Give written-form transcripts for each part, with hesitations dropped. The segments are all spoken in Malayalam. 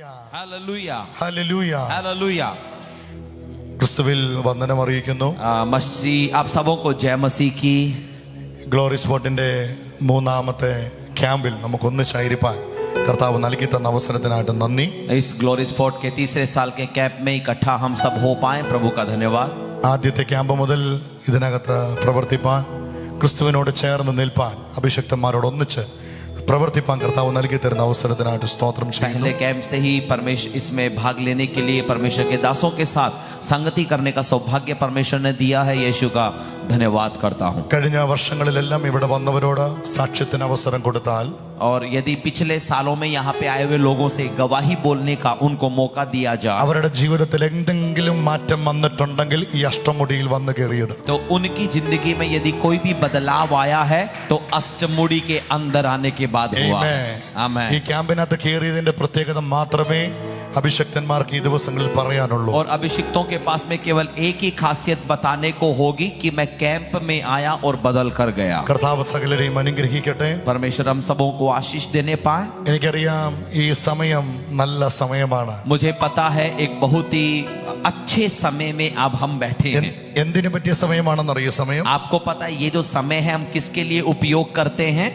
Hallelujah. Hallelujah. Hallelujah. ക്രിസ്തുവിൽ വന്ദനം അറിയിക്കുന്നു. मसीह आप सबों को जय मसीह की. ഗ്ലോറി സ്പോട്ടിന്റെ മൂന്നാമത്തെ ക്യാമ്പിൽ നമുക്ക് ഒന്നിച്ചായിരിക്കാൻ കർത്താവ് നൽകി തന്ന അവസരത്തിനായിട്ട് നന്ദി. इस ग्लोरी स्पॉट के तीसरे साल के कैंप में इकट्ठा हम सब हो पाए, प्रभु का धन्यवाद. ആദ്യത്തെ ക്യാമ്പ് മുതൽ ഇതിനകത്ത് പ്രവർത്തിപ്പാൻ, ക്രിസ്തുവിനോട് ചേർന്ന് നിൽപ്പാൻ, അഭിഷക്തന്മാരോട് ഒന്നിച്ച് प्रवर्तिपान कर्ताव നൽകി തരുന്ന അവസരത്തിനായിട്ട് സ്തോത്രം ചെയ്യുന്നു. पहले कैंप से ही परमेश्वर इसमें भाग लेने के लिए परमेश्वर के दासों के साथ संगति करने का सौभाग्य परमेश्वर ने दिया है. यीशु का धन्यवाद करता हूँ. കഴിഞ്ഞ വർഷങ്ങളിലെല്ലാം ഇവിടെ വന്നവരോട് സാക്ഷ്യത്തിന് അവസരം കൊടുത്താൽ, और यदि पिछले सालों में यहाँ पे आए हुए लोगों से गवाही बोलने का उनको मौका दिया जाए, അവരുടെ ജീവിതത്തിൽ എന്തെങ്കിലും മാറ്റം വന്നിട്ടുണ്ടെങ്കിൽ ഈ അഷ്ടമുടിയിൽ വന്നു കയറിയത്, तो उनकी जिंदगी में यदि कोई भी बदलाव आया है तो अष्टमुड़ी के अंदर आने के बाद हुआ. आमेन. ഈ ക്യാമ്പിനകത്ത് കയറിയതിന്റെ പ്രത്യേകത മാത്രമേ അഭിഷക്തന്മാർക്ക് ഈ ദിവസങ്ങളിൽ പറയാനുള്ളൂ. और अभिषिक्तों के पास में केवल एक ही खासियत बताने को होगी कि मैं कैंप में आया और बदल कर गया. കർത്താവ് സകലരെയും അനുഗ്രഹിക്കട്ടെ. परमेश्वर हम सबों को आशीष देने पाए. എനിക്കറിയാം ഈ സമയം നല്ല സമയമാണ്. मुझे पता है एक बहुत ही अच्छे समय में अब हम बैठे हैं. എന്തിനു പറ്റിയ സമയമാണെന്നറിയോ? സമയം आपको पता है ये जो समय है हम किसके लिए उपयोग करते हैं?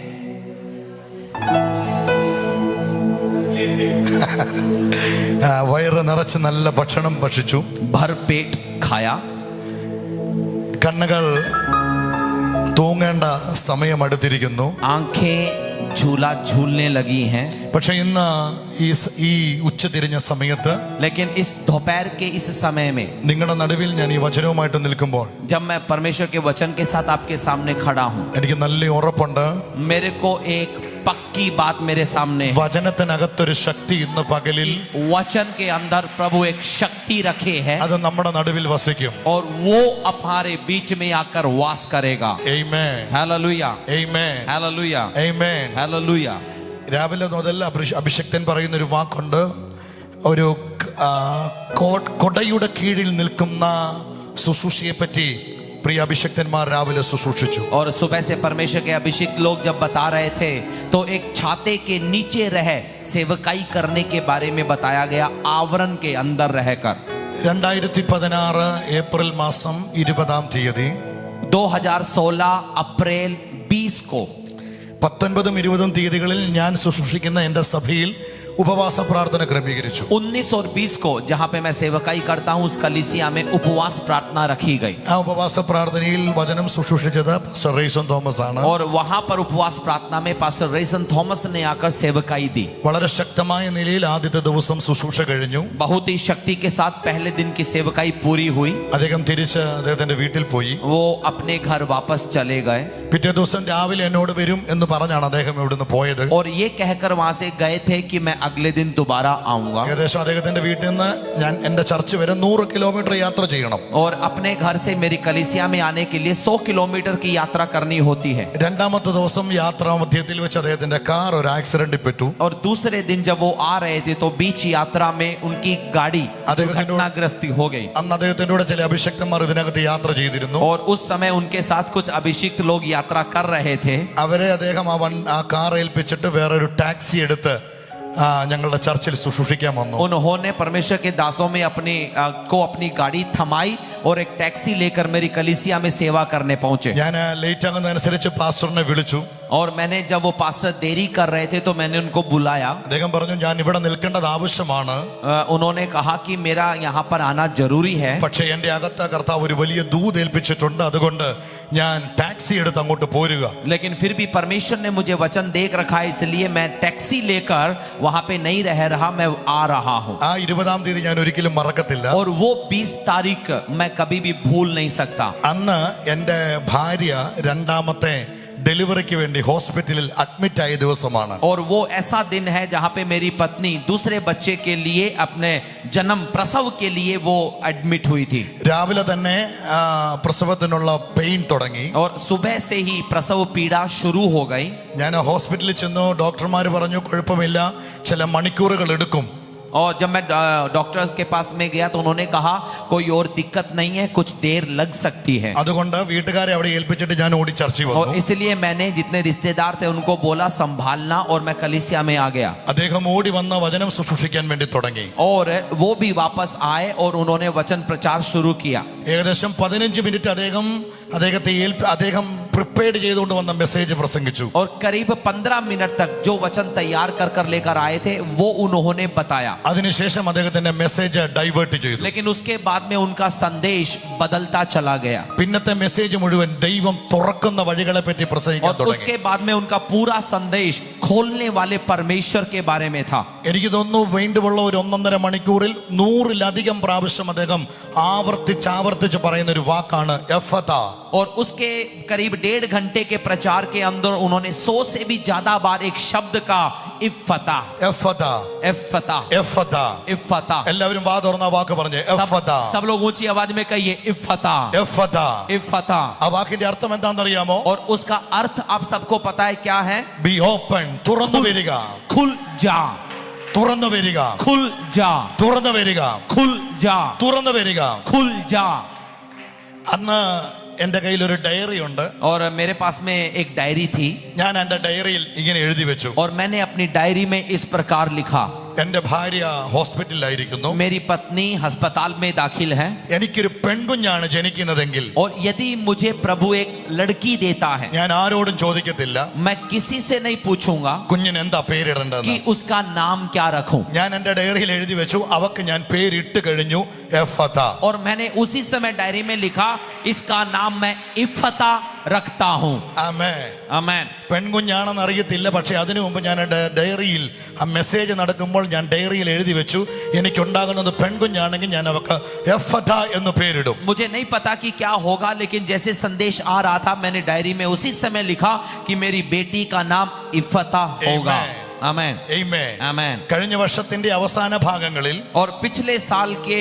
വയറ് നിറച്ച് നല്ല ഭക്ഷണം ഭക്ഷിച്ചു, भर पेट खाया, കണ്ണുകൾ തൂങ്ങേണ്ട സമയം അടുത്തിരിക്കുന്നു. आंखें झूला झूलने लगी हैं. പക്ഷെ ഇന്ന് ഈ ഉച്ചതിരിഞ്ഞ സമയത്ത്, लेकिन इस दोपहर के इस समय में നിങ്ങളുടെ നടുവിൽ ഞാൻ ഈ വചനവുമായിട്ട് നിൽക്കുമ്പോൾ जब मैं परमेश्वर के वचन के साथ आपके सामने खड़ा हूँ, എനിക്ക് നല്ല ഉറപ്പുണ്ട്, मेरे को एक पक्की बात मेरे सामने है. വചനത്തിനകത്തൊരു ശക്തി ഇന്ന് പകലിൽ वचन के अंदर प्रभु एक शक्ति रखे है അത് നമ്മുടെ നടുവിൽ വസിക്കും. और वो हमारे बीच में आकर वास करेगा. ആമേൻ. हालेलुया, ആമേൻ. हालेलुया, ആമേൻ. हालेलुया. രാവിലെ മുതൽ അഭിഷക്തൻ പറയുന്ന ഒരു വാക്കുണ്ട്, ഒരു കൊടയുടെ കീഴിൽ നിൽക്കുന്ന ശുശ്രൂഷയെ പറ്റി പ്രിയ അഭിഷക്തന്മാർ രാവിലെ ശുശ്രൂഷിച്ചു. और सुबह से परमेश्वर के अभिषेक लोग जब बता रहे थे तो एक छाते के नीचे रह सेवकाई करने के बारे में बताया गया, आवरण के अंदर रहकर. 2016 ഏപ്രിൽ മാസം 20-ാം തീയതി 2016 अप्रैल 20 को 19ഉം 20ഉം തീയതികളിൽ ഞാൻ ശുശ്രൂഷിക്കുന്ന എൻ്റെ സഭയിൽ ഉപവാസ പ്രാർത്ഥന ക്രമീകരിച്ചു. 19 और 20 को जहां पे मैं सेवकाई करता हूं उस कलीसिया में उपवास प्रार्थना रखी गई. ആ ഉപവാസ പ്രാർത്ഥനയിൽ വചനം ശുശ്രൂഷിച്ചത് പാസ്റ്റർ റേസൺ തോമസ് ആണ്. और वहां पर उपवास प्रार्थना में पास्टर रेसन थॉमस ने आकर सेवकाई दी. വളരെ ശക്തമായ നിലയിൽ ആദ്യത്തെ ദിവസം ശുശ്രൂഷ കഴിഞ്ഞു. बहुत ही शक्ति के साथ पहले दिन की सेवकाई पूरी हुई. അദ്ദേഹം തിരിച്ച് അദ്ദേഹത്തിന്റെ വീട്ടിൽ പോയി. वो अपने घर वापस चले गए പിറ്റേ ദിവസം രാവിലെ എന്നോട് വരും എന്ന് പറഞ്ഞാണ് അദ്ദേഹം ഇവിടുന്ന് പോയത്. और ये कहकर वहां से गए थे कि मैं अगले दिन दोबारा आऊंगा. ഏകദേശം അദ്ദേഹത്തിന്റെ വീട്ടിൽ നിന്ന് ഞാൻ എന്റെ ചർച്ച് വരെ 100 കിലോമീറ്റർ യാത്ര ചെയ്യണം. और अपने घर से मेरी कलीसिया में आने के लिए 100 किलोमीटर की यात्रा करनी होती है. രണ്ടാമത്തെ ദിവസം യാത്രാ മധ്യത്തിൽ വെച്ച് അദ്ദേഹത്തിന്റെ കാർ ഒരു ആക്സിഡന്റിൽ പെട്ടു. और दूसरे दिन जब वो आ रहे थे तो बीच यात्रा में उनकी गाड़ी घटनाग्रस्त हो गई. അന്ന് അദ്ദേഹത്തിന്റെ കൂടെ ചില അഭിഷക്തന്മാർ ഇതിനകത്ത് യാത്ര ചെയ്തിരുന്നു. और उस समय उनके साथ कुछ अभिषिक्त लोग यात्रा कर रहे थे. അവരെ അദ്ദേഹം ആ കാർ ഏൽപ്പിച്ചിട്ട് വേറൊരു ടാക്സി എടുത്ത് ഞങ്ങളുടെ ചർച്ചിൽ ശുശ്രൂഷിക്കാൻ വന്നു. उन्होंने परमेश्वर के दासों में अपनी गाड़ी थमाई और एक टैक्सी लेकर मेरी कलीसिया में सेवा करने पहुंचे. ഞാൻ ലേറ്റ് ആകുന്നതനുസരിച്ച് പാസ്റ്ററിനെ വിളിച്ചു. और मैंने जब वो पास्टर देरी कर रहे थे तो मैंने उनको बुलाया. അദ്ദേഹം പറഞ്ഞു, ഞാൻ ഇവിടെ നിൽക്കേണ്ടത് ആവശ്യമാണ്, उन्होंने कहा कि मेरा यहाँ पर आना जरूरी है. പക്ഷേ എന്റെ അകത്ത് കർത്താവ് ഒരു വലിയ ദൂത് ഏൽപ്പിച്ചിട്ടുണ്ട്, അതുകൊണ്ട് ഞാൻ ടാക്സി എടുത്ത് അങ്ങോട്ട് പോരുക. लेकिन फिर भी परमेश्वर ने मुझे वचन देख रखा है, इसलिए मैं टैक्सी लेकर वहां पे नहीं रह रहा, मैं आ रहा हूं. ആ 20-ാം തീയതി ഞാൻ ഒരിക്കലും മറക്കത്തില്ല. और वो 20 तारीख मैं कभी भी भूल नहीं सकता. അന്ന് എൻ്റെ ഭാര്യ രണ്ടാമത്തെ ഡെലിവറിക്ക് വേണ്ടി ഹോസ്പിറ്റലിൽ അഡ്മിറ്റ് ആയ ദിവസമാണ്. और वो ऐसा दिन है जहां पे मेरी पत्नी दूसरे बच्चे के लिए अपने जन्म प्रसव के लिए वो एडमिट हुई थी. രാവിലെ തന്നെ പ്രസവത്തിനുള്ള പെയിൻ തുടങ്ങി. और सुबह से ही प्रसव पीड़ा शुरू हो गई. ഞാൻ ഹോസ്പിറ്റലിൽ ചെന്നു. ഡോക്ടർമാർ പറഞ്ഞു, കുഴപ്പമില്ല, ചില മണിക്കൂറുകൾ എടുക്കും. और जब मैं डॉक्टर के पास में गया तो उन्होंने कहा कोई और दिक्कत नहीं है, कुछ देर लग सकती है। അതുകൊണ്ട് വീട്ടുകാരെ അവിടെ ഏൽപ്പിച്ചിട്ട് ഞാൻ ഓടി ചർച്ചിൽ और വന്നു. इसलिए मैंने जितने रिश्तेदार थे उनको बोला संभालना, और मैं कलीसिया में आ गया അദ്ദേഹം ഓടി വന്ന വചനം ശുശ്രൂഷിക്കാൻ വേണ്ടി തുടങ്ങി. और वो भी वापस आए और उन्होंने वचन प्रचार शुरू किया। ഏകദേശം 15 മിനിറ്റ് അദ്ദേഹം പ്രിപ്പയർഡ് ചെയ്തുകൊണ്ട് വന്ന മെസ്സേജ് പ്രസംഗിച്ചു. और करीब 15 मिनट तक जो वचन तैयार कर लेकर आए थे वो उन्होंने बताया। അതിനുശേഷം അദ്ദേഹത്തിന്റെ മെസ്സേജ് ഡൈവേർട്ട് ചെയ്തു. लेकिन उसके बाद में उनका संदेश बदलता चला गया। പിന്നത്തെ മെസ്സേജ് മുഴുവൻ ദൈവം തുറക്കുന്ന വഴികളെ പറ്റി പ്രസംഗിക്കാൻ और തുടങ്ങി. उसके बाद में उनका पूरा संदेश खोलने वाले परमेश्वर के बारे में था। എനിക്ക് തോന്നുന്നു വേണ്ടുള്ള ഒരു 1.5 മണിക്കൂറിൽ 100-ലധികം പ്രാവശ്യം അദ്ദേഹം ആവർത്തിച്ച് പറയുന്ന ഒരു വാക്കാണ് എഫത. और उसके करीब 1.5 घंटे के प्रचार के अंदर उन्होंने 100 से भी ज्यादा बार एक शब्द का इफ़ता എഫത इफ़ता എഫത. इफ़ता। എല്ലാവരും വാ തുറന്ന വാക്ക് പറഞ്ഞേ എഫത सब लोग ऊंची आवाज में कहिए इफ़ता എഫത. इफ़ता। ആ വാക്കിന്റെ അർത്ഥം എന്താണെന്നറിയാമോ? और उसका अर्थ आप सबको पता है क्या है? ബി ഓപ്പൺ, തുറന്നു വരിക, खुल जा, തുറന്നു വരിക, खुल जा, തുറന്നു വരിക, खुल जा, തുറന്നു വരിക. खुल जा। അന്ന് എന്റെ കയ്യിൽ ഒരു ഡയറി ഉണ്ട്. और मेरे पास में एक डायरी थी ഞാൻ എന്റെ ഡയറിയിൽ ഇങ്ങനെ എഴുതി വെച്ചു. और मैंने अपनी डायरी में इस प्रकार लिखा। എന്റെ ഭാര്യ ഹോസ്പിറ്റലിലായിരിക്കുന്നു. मेरी पत्नी अस्पताल में दाखिल है എനിക്കൊരു പെൺകുഞ്ഞാണ് ജനിക്കുന്നതെങ്കിൽ और यदि मुझे प्रभु एक लड़की देता है ഞാൻ ആരോടും ചോദിക്കത്തില്ല मैं किसी से नहीं पूछूंगा കുഞ്ഞിന് എന്താ कि പേരിടേണ്ടതെന്ന്. उसका नाम क्या रखूं। ഞാൻ എന്റെ ഡയറിയിൽ എഴുതി വെച്ചു അവക്ക് ഞാൻ പേരിട്ട് കഴിഞ്ഞു എഫത. और मैंने उसी समय डायरी में लिखा इसका नाम मैं इफ़ता रखता हूं। ആമേൻ. आमेन। പെൺകുഞ്ഞാണെന്ന് അറിയത്തില്ല, പക്ഷെ അതിനു മുമ്പ് ഞാൻ എന്റെ ഡയറിയിൽ ആ മെസ്സേജ് നടക്കുമ്പോൾ ഞാൻ ഡയറിയിൽ എഴുതി വെച്ചു എനിക്കുണ്ടാകുന്നത് പെൺകുഞ്ഞാണെങ്കിൽ ഞാൻ അവക്ക് എഫത എന്ന് പേരിടും. मुझे नहीं पता कि क्या होगा, लेकिन जैसे संदेश आ रहा था मैंने डायरी में उसी समय लिखा कि मेरी बेटी का नाम इफ़ता होगा। आमेन ആമേൻ. आमेन। കഴിഞ്ഞ വർഷത്തിന്റെ അവസാന ഭാഗങ്ങളിൽ और पिछले साल के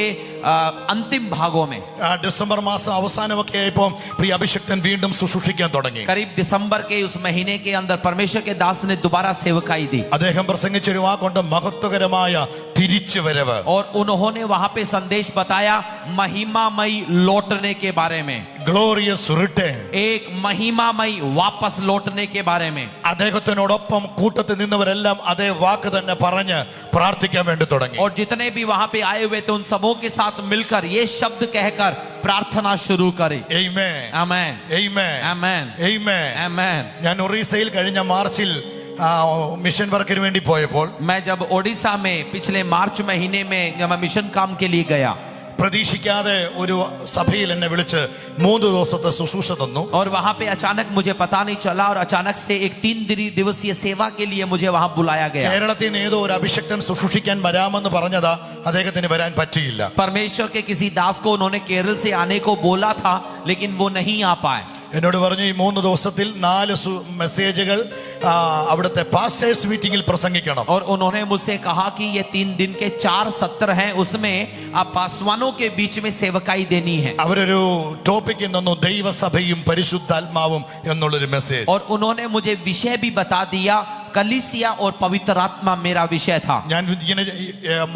अंतिम भागों में ഡിസംബർ മാസം അവസാനമൊക്കെ ആയപ്പോൾ പ്രിയ അഭിഷിക്തൻ വീണ്ടും ശുശ്രൂഷിക്കാൻ തുടങ്ങി. करीब दिसंबर के उस महीने के अंदर परमेश्वर के दास ने दोबारा सेवकाई दी അദ്ദേഹം പ്രസംഗിച്ചൊരു വാക്കുണ്ട് മഹത്വകരമായ തിരിച്ചുവരവ്. और उन्होंने वहां पे संदेश बताया महिमामयी लौटने के बारे में। Glorious return. एक महिमामयी वापस लौटने के बारे में। അദ്ദേഹത്തിനോടൊപ്പം കൂട്ടത്തിൽ നിന്നവരെല്ലാം അതേ വാക്ക് തന്നെ പറഞ്ഞ് പ്രാർത്ഥിക്കാൻ വേണ്ടി തുടങ്ങി. और जितने भी वहां पे आए हुए थे उन सबों के साथ मिलकर ये शब्द कहकर प्रार्थना शुरू करी। ആമേൻ. आमेन ആമേൻ. आमेन ആമേൻ. आमेन। ഞാൻ ഒറീസയിൽ കഴിഞ്ഞ മാർച്ചിൽ മിഷൻ വർക്കിന് വേണ്ടി പോയപ്പോൾ मैं जब ओडिशा में पिछले मार्च महीने में जब मैं मिशन काम के लिए गया പ്രതീക്ഷിക്കാതെ ഒരു സഭയിൽ എന്നെ വിളിച്ച് 3 ദിവസത്തെ ശുശ്രൂഷ തന്നു. और वहां पे अचानक मुझे पता नहीं चला और अचानक से एक 3 दिवसीय सेवा के लिए मुझे वहां बुलाया गया। കേരളത്തിൽ നിന്ന് ഏതോ ഒരു അഭിഷക്തൻ ശുശ്രൂഷിക്കാൻ വരാമെന്ന് പറഞ്ഞതാ, അദ്ദേഹത്തിന് വരാൻ പറ്റിയില്ല. परमेश्वर के किसी दास को उन्होंने केरल से आने को बोला था लेकिन वो नहीं आ पाए। എന്നോട് പറഞ്ഞു ഈ 3 ദിവസത്തിൽ 4 മെസ്സേജുകൾ അവിടുത്തെ പാസ്റ്റേഴ്സ് മീറ്റിംഗിൽ പ്രസംഗിക്കണം. और उन्होंने मुझसे कहा कि ये 3 दिन के 4 सत्र हैं, उसमें आप पासवानों के बीच में सेवकाई देनी है। അവരൊരു ടോപ്പിക് തന്നു, ദൈവസഭയും പരിശുദ്ധാത്മാവും എന്നുള്ളൊരു മെസ്സേജ്. और उन्होंने मुझे विषय भी बता दिया, कलीसिया और पवित्र आत्मा मेरा विषय था। ഞാൻ ഇങ്ങനെ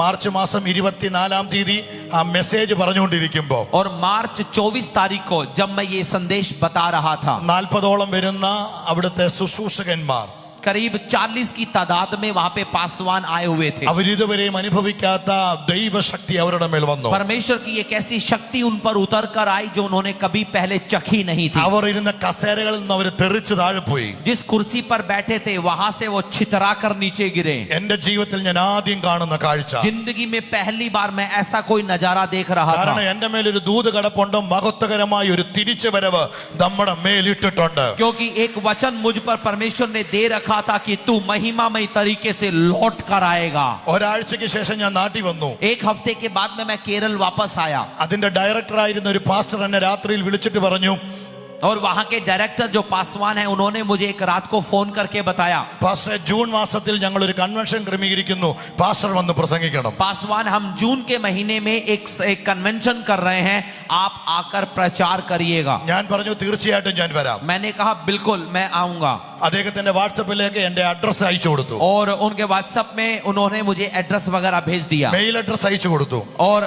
മാർച്ച് മാസം 24-ാം തീയതി ആ മെസ്സേജ് പറഞ്ഞുകൊണ്ടിരിക്കുമ്പോൾ और मार्च 24 तारीख को जब मैं ये संदेश बता रहा था 40ഓളം വരുന്ന അവിടുത്തെ ശുശ്രൂഷകന്മാർ करीब 40 की तादाद में वहां पे पासवान आए हुए थे। അവരിതുവരെയും അനുഭവിക്കാത്ത ദൈവശക്തി അവരുടെ മേൽ വന്നു. परमेश्वर की एक ऐसी शक्ति उन पर उतर कर आई जो उन्होंने कभी पहले चखी नहीं थी। അവർ ഇരുന്ന കസേരകളിൽ നിന്ന് അവർ തെറിച്ച് താഴെ പോയി. जिस कुर्सी पर बैठे थे वहां से वो छितरा कर नीचे गिरे। എന്റെ ജീവിതത്തിൽ ഞാൻ ആദ്യം കാണുന്ന കാഴ്ച. जिंदगी में पहली बार मैं ऐसा कोई नजारा देख रहा था। കാരണം എന്റെ മേലൊരു ദൂത് കിടപ്പുണ്ട്, മഹത്വകരമായ ഒരു തിരിച്ചുവരവ് നമ്മുടെ മേലിട്ടിട്ടുണ്ട്. क्योंकि एक वचन मुझ पर परमेश्वर ने दे रखा था कि तू महिमामय तरीके से लौट कर आएगा। ഒരാഴ്ചയ്ക്ക് ശേഷം ഞാൻ നാട്ടിൽ വന്നു. एक हफ्ते के बाद में मैं केरल वापस आया। അതിന്റെ ഡയറക്ടർ ആയിരുന്ന ഒരു പാസ്റ്റർ എന്നെ രാത്രിയിൽ വിളിച്ചിട്ട് പറഞ്ഞു, और वहां के डायरेक्टर जो पासवान है उन्होंने मुझे एक रात को फोन करके बताया, പാസ്റ്റർ ജൂൺ മാസത്തിൽ ഞങ്ങൾ ഒരു കൺവെൻഷൻ ക്രമീകരിക്കുന്നു, പാസ്റ്റർ വന്ന് പ്രസംഗിക്കണം. पासवान हम जून के महीने में एक कन्वेंशन कर रहे हैं, आप आकर प्रचार करिएगा. ഞാൻ പറഞ്ഞു തീർച്ചയായിട്ടും ഞാൻ വരാം. मैंने कहा बिल्कुल मैं आऊंगा. അദ്ദേഹത്തിന്റെ വാട്സപ്പിലേക്ക് എന്റെ അഡ്രസ് അയച്ചു കൊടുത്തു. और उनके व्हाट्सएप में उन्होंने मुझे एड्रेस वगैरह भेज दिया മെയിൽ അഡ്രസ് അയച്ചു കൊടുത്തു. और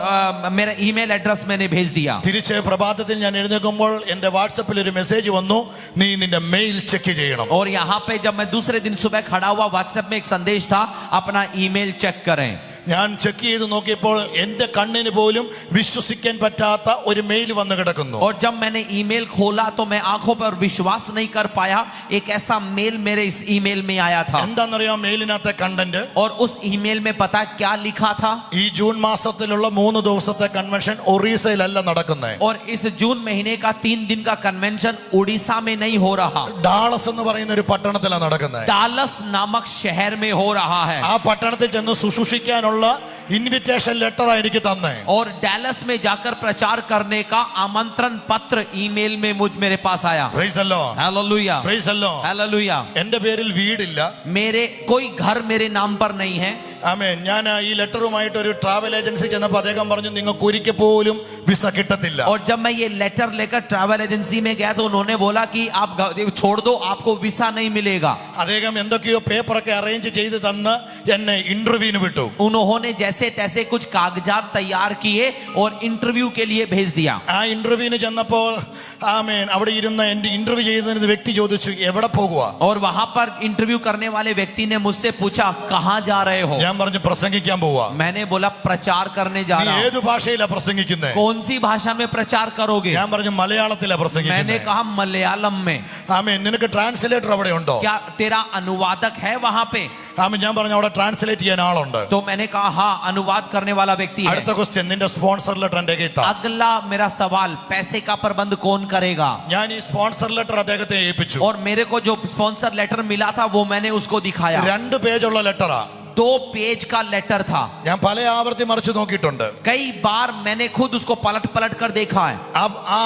मेरा ईमेल एड्रेस मैंने भेज दिया. തിരിച്ച് പ്രഭാതത്തിൽ ഞാൻ എഴുന്നേൽക്കുമ്പോൾ എന്റെ വാട്സപ്പിൽ ഒരു മെസ്സേജ് വന്നു, നീ നിന്റെ മെയിൽ ചെക്ക് ചെയ്യണം. और यहाँ पे जब मैं दूसरे दिन सुबह खड़ा हुआ, व्हाट्सएप में एक संदेश था, अपना ईमेल चेक करें. ഞാൻ ചെക്ക് ചെയ്ത് നോക്കിയപ്പോൾ എന്റെ കണ്ണിന് പോലും വിശ്വസിക്കാൻ പറ്റാത്ത ഒരു മെയിൽ വന്ന് കിടക്കുന്നു. और जब मैंने ईमेल खोला तो मैं आंखों पर विश्वास नहीं कर पाया, एक ऐसा मेल मेरे इस ईमेल में आया था. എന്താണെന്നറിയാം മെയിലിനകത്തെ കണ്ടന്റ്? और उस ईमेल में पता क्या लिखा था? ഈ ജൂൺ മാസത്തിലുള്ള 3 ദിവസത്തെ കൺവെൻഷൻ ഒറീസയിലല്ല നടക്കുന്നത്. और इस जून महीने का 3 दिन का कन्वेंशन उड़ीसा में नहीं हो रहा, ഡാളസ് എന്ന് പറയുന്ന ഒരു പട്ടണത്തിലാണ് നടക്കുന്നത്. डालस नामक शहर में हो रहा है. ആ പട്ടണത്തിൽ ചെന്ന് ശുശ്രൂഷിക്കാനുള്ള ഇൻവിറ്റേഷൻ ലെറ്റർ എനിക്ക് തന്നെ. और डैलस में जाकर प्रचार करने का आमंत्रण पत्र ईमेल में मेरे पास आया. Praise the Lord, hallelujah, praise the Lord. Hallelujah. എന്റെ പേരിൽ വീടില്ല, मेरे कोई घर मेरे नाम पर नहीं है. ആമേൻ. ഞാൻ ഈ ലെറ്ററുമായിട്ട് ഒരു ട്രാവൽ ഏജൻസി ചെന്നപ്പോൾ അദ്ദേഹം പറഞ്ഞു നിങ്ങൾക്ക് ഒരിക്കൽ പോലും വിസ കിട്ടത്തില്ല. और जब मैं ये लेटर लेकर ट्रैवल एजेंसी में गया तो उन्होंने बोला कि आप छोड़ दो, आपको वीसा नहीं मिलेगा. അദ്ദേഹം എന്തൊക്കെയോ പേപ്പറൊക്കെ അറേഞ്ച് ചെയ്ത് തന്ന് എന്നെ ഇന്റർവ്യൂവിന് വിട്ടു. उन्होंने जैसे तैसे कुछ कागजात तैयार किए और इंटरव्यू के लिए भेज दिया. ആ ഇന്റർവ്യൂവിന് ചെന്നപ്പോൾ ആമേൻ അവിടെ ഇരുന്ന എന്റെ ഇന്റർവ്യൂ ചെയ്തതിന് വ്യക്തി ചോദിച്ചു എവിടെ പോകുക? और वहां पर इंटरव्यू करने वाले व्यक्ति ने मुझसे पूछा कहां जा रहे हो? ഞാൻ പറഞ്ഞു പ്രസംഗിക്കാൻ പോവാ. मैंने बोला प्रचार करने जा നീ रहा हूं. ഏത് ഭാഷയിലാ പ്രസംഗിക്കുന്നത്? कौन सी भाषा में प्रचार करोगे? ഞാൻ പറഞ്ഞു മലയാളത്തിലാ मैंने പ്രസംഗിക്കുന്നത്. कहा मलयालम में. ആമേൻ. നിനക്ക് ട്രാൻസ്ലേറ്റർ അവിടെ ഉണ്ടോ? क्या तेरा अनुवादक है वहां पे? ആമേൻ. ഞാൻ പറഞ്ഞു അവിടെ ട്രാൻസ്ലേറ്റ് ചെയ്യാൻ ആളുണ്ട്. तो मैंने कहा हाँ, अनुवाद करने वाला व्यक्ति है. അടുത്ത ക്വസ്റ്റ്യൻ, നിന്റെ സ്പോൺസർ ലെറ്റർ എന്റെ കയ്യിൽ താ. अगला मेरा सवाल, पैसे का प्रबंध कौन करेगा? ഞാൻ ഈ സ്പോൺസർ ലെറ്റർ അദ്ദേഹത്തെ ഏൽപ്പിച്ചു. और मेरे को जो स्पॉन्सर लेटर मिला था वो मैंने उसको दिखाया. 2 പേജുള്ള ലെറ്ററാ. 2 पेज का लेटर था. ഞാൻ പല ആവർത്തി മറിച്ച് നോക്കിയിട്ടുണ്ട്. कई बार मैंने खुद उसको पलट पलट कर देखा है. ആ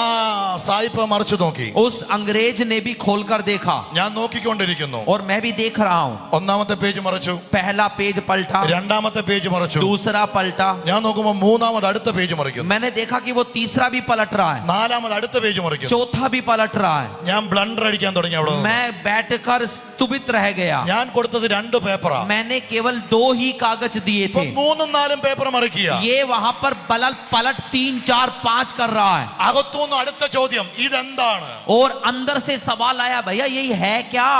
സായിപ്പ് മറിച്ച് നോക്കി. उस अंग्रेज ने भी खोल कर देखा ഞാൻ നോക്കിക്കൊണ്ടിരിക്കുന്നു. और मैं भी देख रहा हूँ. ഒന്നാമത്തെ പേജ് മറിച്ചു, पहला पेज पलटा, രണ്ടാമത്തെ പേജ് മറിച്ചു, दूसरा पलटा. ഞാൻ നോക്കുമ്പോൾ മൂന്നാമത് അടുത്ത പേജ് മറിക്കുന്നു, मैंने देखा कि वो तीसरा भी पलट रहा है, നാലാമത് അടുത്ത പേജ് മറിക്കുന്നു. चौथा भी पलट रहा है. ഞാൻ ബ്ലണ്ടർ അടിക്കാൻ തുടങ്ങി അവിടെ നിന്ന്. मैं बैठकर स्तुभित रह गया. ഞാൻ കൊടുത്തത് 2 പേപ്പറാ. मैंने केवल 2 ही कागज दिए ഇപ്പൊ थे. 3ഉം 4ഉം പേപ്പർ മറിക്കുക. ये वहां पर पलट 3, 4, 5 कर रहा है. അകത്തുനിന്ന് അടുത്ത ചോദ്യം, ഇതെന്താണ്? और अंदर से सवाल आया, भैया यही है क्या?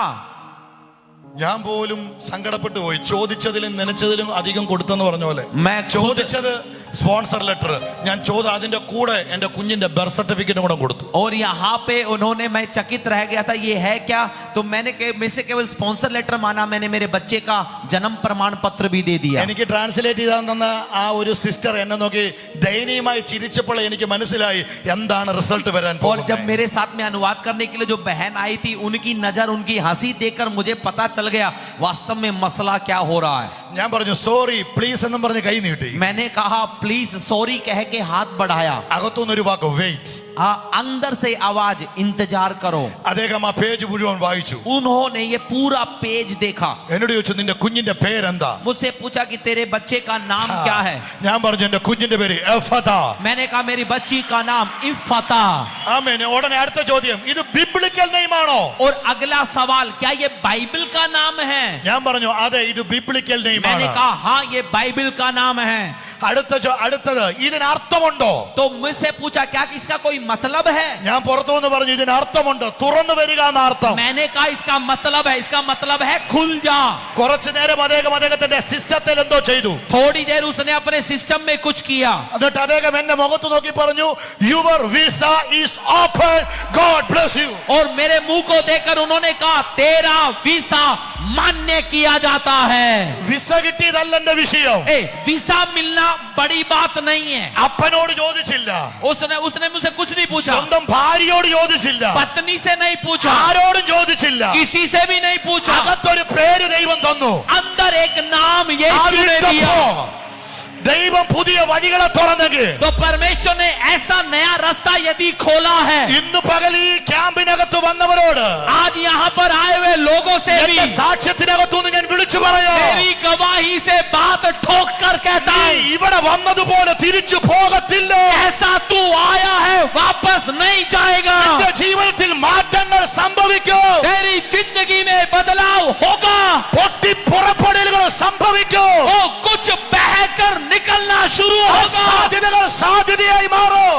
ഞാൻ പോലും സങ്കടപ്പെട്ടു പോയി. ചോദിച്ചതിലും നനച്ചതിലും അധികം കൊടുത്തെന്ന് പറഞ്ഞ പോലെ. मैं खुद ചോദിച്ചത് സ്പോൺസർ ലെറ്റർ, ഞാൻ അതിന്റെ കൂടെ എന്റെ കുഞ്ഞിന്റെ ബർത്ത് സർട്ടിഫിക്കറ്റ് കൂടെ കൊടുത്തു. और यहाँ पे उन्होंने, मैं चकित रह गया था, ये है क्या? तो मैंने मेरे से केवल स्पॉन्सर लेटर माना, मैंने मेरे बच्चे का जन्म प्रमाण पत्र भी दे दिया. എനിക്ക് ട്രാൻസ്ലേറ്റ് ചെയ്താൽ തന്ന ആ ഒരു സിസ്റ്റർ എന്നെ നോക്കി ദയനീയമായി ചിരിച്ചപ്പോൾ എനിക്ക് മനസ്സിലായി എന്താണ് റിസൾട്ട് വരാൻ और जब പോകുന്നത്. मेरे साथ में अनुवाद करने के लिए जो बहन आई थी, उनकी नजर, उनकी हंसी देखकर मुझे पता चल गया वास्तव में मसला क्या हो रहा है. ഞാൻ പറഞ്ഞു സോറി പ്ലീസ് എന്നും പറഞ്ഞ് കൈ നീട്ടി. मैंने कहा प्लीज सॉरी कह के हाथ बढ़ाया. അകത്തുനിന്ന് ഒരു വാക്ക് വെയിറ്റ്. अंदर से आवाज इंतजार करो. അദ്ദേഹം ആ പേജ് മുഴുവൻ വായിച്ചു. उन्होंने ये पूरा पेज देखा. എന്നോട് ചോദിച്ചു നിന്റെ കുഞ്ഞിന്റെ പേരെന്താ? मुझसे पूछा कि तेरे बच्चे का नाम क्या है? ഞാൻ പറഞ്ഞു എന്റെ കുഞ്ഞിന്റെ പേര് എഫത. मैंने कहा मेरी बच्ची का नाम इफ़ता. ആമേൻ. ഉടനെ അടുത്ത ചോദ്യം, ഇത് ബിബ്ലിക്കൽ നെയിം ആണോ? और अगला सवाल, क्या ये बाइबल का नाम है? ഞാൻ പറഞ്ഞു അതെ ഇത് ബിബ്ലിക്കൽ നെയിം मैंने ആണ്. कहा हाँ ये बाइबल का नाम है. അടുത്തത് ഇതിന് അർത്ഥമുണ്ടോ? तो मुझसे पूछा क्या कि इसका कोई मतलब है? ഞാൻ പുറത്തുനിന്ന് പറഞ്ഞു ഇതിന് അർത്ഥമുണ്ട്, തുറന്നു വരിക എന്ന അർത്ഥം. मैंने कहा इसका मतलब है खुल जा. കുറച്ചു നേരം അദ്ദേഹത്തിന്റെ സിസ്റ്റത്തിൽ എന്തോ ചെയ്തു. थोड़ी देर उसने अपने सिस्टम में कुछ किया. എന്നിട്ട് അദ്ദേഹം എന്നെ മുഖത്ത് നോക്കി പറഞ്ഞു your visa is open, God bless you. और मेरे मुंह को देखकर उन्होंने कहा तेरा वीसा मान्य किया जाता है. വിസ കിട്ടിയതല്ല എന്റെ വിഷയം. वीसा मिलना बड़ी बात नहीं है. അപ്പനോട് ചോദിച്ചില്ല, उसने मुझसे कुछ नहीं पूछा. സ്വന്തം ഭാര്യയോട് ചോദിച്ചില്ല, पत्नी से नहीं पूछा, ആരോടും ചോദിച്ചില്ല. किसी से भी नहीं पूछा. അകത്തൊരു പേര് ദൈവം തന്നു. अंदर एक नाम यीशु ने दिया. ദൈവം പുതിയ വഴികളെ തുറന്നെങ്കിൽ तो परमेश्वर ने ऐसा नया रास्ता यदि खोला है, ഇന്ന് പകൽ ഈ ക്യാമ്പിനകത്ത് വന്നവരോട് आज यहाँ पर आए हुए लोगों से भी എന്റെ സാക്ഷ്യത്തിനകത്തുനിന്ന് ഞാൻ വിളിച്ചു പറയാം, मेरी गवाही से बात ठोक कर कहता നീ है, ഇവിടെ വന്നതുപോലെ തിരിച്ചു പോകത്തില്ല. ऐसा तू आया है वापस नहीं जाएगा. നിന്റെ ജീവിതത്തിൽ മാറ്റങ്ങൾ സംഭവിക്കും. तेरी जिंदगी में बदलाव होगा. പൊട്ടിപ്പുറപ്പെടലുകൾ സംഭവിക്കും. वो कुछ बहकर निकलना शुरू होगा. സാധ്യതകൾ സാധ്യതയായി മാറും.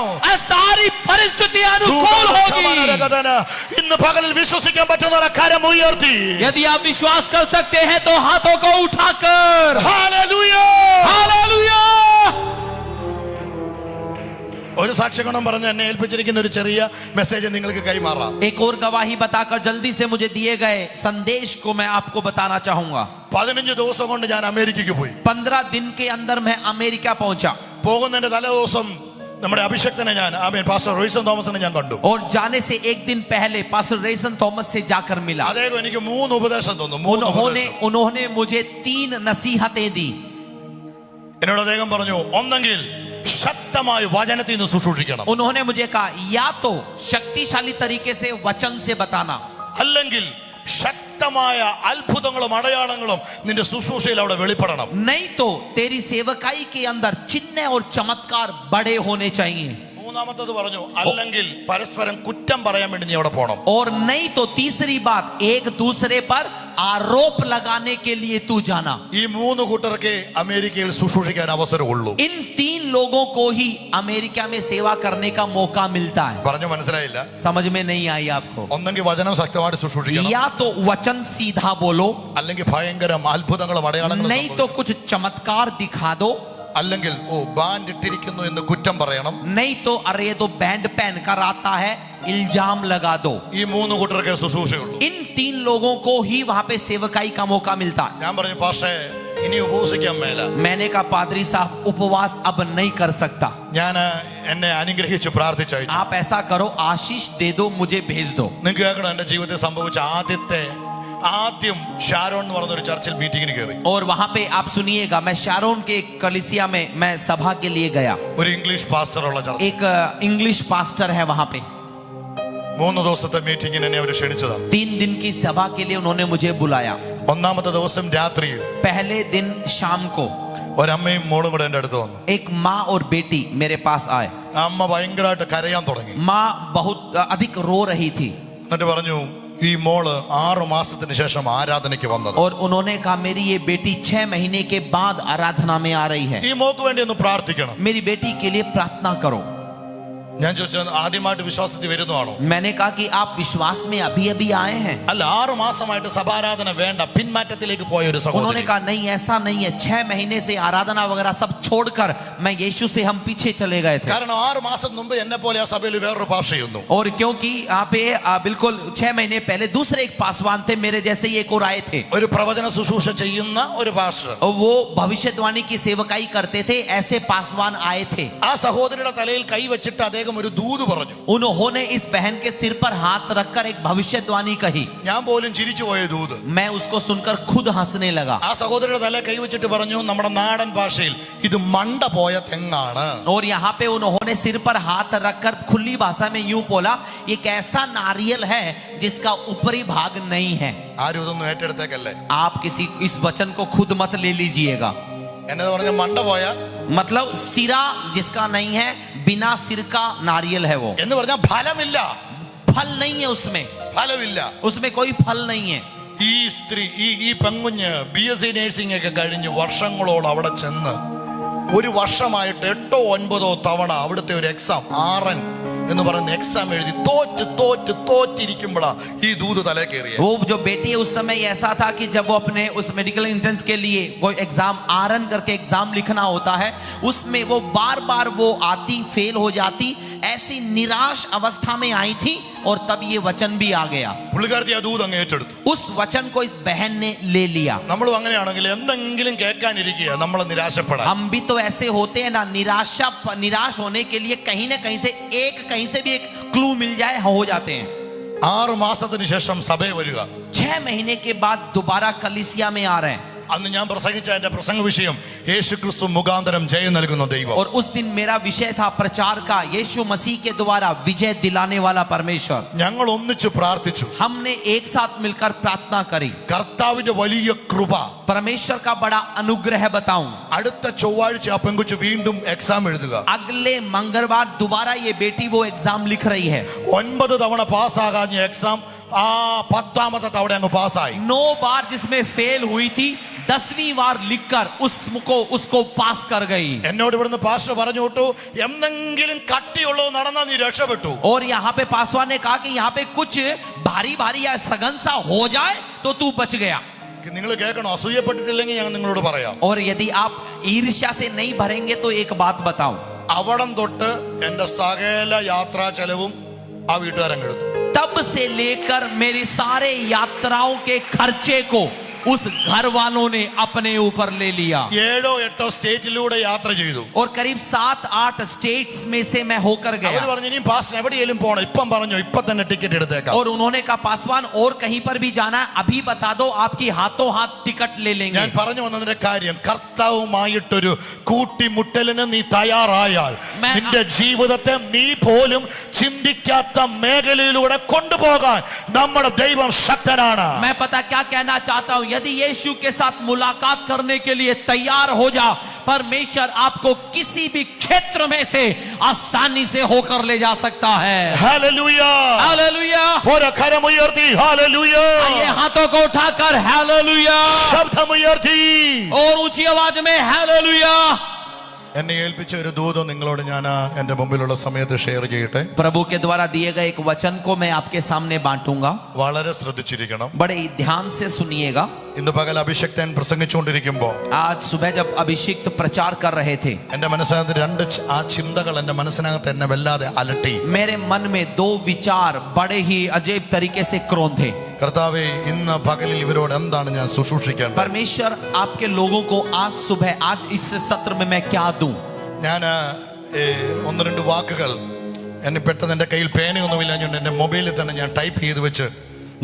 सारी परिस्थिति अनुकूल होगी. ഇന്ന് പകലിൽ വിശ്വസിക്കാൻ പറ്റുന്ന കരം ഉയർത്തി यदि आप विश्वास कर सकते हैं तो हाथों को उठाकर ഹല്ലേലൂയ. हालेलुया. ഒരു സാക്ഷ്യഗുണം പറഞ്ഞ് എന്നെ ഏൽപ്പിച്ചിരിക്കുന്ന ഒരു ചെറിയ മെസ്സേജ് നിങ്ങൾക്ക് കൈമാറാം. एक और गवाही बताकर जल्दी से मुझे दिए गए संदेश को मैं आपको बताना चाहूंगा. 15 ദിവസം കൊണ്ട് ഞാൻ അമേരിക്കയ്ക്ക് പോയി. 15 दिन के अंदर मैं अमेरिका पहुंचा പോകുന്നതിന്റെ തലേ ദിവസം നമ്മുടെ അഭിഷക്തനെ ഞാൻ പാസ്റ്റർ റോയ്സൺ തോമസിനെ ഞാൻ കണ്ടു. और जाने से एक दिन पहले पास्टर रेसन थॉमस से जाकर मिला. അദ്ദേഹം എനിക്ക് 3 ഉപദേശം തന്നു. उन्होंने मुझे 3 नसीहतें दी. എന്നോട് അദ്ദേഹം പറഞ്ഞു, ഒന്നെങ്കിൽ ശക്തമായി വചനത്തിൽ നിന്ന് ശുശ്രൂഷിക്കണം, उन्होंने मुझे कहा या तो शक्तिशाली तरीके से वचन से बताना, അല്ലെങ്കിൽ ശക്തമായ അത്ഭുതങ്ങളും അടയാളങ്ങളും നിന്റെ ശുശ്രൂഷയിൽ അവിടെ വെളിപ്പെടണം. नहीं तो तेरी सेवकाई के अंदर चिन्ह और चमत्कार बड़े होने चाहिए. മൂന്നാമത്തത് പറഞ്ഞു, അല്ലെങ്കിൽ പരസ്പരം കുറ്റം പറയാൻ വേണ്ടി നീ അവിടെ പോകണം. और नहीं तो तीसरी बात, एक दूसरे पर आरोप लगाने के लिए तू जाना. ഈ 3 കൂട്ടർക്ക് അമേരിക്കയിൽ ശുശ്രൂഷിക്കാൻ അവസരമുള്ളൂ. इन 3 लोगों को ही अमेरिका में सेवा करने का मौका मिलता है. പറഞ്ഞു മനസ്സിലായില്ല? समझ में नहीं आई आपको? ഒന്നെങ്കിൽ വചനം ശക്തമായിട്ട് ശുശ്രൂഷിക്കണം, या तो वचन सीधा बोलो, അല്ലെങ്കിൽ ഭയങ്കരം അത്ഭുതങ്ങളും അടയാളങ്ങളും, नहीं तो कुछ चमत्कार दिखा दो, അല്ലെങ്കിൽ ബാൻഡ് ഇട്ടിരിക്കുന്നു എന്ന് കുറ്റം പറയണം, नहीं तो अरे ये तो बैंड पहन कर आता है इल्जाम लगा दो. ഈ 3 കൂട്ടർക്ക് ശുശ്രൂഷയുള്ളൂ. इन 3 लोगों को ही वहां पे सेवकाई का मौका मिलता है. ഞാൻ പറഞ്ഞു, പാസ്റ്റേ ഇനി ഉപവസിക്കാൻ മേല. मैंने कहा पादरी साहब उपवास अब नहीं कर सकता. ഞാൻ എന്നെ അനുഗ്രഹിച്ച് പ്രാർത്ഥിച്ചയച്ചു. आप ऐसा करो, आशीष दे दो, मुझे भेज दो. നിങ്ങൾക്ക് കേൾക്കണം, എന്റെ ജീവിതത്തിൽ സംഭവിച്ച ആദ്യം ഷാരോൺ എന്ന് പറഞ്ഞ ഒരു ചർച്ചിൽ മീറ്റിംഗിന് കയറി. और वहां पे आप सुनिएगा, मैं शारोन के कलिसिया में मैं सभा के लिए गया. ഒരു ഇംഗ്ലീഷ് പാസ്റ്റർ ഉള്ള ചർച്ച. एक इंग्लिश पास्टर है वहां पे. 3 ദിവസത്തെ മീറ്റിംഗിന് എന്നെ അവർ ക്ഷണിച്ചതാണ്. 3 दिन की सभा के लिए उन्होंने मुझे बुलाया. ഒന്നാമത്തെ ദിവസം രാത്രിയിൽ पहले दिन शाम को ഒരമ്മയും മോളും കൂടെ എന്റെ അടുത്ത് വന്നു. एक माँ और बेटी मेरे पास आए. അമ്മ ഭയങ്കരമായിട്ട് കരയാൻ തുടങ്ങി. माँ बहुत अधिक रो रही थी. എന്നിട്ട് പറഞ്ഞു, ഈ മോള് 6 മാസത്തിന് ശേഷം ആരാധനയ്ക്ക് വന്നത്. और उन्होंने कहा मेरी ये बेटी 6 महीने के बाद आराधना में आ रही है. ഈ മോക്ക് വേണ്ടി ഒന്ന് പ്രാർത്ഥിക്കണം. मेरी बेटी के लिए प्रार्थना करो. ഞാൻ ചോദിച്ചത്, ആദ്യമായിട്ട് വിശ്വാസത്തിൽ വരുന്നതാണോ? मैंने कहा कि आप विश्वास में अभी अभी आए हैं. അല്ല, 6 മാസമായിട്ട് സഭാരാധന വേണ്ട, പിന്മാറ്റത്തിലേക്ക് പോയ ഒരു उन्होंने സഹോദരി. कहा नहीं ऐसा नहीं है, 6 महीने से आराधना वगैरह सब छोड़कर मैं यीशु से हम पीछे चले गए थे. കാരണം 6 മാസം മുമ്പ് എന്നെ പോലെ ആ സഭയിൽ വേറൊരു ഭാഷ ചെയ്യുന്നു. और क्योंकि यहाँ पे बिल्कुल 6 महीने पहले दूसरे एक पासवान थे, मेरे जैसे ही एक और आए थे. ഒരു പ്രവചന ശുശ്രൂഷ ചെയ്യുന്ന ഒരു പാസ്റ്റർ. और वो भविष्यवाणी की सेवकाई करते थे, ऐसे पासवान आए थे. ആ സഹോദരിയുടെ തലയിൽ കൈവച്ചിട്ട് അദ്ദേഹം ഒരു ദൂത് പറഞ്ഞു. उन्होंने इस बहन के सिर पर हाथ रखकर एक भविष्यवाणी कही. ഞാൻ പോലും ചിരിച്ചു പോയ ദൂത്. मैं उसको सुनकर खुद हंसने लगा. ആ സഹോദരിയുടെ തലയിൽ കൈവച്ചിട്ട് പറഞ്ഞു, നമ്മുടെ നാടൻ ഭാഷയിൽ ഇത് മണ്ട പോയ തെങ്ങാണ്. और यहाँ पे उन्होंने सिर पर हाथ रखकर खुली भाषा में यूं बोला, एक ऐसा नारियल है जिसका ऊपरी भाग नहीं है. ആരും ഇതൊന്നും ഏറ്റെടുത്തേക്കല്ലേ. आप किसी इस वचन को खुद मत ले लीजिएगा. എന്നത് പറഞ്ഞ മണ്ട പോയ मतलब सिरा जिसका नहीं है, बिना सिर का नारियल है वो. എന്ന് പറഞ്ഞാൽ ഫലമില്ല. फल नहीं है उसमें, ഫലമില്ല. उसमें कोई फल नहीं है. ഈ സ്ത്രീ ഈ പെങ്കുഞ്ഞ് BSc നഴ്സിംഗ് ഒക്കെ കഴിഞ്ഞ് വർഷങ്ങളോട് അവിടെ ചെന്ന് 1 വർഷമായിട്ട് 8 or 9 തവണ അവിടുത്തെ ഒരു എക്സാം RN എന്ന് പറയുന്ന എക്സാം എഴുതി തോറ്റിരിക്കുമ്പോഴാ ഈ ദൂത് തലേ കയറിയ. वो जो बेटी है उस समय ऐसा था कि जब वो अपने उस मेडिकल एंट्रेंस के लिए वो एग्जाम RN करके एग्जाम लिखना होता है, उसमें वो बार बार वो आती, फेल हो जाती, ऐसी निराश अवस्था में आई थी. और तब ये वचन भी आ गया. പുള്ളിക്കാരത്തി ആ ദൂത് അങ്ങ് ഏറ്റെടുത്തു. उस वचन को इस बहन ने ले लिया. നമ്മളും അങ്ങനെയാണെങ്കിൽ എന്തെങ്കിലും കേൾക്കാനിരിക്കുക നമ്മളെ നിരാശപ്പെടാം. हम भी तो ऐसे होते हैं ना, निराश होने के लिए कहीं ना कहीं से भी एक क्लू मिल जाए हो जाते हैं. 6 മാസത്തിന് ശേഷം സഭയിൽ വരിക. 6 महीने के बाद दोबारा कलीसिया में आ रहे हैं. അന്ന് ഞാൻ പ്രസംഗിച്ച എന്റെ പ്രസംഗ വിഷയം യേശു ക്രിസ്തു മുഖാന്തരം ജയം നൽകുന്ന ദൈവം. और उस दिन मेरा विषय था प्रचार का यीशु मसीह के द्वारा विजय दिलाने वाला परमेश्वर. ഞങ്ങൾ ഒന്നിച്ച് പ്രാർത്ഥിച്ചു. हमने एक साथ मिलकर प्रार्थना करी. കർത്താവിന്റെ വലിയ കൃപ, परमेश्वर का बड़ा अनुग्रह बताऊं. അടുത്ത ചൊവ്വാഴ്ച ആ പെങ്കുച്ച് വീണ്ടും എക്സാം എഴുതുക. अगले मंगलवार दोबारा ये बेटी वो एग्जाम लिख रही है. 9 തവണ പാസ്സാകാഞ്ഞ എക്സാം ആ 10ാമത്തെ തവണ അങ്ങ് പാസ്സായി. 9 बार जिसमें फेल हुई थी 10वीं बार लिखकर उसको पास कर गई. എന്നോട് ഇവിടുന്ന് പാസ്റ്റർ പറഞ്ഞു വിട്ടു, എന്തെങ്കിലും കട്ടിയുള്ളത് നടന്നാ നീ രക്ഷപ്പെട്ടു. और यहाँ पे पासवान ने कहा कि यहाँ पे कुछ भारी भारी या सघन सा हो जाए तो तू बच गया. നിങ്ങൾ കേൾക്കണോ? അസൂയപ്പെട്ടിട്ടില്ലെങ്കിൽ ഞാൻ നിങ്ങളോട് പറയാം. और यदि आप ईर्ष्या से नहीं भरेंगे तो एक बात बताऊं. അവിടം തൊട്ട് എന്റെ സകല യാത്രാ ചെലവും ആ വീട്ടുകാരൻ എടുത്തു. तब से लेकर मेरी सारे यात्राओं के खर्चे को उस घर वालों ने अपने ऊपर ले लिया. 7-8 സ്റ്റേറ്റിലൂടെ യാത്ര ചെയ്തു. और करीब 7-8 स्टेट्स में से मैं होकर അവർ गया. പറഞ്ഞു ഇനിയും പാസ് എവിടെയെങ്കിലും പോണം. ഇപ്പം പറഞ്ഞു ഇപ്പൊ തന്നെ ടിക്കറ്റ് എടുത്തേക്കാം. और उन्होंने कहा पासवान और कहीं पर भी जाना है अभी बता दो आपकी हाथों हाथ टिकट ले लेंगे. ഞാൻ പറഞ്ഞു വന്നതിന്റെ കാര്യം, കർത്താവുമായിട്ടൊരു കൂട്ടിമുട്ടലിന് നീ തയ്യാറായാൽ നിന്റെ ജീവിതത്തെ നീ പോലും ചിന്തിക്കാത്ത മേഖലയിലൂടെ കൊണ്ടുപോകാൻ നമ്മുടെ ദൈവം ശക്തനാണ്. मैं पता क्या कहना चाहता हूं. यदि यीशु के साथ मुलाकात करने के लिए तैयार हो जा, परमेश्वर आपको किसी भी क्षेत्र में से आसानी से होकर ले जा सकता है. ഹല്ലേലൂയ. हालेलुया. ഒരു കരമുയർത്തി ഹല്ലേലൂയ. ये हाथों को उठाकर हालेलुया ശബ്ദമുയർത്തി और ऊंची आवाज में हालेलुया. എന്നെ ഏൽപ്പിച്ച ഒരു ദൂതം നിങ്ങളോട് ഞാൻ എന്റെ മുമ്പിലുള്ള സമയത്ത് ഷെയർ ചെയ്യട്ടെ. प्रभु के द्वारा दिए गए एक वचन को मैं आपके सामने बांटूंगा. വളരെ ശ്രദ്ധിച്ചിരിക്കണം. बड़े ही ध्यान से सुनिएगा. ഇന്ന് പകൽ അഭിഷക്തൻ പ്രസംഗിച്ചുകൊണ്ടിരിക്കുമ്പോ आज सुबह जब अभिषिक्त प्रचार कर रहे थे എന്റെ മനസ്സിനകത്ത് രണ്ട് ആ ചിന്തകൾ എന്റെ മനസ്സിനകത്ത് എന്നെ വല്ലാതെ അലട്ടി. मेरे मन में 2 विचार बड़े ही अजीब तरीके से क्रोध थे. കർത്താവേ, ഇന്ന് പകലിൽ ഇവരോട് എന്താണ് ഞാൻ ശുശ്രൂഷിക്കേണ്ടത്? परमेश्वर आपके लोगों को आज सुबह आज इस सत्र में मैं क्या दूं. ഞാൻ 1-2 വാക്കുകൾ എന്നെ പെട്ടെന്ന് എന്റെ കയ്യിൽ പേനയൊന്നുമില്ല, ഞാൻ എന്റെ മൊബൈലിൽ തന്നെ ഞാൻ ടൈപ്പ് ചെയ്ത് വെച്ച്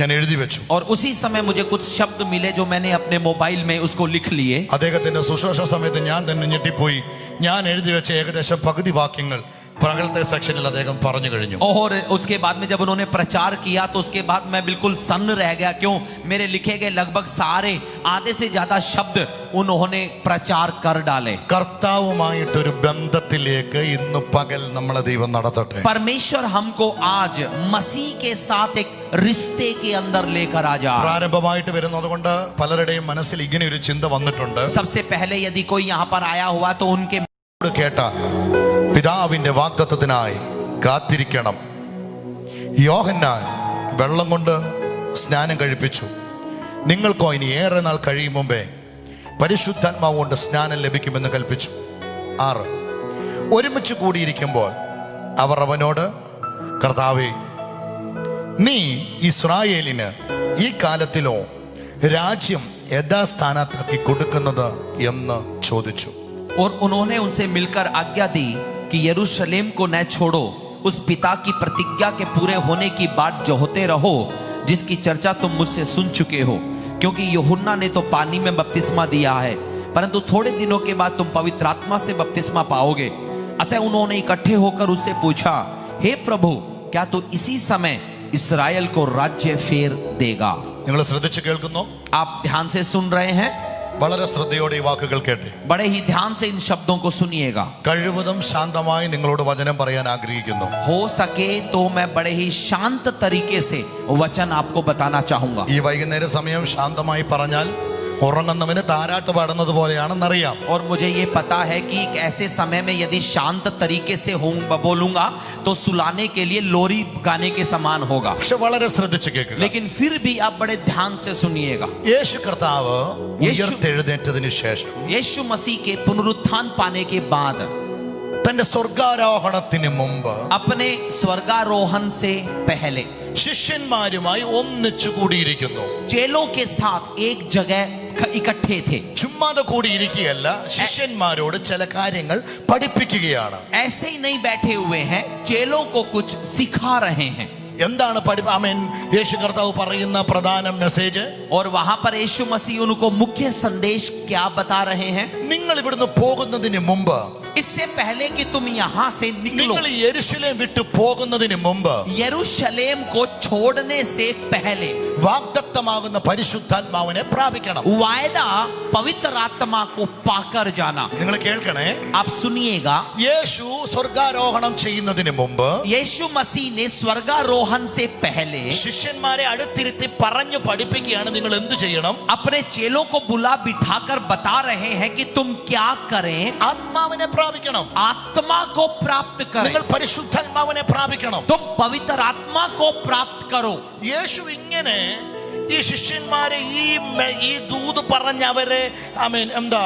ഞാൻ എഴുതി വെച്ചു. और उसी समय मुझे कुछ शब्द मिले जो मैंने अपने मोबाइल में उसको लिख लिए. അദ്ദേഹത്തിന്റെ ശുശ്രൂഷ സമയത്ത് ഞാൻ തന്നെ ഞെട്ടിപ്പോയി. ഞാൻ എഴുതി വെച്ച ഏകദേശം പകുതി വാക്യങ്ങൾ പകലത്തെ സെക്ഷനിൽ അദ്ദേഹം പറഞ്ഞു കഴിഞ്ഞു. और उसके बाद में जब उन्होंने प्रचार किया तो उसके बाद मैं बिल्कुल सन्न रह गया. क्यों? मेरे लिखे गए लगभग सारे आधे से ज्यादा शब्द उन्होंने प्रचार कर डाले. കർത്താവുമായിട്ടൊരു ബന്ധത്തിലേക്ക് ഇന്ന് പകൽ നമ്മളെ ദൈവം നടത്തട്ടെ. परमेश्वर हमको आज मसीह के साथ एक रिश्ते के अंदर लेकर आ जा. പ്രാരംഭമായിട്ട് വരുന്നത് കൊണ്ട് പലരുടെയും മനസ്സിൽ ഇങ്ങനെ ഒരു ചിന്ത വന്നിട്ടുണ്ട്. सबसे पहले यदि कोई यहाँ पर आया हुआ तो उनके കേട്ട പിതാവിന്റെ വാഗ്ദത്തത്തിനായി കാത്തിരിക്കണം. യോഹന്നാൻ വെള്ളം കൊണ്ട് സ്നാനം കഴിപ്പിച്ചു. നിങ്ങൾക്കോ ഇനി ഏറെ നാൾ കഴിയും മുമ്പേ പരിശുദ്ധാത്മാവ് കൊണ്ട് സ്നാനം ലഭിക്കുമെന്ന് കൽപ്പിച്ചു. 6 ഒരുമിച്ച് കൂടിയിരിക്കുമ്പോൾ അവർ അവനോട്, കർത്താവേ, നീ ഇസ്രായേലിന് ഈ കാലത്തിലോ രാജ്യം യഥാസ്ഥാനത്താക്കി കൊടുക്കുന്നത് എന്ന് ചോദിച്ചു. और उन्होंने उनसे मिलकर आज्ञा दी कि यरूशलेम को न छोड़ो, उस पिता की प्रतिज्ञा के पूरे होने की बात जो होते रहो जिसकी चर्चा तुम मुझसे सुन चुके हो. क्योंकि यूहन्ना ने तो पानी में बपतिस्मा दिया है, परंतु थोड़े दिनों के बाद तुम पवित्र आत्मा से बपतिस्मा पाओगे. अतः उन्होंने इकट्ठे होकर उससे पूछा, हे प्रभु, क्या तू इसी समय इस्राएल को राज्य फेर देगा? നിങ്ങൾ ശ്രദ്ധിച്ചു കേൾക്കുന്നു? आप ध्यान से सुन रहे हैं. വളരെ ശ്രദ്ധയോടെ ഈ വാക്കുകൾ കേട്ടെ. बड़े ही ध्यान से इन शब्दों को सुनिएगा. കഴിവതും ശാന്തമായി നിങ്ങളോട് വചനം പറയാൻ ആഗ്രഹിക്കുന്നു. हो सके तो मैं बड़े ही शांत तरीके से वचन आपको बताना चाहूंगा. ഈ വൈകുന്നേര സമയം ശാന്തമായി പറഞ്ഞാൽ ഉറങ്ങുന്നവന് താരാട്ട് പാടുന്നത് പോലെയാണെന്നറിയാം. और मुझे ये पता है कि एक ऐसे समय में यदि शांत तरीके से बोलूंगा तो सुलाने के लिए लोरी गाने के समान होगा. പക്ഷെ വളരെ ശ്രദ്ധിച്ചു കേൾക്കുക. लेकिन फिर भी आप बड़े ध्यान से सुनिएगा. യേശു കർത്താവ് ഉയർത്തെഴുന്നേറ്റതിന് ശേഷം यीशु मसीह के पुनरुत्थान पाने के बाद തന്റെ സ്വർഗാരോഹണത്തിന് മുമ്പ് अपने स्वर्गारोहण से पहले ശിഷ്യന്മാരുമായി ഒന്നിച്ചു കൂടിയിരിക്കുന്നു. चेलों के साथ एक जगह इकट्ठे थे. ചുമ്മാതെ കൂടിയിരിക്കുകയല്ല, ശിഷ്യന്മാരോട് ചില കാര്യങ്ങൾ പഠിപ്പിക്കുകയാണ്. ऐसे ही नहीं बैठे हुए हैं, चेलों को कुछ सिखा रहे हैं. എന്താണ് ആമേൻ യേശു കർത്താവ് പറയുന്ന പ്രധാന മെസ്സേജ്? और वहां पर यीशु मसीह उनको मुख्य संदेश क्या बता रहे हैं? നിങ്ങൾ ഇവിടുന്ന് പോകുന്നതിന് മുമ്പ്, इससे पहले कि तुम यहाँ से निकलो, നിങ്ങൾ യെരൂശലേം വിട്ടു പോകുന്നതിന് മുമ്പ്, यरूशलेम को छोड़ने से पहले വാഗ്ദത്തമാകുന്ന പരിശുദ്ധാത്മാവിനെ പ്രാപിക്കണം. वायदा पवित्र आत्मा को पाकर जाना. നിങ്ങൾ കേൾക്കണേ, आप सुनिएगा, യേശു സ്വർഗാരോഹണം ചെയ്യുന്നതിന് മുമ്പ് यीशु मसीह ने स्वर्गारोहण से पहले ശിഷ്യന്മാരെ അടുത്തിരുത്തി പറഞ്ഞു പഠിപ്പിക്കുകയാണ്, നിങ്ങൾ എന്ത് ചെയ്യണം? अपने चेलों को बुला बिठाकर बता रहे हैं कि तुम क्या करें. ആത്മാവിനെ പ്രാപിക്കണം. आत्मा को प्राप्त करें. നിങ്ങൾ പരിശുദ്ധാത്മാവിനെ പ്രാപിക്കണം. तुम पवित्र आत्मा को प्राप्त करो. യേശു ഇങ്ങനെ ഈ ശിഷ്യന്മാരെ ഈ ദൂത് പറഞ്ഞ് അവരെ ആമേൻ എന്താ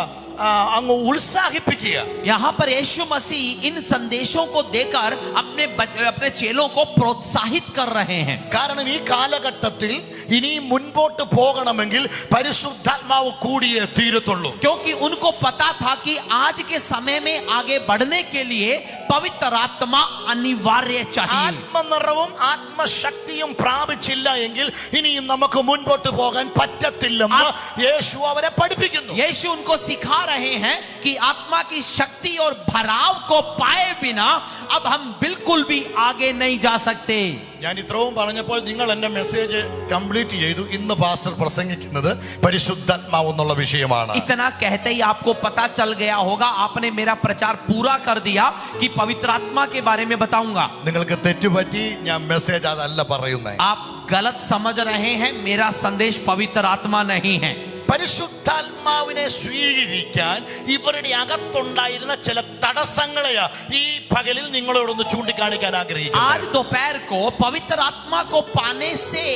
അങ്ങ് ഉത്സാഹിപ്പിക്കുക. यहाँ पर यीशु मसीह इन संदेशों को देकर अपने चेलों को प्रोत्साहित कर रहे हैं. കാരണം ഈ കാലഘട്ടത്തിൽ ഇനി മുൻപോട്ട് പോകണമെങ്കിൽ പരിശുദ്ധാത്മാവ് കൂടിയേ തീരത്തുള്ളൂ. क्योंकि उनको पता था कि आज के समय में आगे बढ़ने के लिए पवित्र आत्मा अनिवार्य चाहिए. ആത്മനിറവും ആത്മശക്തിയും പ്രാപിച്ചില്ല എങ്കിൽ ഇനിയും നമുക്ക് മുൻപോട്ട് പോകാൻ പറ്റത്തില്ലെന്ന് യേശു അവരെ പഠിപ്പിക്കുന്നു. यीशु उनको सिखा रहे हैं कि आत्मा की शक्ति और भराव को पाए बिना अब हम बिल्कुल भी आगे नहीं जा सकते. ഞാൻ ഇത്രയും പറഞ്ഞപ്പോൾ നിങ്ങൾ എന്റെ മെസ്സേജ് കംപ്ലീറ്റ് ചെയ്തു. ഇന്ന് പാസ്റ്റർ പ്രസംഗിക്കുന്നത് പരിശുദ്ധാത്മാവ് എന്നുള്ള വിഷയമാണ്. इतना कहते ही आपको पता चल गया होगा, आपने मेरा प्रचार पूरा कर दिया कि पवित्र आत्मा के बारे में बताऊंगा. നിങ്ങൾക്ക് തെറ്റുപറ്റി, ഞാൻ മെസ്സേജ് അതല്ല പറയുന്നത്. आप गलत समझ रहे हैं, मेरा संदेश पवित्र आत्मा नहीं है. പരിശുദ്ധാത്മാവിനെ സ്വീകരിക്കാൻ ഇവരുടെ അകത്തുണ്ടായിരുന്ന ചില തടസ്സങ്ങളെയാ ഈ പകലിൽ നിങ്ങളോടൊന്ന് ചൂണ്ടിക്കാണിക്കാൻ ആഗ്രഹിക്കുന്നു. आज दोपहर को पवित्र आत्मा को पाने से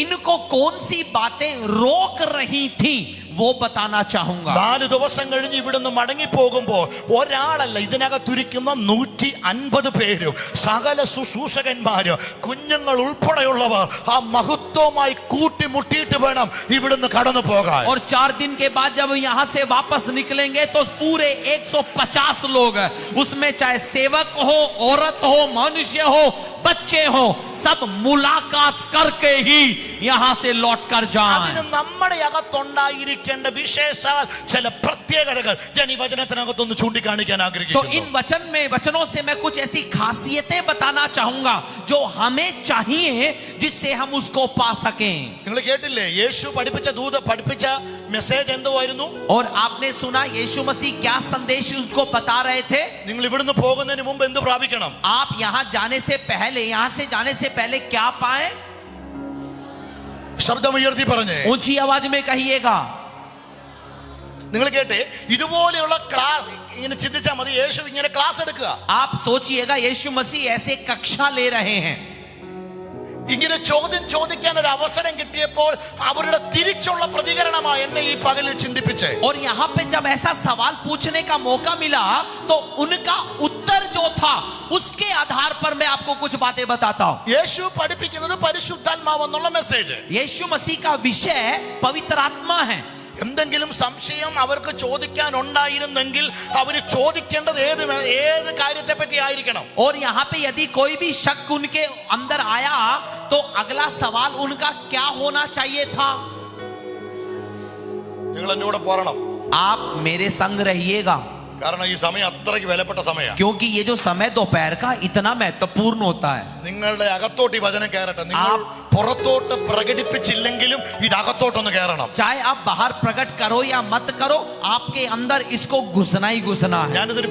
इनको कौन सी बातें रोक रही थी वो बताना चाहूंगा. 4 ദിവസം കഴിഞ്ഞ് ഇവിടുന്ന് മടങ്ങി പോകുമ്പോൾ ഒരാളല്ല, ഇതിനകത്തുരിക്കുന്ന 150 പേരും സകല ശുശ്രൂഷകന്മാരും കുഞ്ഞുങ്ങൾ ഉൾപ്പെടെയുള്ളവർ ആ മഹത്വമായി കൂട്ടിമുട്ടിയിട്ട് വേണം ഇവിടുന്ന് കടന്നു പോകാൻ. और 4 दिन के बाद जब यहाँ से वापस निकलेंगे तो पूरे 150 लोग, उसमें चाहे सेवक हो, औरत हो, मनुष्य हो, बच्चे हो, सब मुलाकात करके ही यहाँ से लौट कर जाएं. അതിന് നമ്മുടെ അകത്തുണ്ടായിരിക്കേണ്ട വിശേഷാൽ ചില പ്രത്യേകതകൾ ഞാൻ ഈ വചനത്തിനകത്തൊന്ന് ചൂണ്ടിക്കാണിക്കാൻ तो ആഗ്രഹിക്കുന്നു. इन वचनों से मैं कुछ ऐसी खासियतें बताना चाहूंगा जो हमें चाहिए जिससे हम उसको पा सकें. നിങ്ങൾ കേട്ടില്ലേ യേശു പഠിപ്പിച്ച മെസ്സേജ് എന്തുവായിരുന്നു? और आपने सुना यीशु मसीह क्या संदेश उसको बता रहे थे? നിങ്ങൾ ഇവിടുന്ന് പോകുന്നതിന് മുമ്പ് എന്ത് പ്രാപിക്കണം? आप यहाँ जाने से पहले क्या पाए? ശബ്ദമുയർത്തി പറഞ്ഞേ, ऊंची आवाज में कहिएगा. നിങ്ങൾ കേട്ടെ, ഇതുപോലെയുള്ള ക്ലാസ് ഇങ്ങനെ ചിന്തിച്ചാൽ മതി. യേശു ഇങ്ങനെ ക്ലാസ് എടുക്കുക. आप सोचिएगा यीशु मसीह ऐसे कक्षा ले रहे हैं. ഇങ്ങനെ ചോദ്യം ചോദിക്കാൻ ഒരു അവസരം കിട്ടിയപ്പോൾ അവരുടെ തിരിച്ചുള്ള പ്രതികരണമായി എന്നെ ഈ പകലിൽ ചിന്തിപ്പിച്ചേ. और यहाँ पे जब ऐसा सवाल पूछने का मौका मिला तो उनका उत्तर जो था उसके आधार पर मैं आपको कुछ बातें बताता हूं. യേശു പഠിപ്പിക്കുന്നത് പരിശുദ്ധാത്മാവ് എന്നുള്ള മെസ്സേജ്. यीशु मसीह का विषय पवित्र आत्मा है. എന്തെങ്കിലും സംശയം അവർക്ക് ചോദിക്കാൻ ഉണ്ടായിരുന്നെങ്കിൽ അവര് ചോദിക്കേണ്ടത് ഏത് കാര്യത്തെ പറ്റി ആയിരിക്കണം? और यहाँ पे यदि कोई भी शक उनके अंदर आया तो अगला सवाल उनका क्या होना चाहिए था? നിങ്ങൾ എന്നോട് പോരണം. आप मेरे संग रहिएगा. കാരണം ഈ സമയം അത്രയ്ക്ക് വിലപ്പെട്ട സമയമാണ്. क्योंकि ये जो समय दोपहर का इतना महत्वपूर्ण होता है. നിങ്ങളുടെ അകത്തോട്ട് ഈ വചനം കയറട്ടെ. നിങ്ങൾ പുറത്തോട്ട് പ്രകടിപ്പിച്ചില്ലെങ്കിലും ഇത് അകത്തോട്ടൊന്ന് കയറണം. चाहे आप बाहर प्रकट करो या मत करो, आपके अंदर इसको घुसना ही घुसना है. ഞാനിതൊരു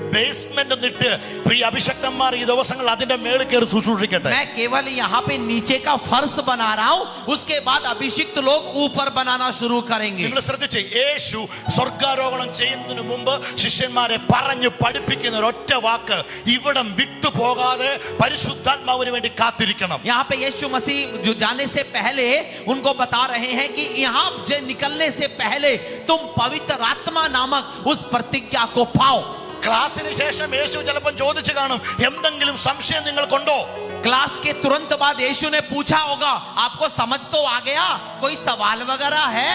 ബേസ്മെന്റ് എന്നിട്ട് പ്രിയ അഭിഷക്തന്മാർ ഈ ദിവസങ്ങൾ അതിന്റെ മേളിൽ കയറി ശുശ്രൂഷിക്കട്ടെ. मैं केवल यहाँ पे नीचे का फर्श बना रहा हूँ, उसके बाद अभिषिक्त लोग ऊपर बनाना शुरू करेंगे. നിങ്ങൾ ശ്രദ്ധിച്ചേ, യേശു സ്വർഗാരോഹണം ചെയ്യുന്നതിന് മുമ്പ് ശിഷ്യന്മാരെ പറഞ്ഞു പഠിപ്പിക്കുന്ന ഒരൊറ്റ വാക്ക്, ഇവിടം വിട്ടു പോകാതെ പരിശുദ്ധാത്മാവിന് വേണ്ടി കാത്തിരിക്കണം. यहाँ पे यीशु मसीह जो जाने से पहले उनको बता रहे हैं कि यहाँ से निकलने से पहले तुम पवित्र आत्मा नामक उस प्रतिज्ञा को पाओ. ക്ലാസ്സിന് ശേഷം യേശു ചിലപ്പോൾ ചോദിച്ചു കാണും, എന്തെങ്കിലും സംശയം നിങ്ങൾക്കുണ്ടോ? क्लास के तुरंत बाद यीशु ने पूछा होगा, आपको समझ तो आ गया, कोई सवाल वगैरह है?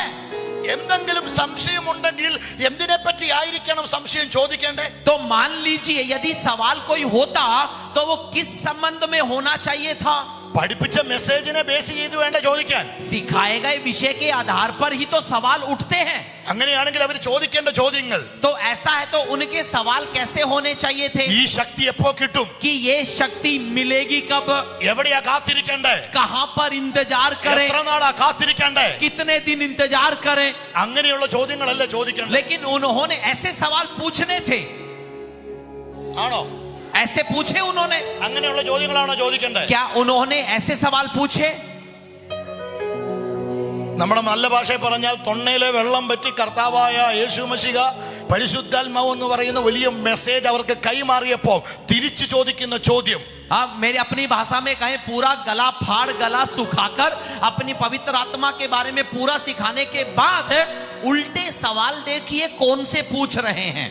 എന്തെങ്കിലും സംശയമുണ്ടെങ്കിൽ എന്തിനെ പറ്റി ആയിരിക്കണം സംശയം ചോദിക്കേണ്ടേ? तो मान लीजिए यदि सवाल कोई होता तो वो किस संबंध में होना चाहिए था? പഠിപ്പിച്ച മെസ്സേജിനെ ബേസ് ചെയ്ത് വേണ്ട ചോദിക്കാൻ. सिखाए गए विषय के आधार पर ही तो सवाल उठते हैं. അങ്ങനെയാണെങ്കിൽ അവർ ചോദിക്കേണ്ട ചോദ്യങ്ങൾ, तो ऐसा है तो उनके सवाल कैसे होने चाहिए थे? ഈ ശക്തി എപ്പോ കിട്ടും? कि ये शक्ति मिलेगी कब? എവിടെയാ കാത്തിരിക്കണ്ടേ? कहां पर इंतजार करें? എത്ര നാളാ കാത്തിരിക്കണ്ടേ? कितने दिन इंतजार करें? അങ്ങനെയുള്ള ചോദ്യങ്ങളല്ല ചോദിക്കേണ്ടത്. लेकिन उन्होंने ऐसे सवाल पूछने थे. ആണോ? ऐसे पूछे उन्होंने? അങ്ങനെയുള്ള ചോദ്യങ്ങളാണോ ചോദിക്കേണ്ടത്? क्या उन्होंने ऐसे सवाल पूछे? നമ്മുടെ നല്ല ഭാഷയിൽ പറഞ്ഞാൽ തൊണ്ണയിലെ വെള്ളം പറ്റി കർത്താവായ യേശു മശിഹ പരിശുദ്ധാത്മാവ് എന്ന് പറയുന്ന വലിയ മെസ്സേജ് അവർക്ക് കൈമാറിയപ്പോൾ തിരിച്ചു ചോദിക്കുന്ന ചോദ്യം, अब मेरी अपनी भाषा में कहें पूरा गला फाड़ गला सुखाकर अपनी पवित्र आत्मा के बारे में पूरा सिखाने के बाद उल्टे सवाल देखिए कौन से पूछ रहे हैं.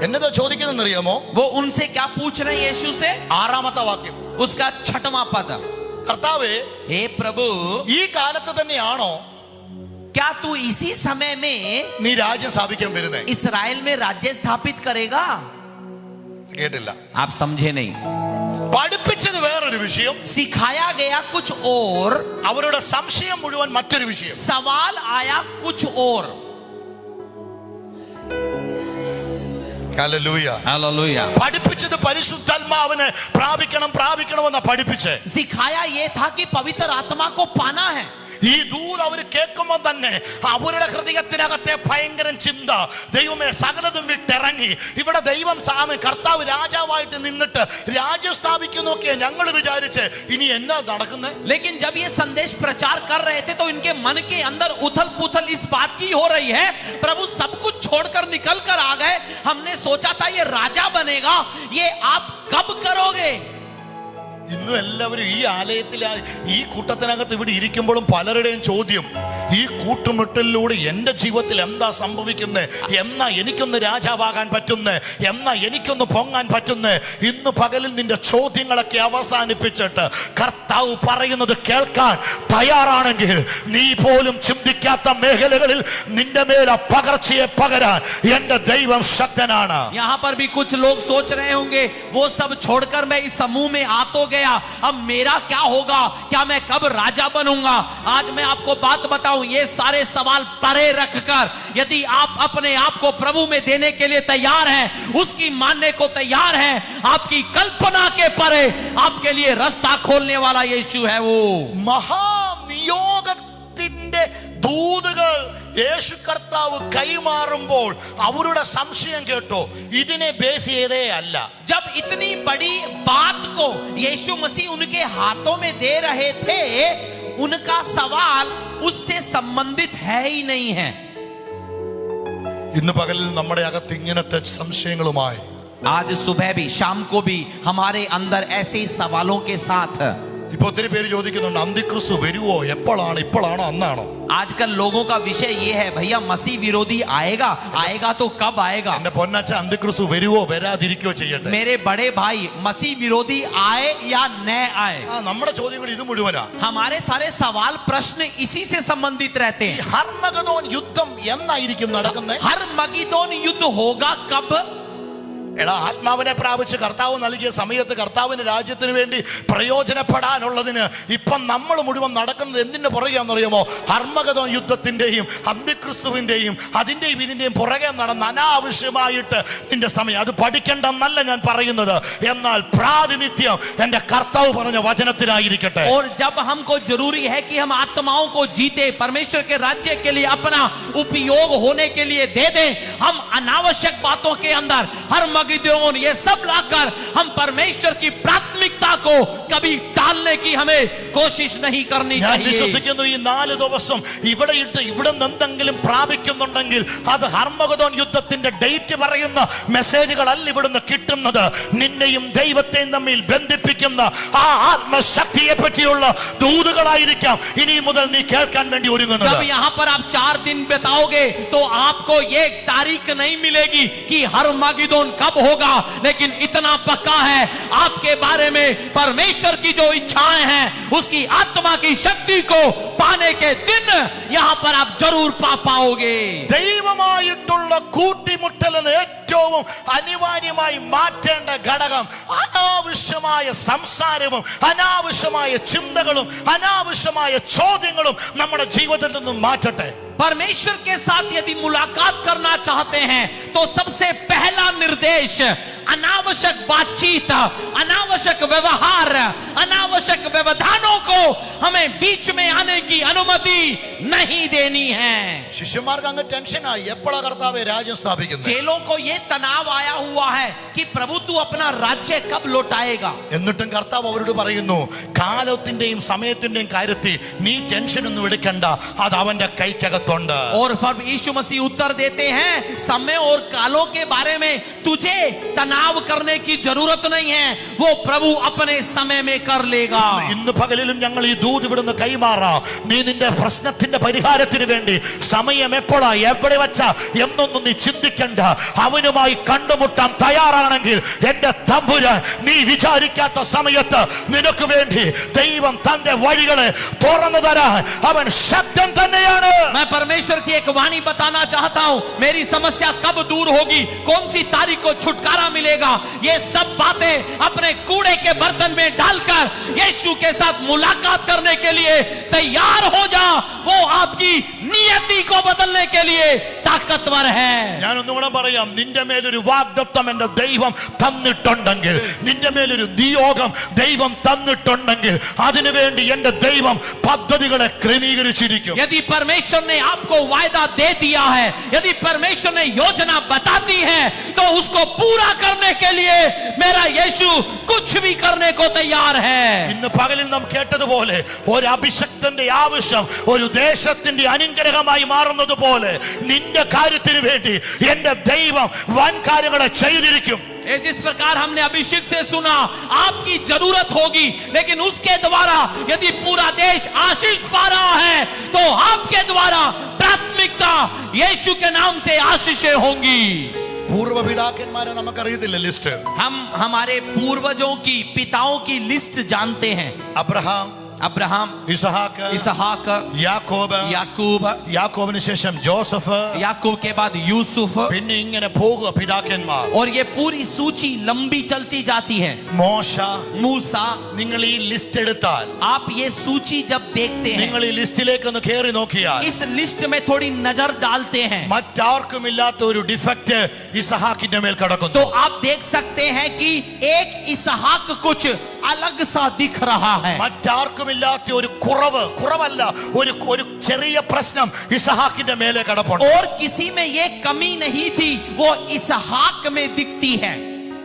എന്നതാ ചോദിക്കുന്നതെന്ന് അറിയാമോ? वो उनसे क्या पूछ रहे हैं यीशु से? ആറാമത്തെ വാക്യം, उसका 6वां पद, കർത്താവേ हे प्रभु ഈ കാലത്ത് തന്നെയാണോ क्या तू इसी समय में നീ രാജ്യം സ്ഥാപിക്കാൻ വരുന്നേ? इसराइल में राज्य स्थापित करेगा? കേട്ടില്ല. आप समझे नहीं. പഠിപ്പിച്ചത് വേറൊരു വിഷയം, सिखाया गया कुछ और, അവരുടെ സംശയം മുഴുവൻ മറ്റൊരു വിഷയം. सवाल आया कुछ और. ഹല്ലേലൂയ. हालेलुया. പഠിപ്പിച്ചത് പരിശുദ്ധാത്മാവിനെ പ്രാപിക്കണമെന്ന് പഠിപ്പിച്ചേ. सिखाया ये था कि पवित्र आत्मा को पाना है. ഈ ദൂത് അവർ കേൾക്കുമ്പോൾ തന്നെ അവരുടെ ഹൃദയത്തിനകത്തെ ഭയങ്കര ചിന്ത, ദൈവമേ സകലതും വിട്ടിറങ്ങി ഇവിടെ ദൈവം കർത്താവ് രാജാവായിട്ട് നിന്നിട്ട് രാജ്യം സ്ഥാപിക്കുന്നൊക്കെ ഞങ്ങൾ വിചാരിച്ച് ഇനി എന്നാ നടക്കുന്നത്. लेकिन जब ये संदेश प्रचार कर रहे थे तो इनके मन के अंदर उथल पुथल इस बात की हो रही है, प्रभु सब कुछ छोड़कर निकल कर आ गए, हमने सोचा था ये राजा बनेगा, ये आप कब करोगे? ഇന്നും എല്ലാവരും ഈ ആലയത്തിൽ ഈ കൂട്ടത്തിനകത്ത് ഇവിടെ ഇരിക്കുമ്പോഴും പലരുടെയും ചോദ്യം, ഈ കൂട്ടുമുട്ടലിലൂടെ എന്റെ ജീവിതത്തിൽ എന്താ സംഭവിക്കുന്നത്, എന്നാ എനിക്കൊന്ന് രാജാവാകാൻ പറ്റുന്നത്, എന്നാ എനിക്കൊന്ന് പൊങ്ങാൻ പറ്റുന്നത്. ഇന്ന് പകലിൽ നിന്റെ ചോദ്യങ്ങളൊക്കെ അവസാനിപ്പിച്ചിട്ട് കർത്താവ് പറയുന്നത് കേൾക്കാൻ തയ്യാറാണെങ്കിൽ നീ പോലും ചിന്തിക്കാത്ത മേഖലകളിൽ നിന്റെ മേൽ പകർച്ചയെ പകരാൻ എന്റെ ദൈവം ശക്തനാണ്. यहाँ पर भी कुछ लोग सोच रहे होंगे वो सब छोड़कर मैं इस समूह में आ तो गया, अब मेरा क्या होगा, क्या मैं कब राजा बनूंगा? आज मैं आपको बात बताऊं, ये सारे सवाल परे रखकर यदि आप अपने आप को प्रभु में देने के लिए तैयार हैं, उसकी मानने को तैयार हैं, आपकी कल्पना के परे आपके लिए रास्ता खोलने वाला यीशु है. वो മഹാനിയോഗത്തിന്റെ ദൂതുകൾ യേശു കർത്താവ് കൈമാറുമ്പോൾ അവരുടെ സംശയം കേട്ടോ, ഇതിനെ ബേസ് ചെയ്തേ അല്ല. जब इतनी बड़ी बात को यीशु मसीह उनके हाथों में दे रहे थे, उनका सवाल उससे संबंधित है ही नहीं है. ഇന്ന് പകലിൽ നമ്മുടെ അകത്ത് ഇങ്ങനത്തെ സംശയങ്ങളുമായി आज सुबह भी शाम को भी हमारे अंदर ऐसे ही सवालों के साथ ഇപ്പൊ ഒത്തിരി പേര് ചോദിക്കുന്നുണ്ട്, അന്തിക്രിസ്തു വരുവോ, എപ്പോഴാണ്, ഇപ്പോഴാണോ അന്നാണോ? आजकल लोगों का विषय ये है, भैया मसीह विरोधी आएगा तो कब आएगा? എന്റെ പൊന്നച്ച, അന്തിക്രിസ്തു വരുവോ വരാതിരിക്കോ ചെയ്യട്ടെ. मेरे बड़े भाई, मसीह विरोधी आए या न आए, നമ്മുടെ ചോദ്യങ്ങൾ ഇത് മുഴുവനാ. हमारे सारे सवाल प्रश्न इसी से संबंधित रहते हैं. ഹർമഗദോൻ യുദ്ധം എന്നായിരിക്കും നടക്കുന്നത്? हर मगिदोन युद्ध होगा कब? എടാ, ആത്മാവിനെ പ്രാപിച്ച് കർത്താവ് നൽകിയ സമയത്ത് കർത്താവിന്റെ രാജ്യത്തിന് വേണ്ടി പ്രയോജനപ്പെടാനുള്ളതിന് ഇപ്പം നമ്മൾ മുഴുവൻ നടക്കുന്നത് എന്തിന്റെ പുറകെയാണെന്നറിയാമോ? ഹർമഗദോൻ യുദ്ധത്തിന്റെയും അന്തിക്രിസ്തുവിന്റെയും അതിന്റെയും ഇതിന്റെയും പുറകെ നടന്ന അനാവശ്യമായിട്ട് നിന്റെ സമയം. അത് പഠിക്കണ്ടെന്നല്ല ഞാൻ പറയുന്നത്, എന്നാൽ പ്രാതിനിധ്യം എന്റെ കർത്താവ് പറഞ്ഞ വചനത്തിനായിരിക്കട്ടെ. और जब हमको जरूरी है कि हम आत्माओं को जीते, परमेश्वर के राज्य के लिए अपना उपयोग होने के लिए दे दें, हम अनावश्यक बातों के अंदर हर मगिदोन ये सब लाकर हम परमेश्वर की प्राथमिकता को कभी टालने की हमें कोशिश नहीं करनी ഞാൻ चाहिए. വിശ്വസിക്കുന്നു ഈ 4 ദിവസം ഇവിടെ എന്തെങ്കിലും പ്രാപിക്കുന്നുണ്ടെങ്കിൽ അത് ഹർമഗദോൻ യുദ്ധത്തിന്റെ ഡേറ്റ് പറയുന്ന മെസ്സേജുകളല്ല ഇവിടുന്ന് കിട്ടുന്നത്, നിന്നെയും ദൈവത്തെയും തമ്മിൽ ബന്ധിപ്പിക്കുന്ന ആ ആത്മശക്തിയെ പറ്റിയുള്ള ദൂതുകളായിരിക്കാം ഇനി മുതൽ നീ കേൾക്കാൻ വേണ്ടി ഒരുങ്ങുന്നത്. जब यहाँ पर आप 4 दिन बिताओगे तो आपको ये तारीख नहीं मिलेगी कि हर मगिदोन कब कब होगा, लेकिन इतना पक्का है आपके बारे में परमेश्वर की जो इच्छाएं हैं उसकी आत्मा की शक्ति को पाने के दिन यहां पर आप जरूर पा पाओगे। ദൈവമായിട്ടുള്ള കൂട്ടിമുട്ടലിന് ഏറ്റവും അനിവാര്യമായി മാറ്റേണ്ട ഘടകം അനാവശ്യമായ സംസാരവും അനാവശ്യമായ ചിന്തകളും അനാവശ്യമായ ചോദ്യങ്ങളും നമ്മുടെ ജീവിതത്തിൽ നിന്നും മാറ്റട്ടെ. परमेश्वर के साथ यदि मुलाकात करना चाहते हैं तो सबसे पहला निर्देश अनावश्यक बातचीत, अनावश्यक व्यवहार, अनावश्यक व्यवधानों को हमें बीच में आने की अनुमति नहीं देनी है। ശിഷ്യന്മാർക്ക് അങ്ങ് ടെൻഷനായി, എപ്പോഴാ കർത്താവേ രാജ്യം സ്ഥാപിക്കുന്നത്? चेलों को ये तनाव आया हुआ है कि प्रभु तू अपना राज्य कब लौटाएगा। എന്നിട്ടും കർത്താവ് അവരോട് പറയുന്നു, കാലത്തിന്റെയും സമയത്തിന്റെയും കാര്യത്തിൽ നീ ടെൻഷൻ ഒന്നും എടുക്കണ്ട, അത് അവന്റെ കൈക്കകത്തുണ്ട്. और फिर यीशु मसीह उत्तर देते हैं, समय और कालों के बारे में तुझे तनाव करने की जरूरत नहीं है, वो प्रभु अपने समय में कर लेगा। ഇന്ന് പകലിലും ഞങ്ങൾ ഈ ദൂത് ഇവിടുന്ന് കൈമാറാം. നീ നിന്റെ പ്രശ്നത്തിന്റെ പരിഹാരത്തിന് വേണ്ടി സമയം എപ്പോഴാ എവിടെ വെച്ച എന്നൊന്നും നീ ചിന്തിക്കണ്ട. അവനുമായി കണ്ടുമുട്ടാൻ തയ്യാറാണെങ്കിൽ എന്റെ തമ്പുരാൻ നീ വിചാരിക്കാത്ത സമയത്ത് നിനക്ക് വേണ്ടി ദൈവം തന്റെ വഴികളെ തുറന്നു തരാൻ അവൻ ശക്തൻ തന്നെയാണ്. मैं परमेश्वर की एक वाणी बताना चाहता हूं, मेरी समस्या कब दूर होगी, कौन सी तारीख को छुटकारा मिलेगा, ये सब बातें अपने कूड़े के बर्तन में डालकर यीशु के साथ मुलाकात करने के लिए तैयार हो जा। वो आपकी नियति को बदलने के लिए ताकतवर है। ഞാൻ ഒന്നുകൂടെ പറയാം, നിന്റെ മേലൊരു വാഗ്ദത്തം എന്റെ ദൈവം തന്നിട്ടുണ്ടെങ്കിൽ, നിന്റെ മേലൊരു നിയോഗം ദൈവം തന്നിട്ടുണ്ടെങ്കിൽ അതിനുവേണ്ടി എന്റെ ദൈവം പദ്ധതികളെ ക്രമീകരിച്ചിരിക്കും. यदि परमेश्वर ने आपको वायदा दे दिया है, यदि परमेश्वर ने योजना बता दी है, तो उसको पूरा करने के लिए मेरा यीशु कुछ भी करने को तैयार है। ഇന്ന് പകലിൽ നാം കേട്ടതുപോലെ ഒരു അഭിഷക്തന്റെ ആവശ്യം ഒരു ദേശത്തിന്റെ അനുഗ്രഹമായി മാറുന്നത് പോലെ നിന്റെ കാര്യത്തിന് വേണ്ടി എന്റെ ദൈവം വൻ കാര്യങ്ങളെ ചെയ്തിരിക്കും. जिस प्रकार हमने अभिषेक से सुना आपकी जरूरत होगी, लेकिन उसके द्वारा यदि पूरा देश आशीष पा रहा है तो आपके द्वारा प्राथमिकता यीशु के नाम से आशीषें होंगी। പൂർവ്വപിതാക്കന്മാരെ നമുക്കറിയത്തില്ല ലിസ്റ്റ്. हम हमारे पूर्वजों की, पिताओं की लिस्ट जानते हैं। അബ്രഹാം, अब्राहम, ഇസഹാക്ക്, इसहाक, യാക്കോബ്, याकूब, യാക്കോബിന് ശേഷം ജോസഫ്, याकूब के बाद यूसुफ, പിന്നെ ഇങ്ങനെ പോകുക പിതാക്കന്മാർ. और ये पूरी सूची लंबी चलती जाती है। മോശ. मूसा, നിങ്ങൾ ഈ ലിസ്റ്റ് എടുത്താൽ, आप ये सूची जब देखते हैं, നിങ്ങൾ ഈ ലിസ്റ്റിലേക്ക് ഒന്ന് കയറി നോക്കിയാൽ इस लिस्ट में थोड़ी नजर डालते हैं, മറ്റാർക്കുമില്ലാത്ത ഒരു ഡിഫക്റ്റ് ഇസഹാക്കിന്റെ മേൽ കിടക്കുന്നു. तो आप देख सकते हैं कि एक इसहाक कुछ अलग सा दिख रहा है। മറ്റാർക്കുമില്ലാത്ത ഒരു കുറവല്ല, ഒരു ചെറിയ പ്രശ്നം ഇസഹാക്കിന്റെ മേലെ കിടപ്പുണ്ട്. और किसी में ये कमी नहीं थी, वो इसहाक में दिखती है।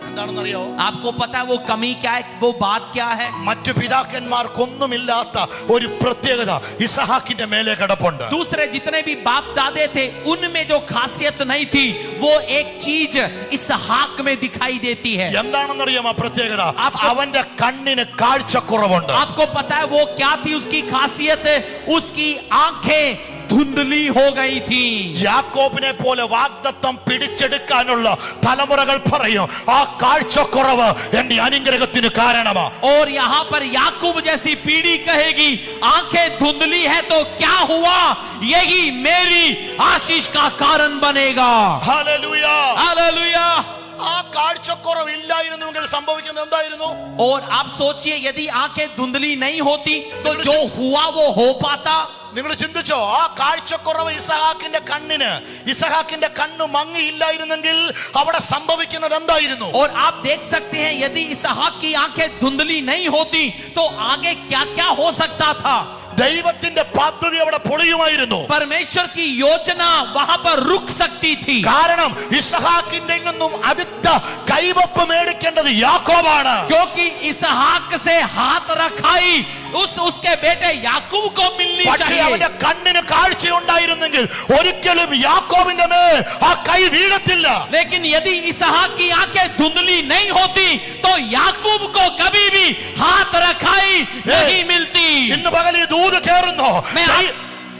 എന്താണെന്നറിയോ? आपको पता है वो कमी क्या है, वो बात क्या है? മറ്റു പിതാക്കന്മാർക്കൊന്നുമില്ലാത്ത ഒരു പ്രത്യേകത ഇസഹാക്കിന്റെ മേലെ കിടപ്പുണ്ട്. दूसरे जितने भी बाप दादे थे उनमें जो खासियत नहीं थी, वो एक चीज इसहाक में दिखाई देती है। എന്താണെന്നറിയാം ആ പ്രത്യേകത? അവന്റെ കണ്ണിന് കാഴ്ചക്കുറവുണ്ട്. आपको पता है वो क्या थी उसकी खासियत? उसकी आंखें धुंधली हो गई थी। യാക്കോബിനെ പോലെ വാഗ്ദത്തം പിടിച്ചെടുക്കാനുള്ള തലമുറകൾ പറയും ആ കാഴ്ചക്കുറവ് എന്റെ അനുഗ്രഹത്തിന് കാരണമാ. और यहाँ पर याकूब जैसी पीढ़ी कहेगी आंखें धुंधली है तो क्या हुआ, यही मेरी आशीष का कारण बनेगा। ഹല്ലേലൂയ. हालेलुया। ആ കാഴ്ചക്കുറവ് ഇല്ലായിരുന്നുവെങ്കിൽ സംഭവിക്കുന്നത് എന്തായിരുന്നു? और आप सोचिए यदि आंखें धुंधली नहीं होती तो जो हुआ वो हो पाता? നിങ്ങൾ ചിന്തിച്ചോ? ആ കാഴ്ചക്കുറവ് ഇസഹാക്കിന്റെ കണ്ണ് മങ്ങിയില്ലായിരുന്നെങ്കിൽ അവിടെ സംഭവിക്കുന്നത് എന്തായിരുന്നു? और आप देख सकते हैं यदि इसहाक की आंखें धुंधली नहीं होती तो आगे क्या क्या हो सकता था। ദൈവത്തിന്റെ പദ്ധതി അവിടെ പൊളിയുമായിരുന്നു. परमेश्वर की योजना वहां पर रुक सकती थी। കാരണം ഇസഹാക്കിന്റെ നിന്നും അടുത്ത കൈവപ്പ് മേടിക്കേണ്ടത് യാക്കോബാണ്. क्योंकि इसहाक से हाथ रखाई उसके बेटे याकूब को मिलनी പക്ഷേ चाहिए। അവന്റെ കണ്ണിന് കാഴ്ചയുണ്ടായിരുന്നെങ്കിൽ ഒരിക്കലും യാക്കോബിന്റെ മേൽ ആ കൈ വീഴത്തില്ല. लेकिन यदि इसहाक की आंखें धुंधली नहीं होती तो याकूब को कभी भी हाथ रखाई नहीं मिलती। ഇന്ന് പകൽ ഈ ദൂത് കേറുന്നു.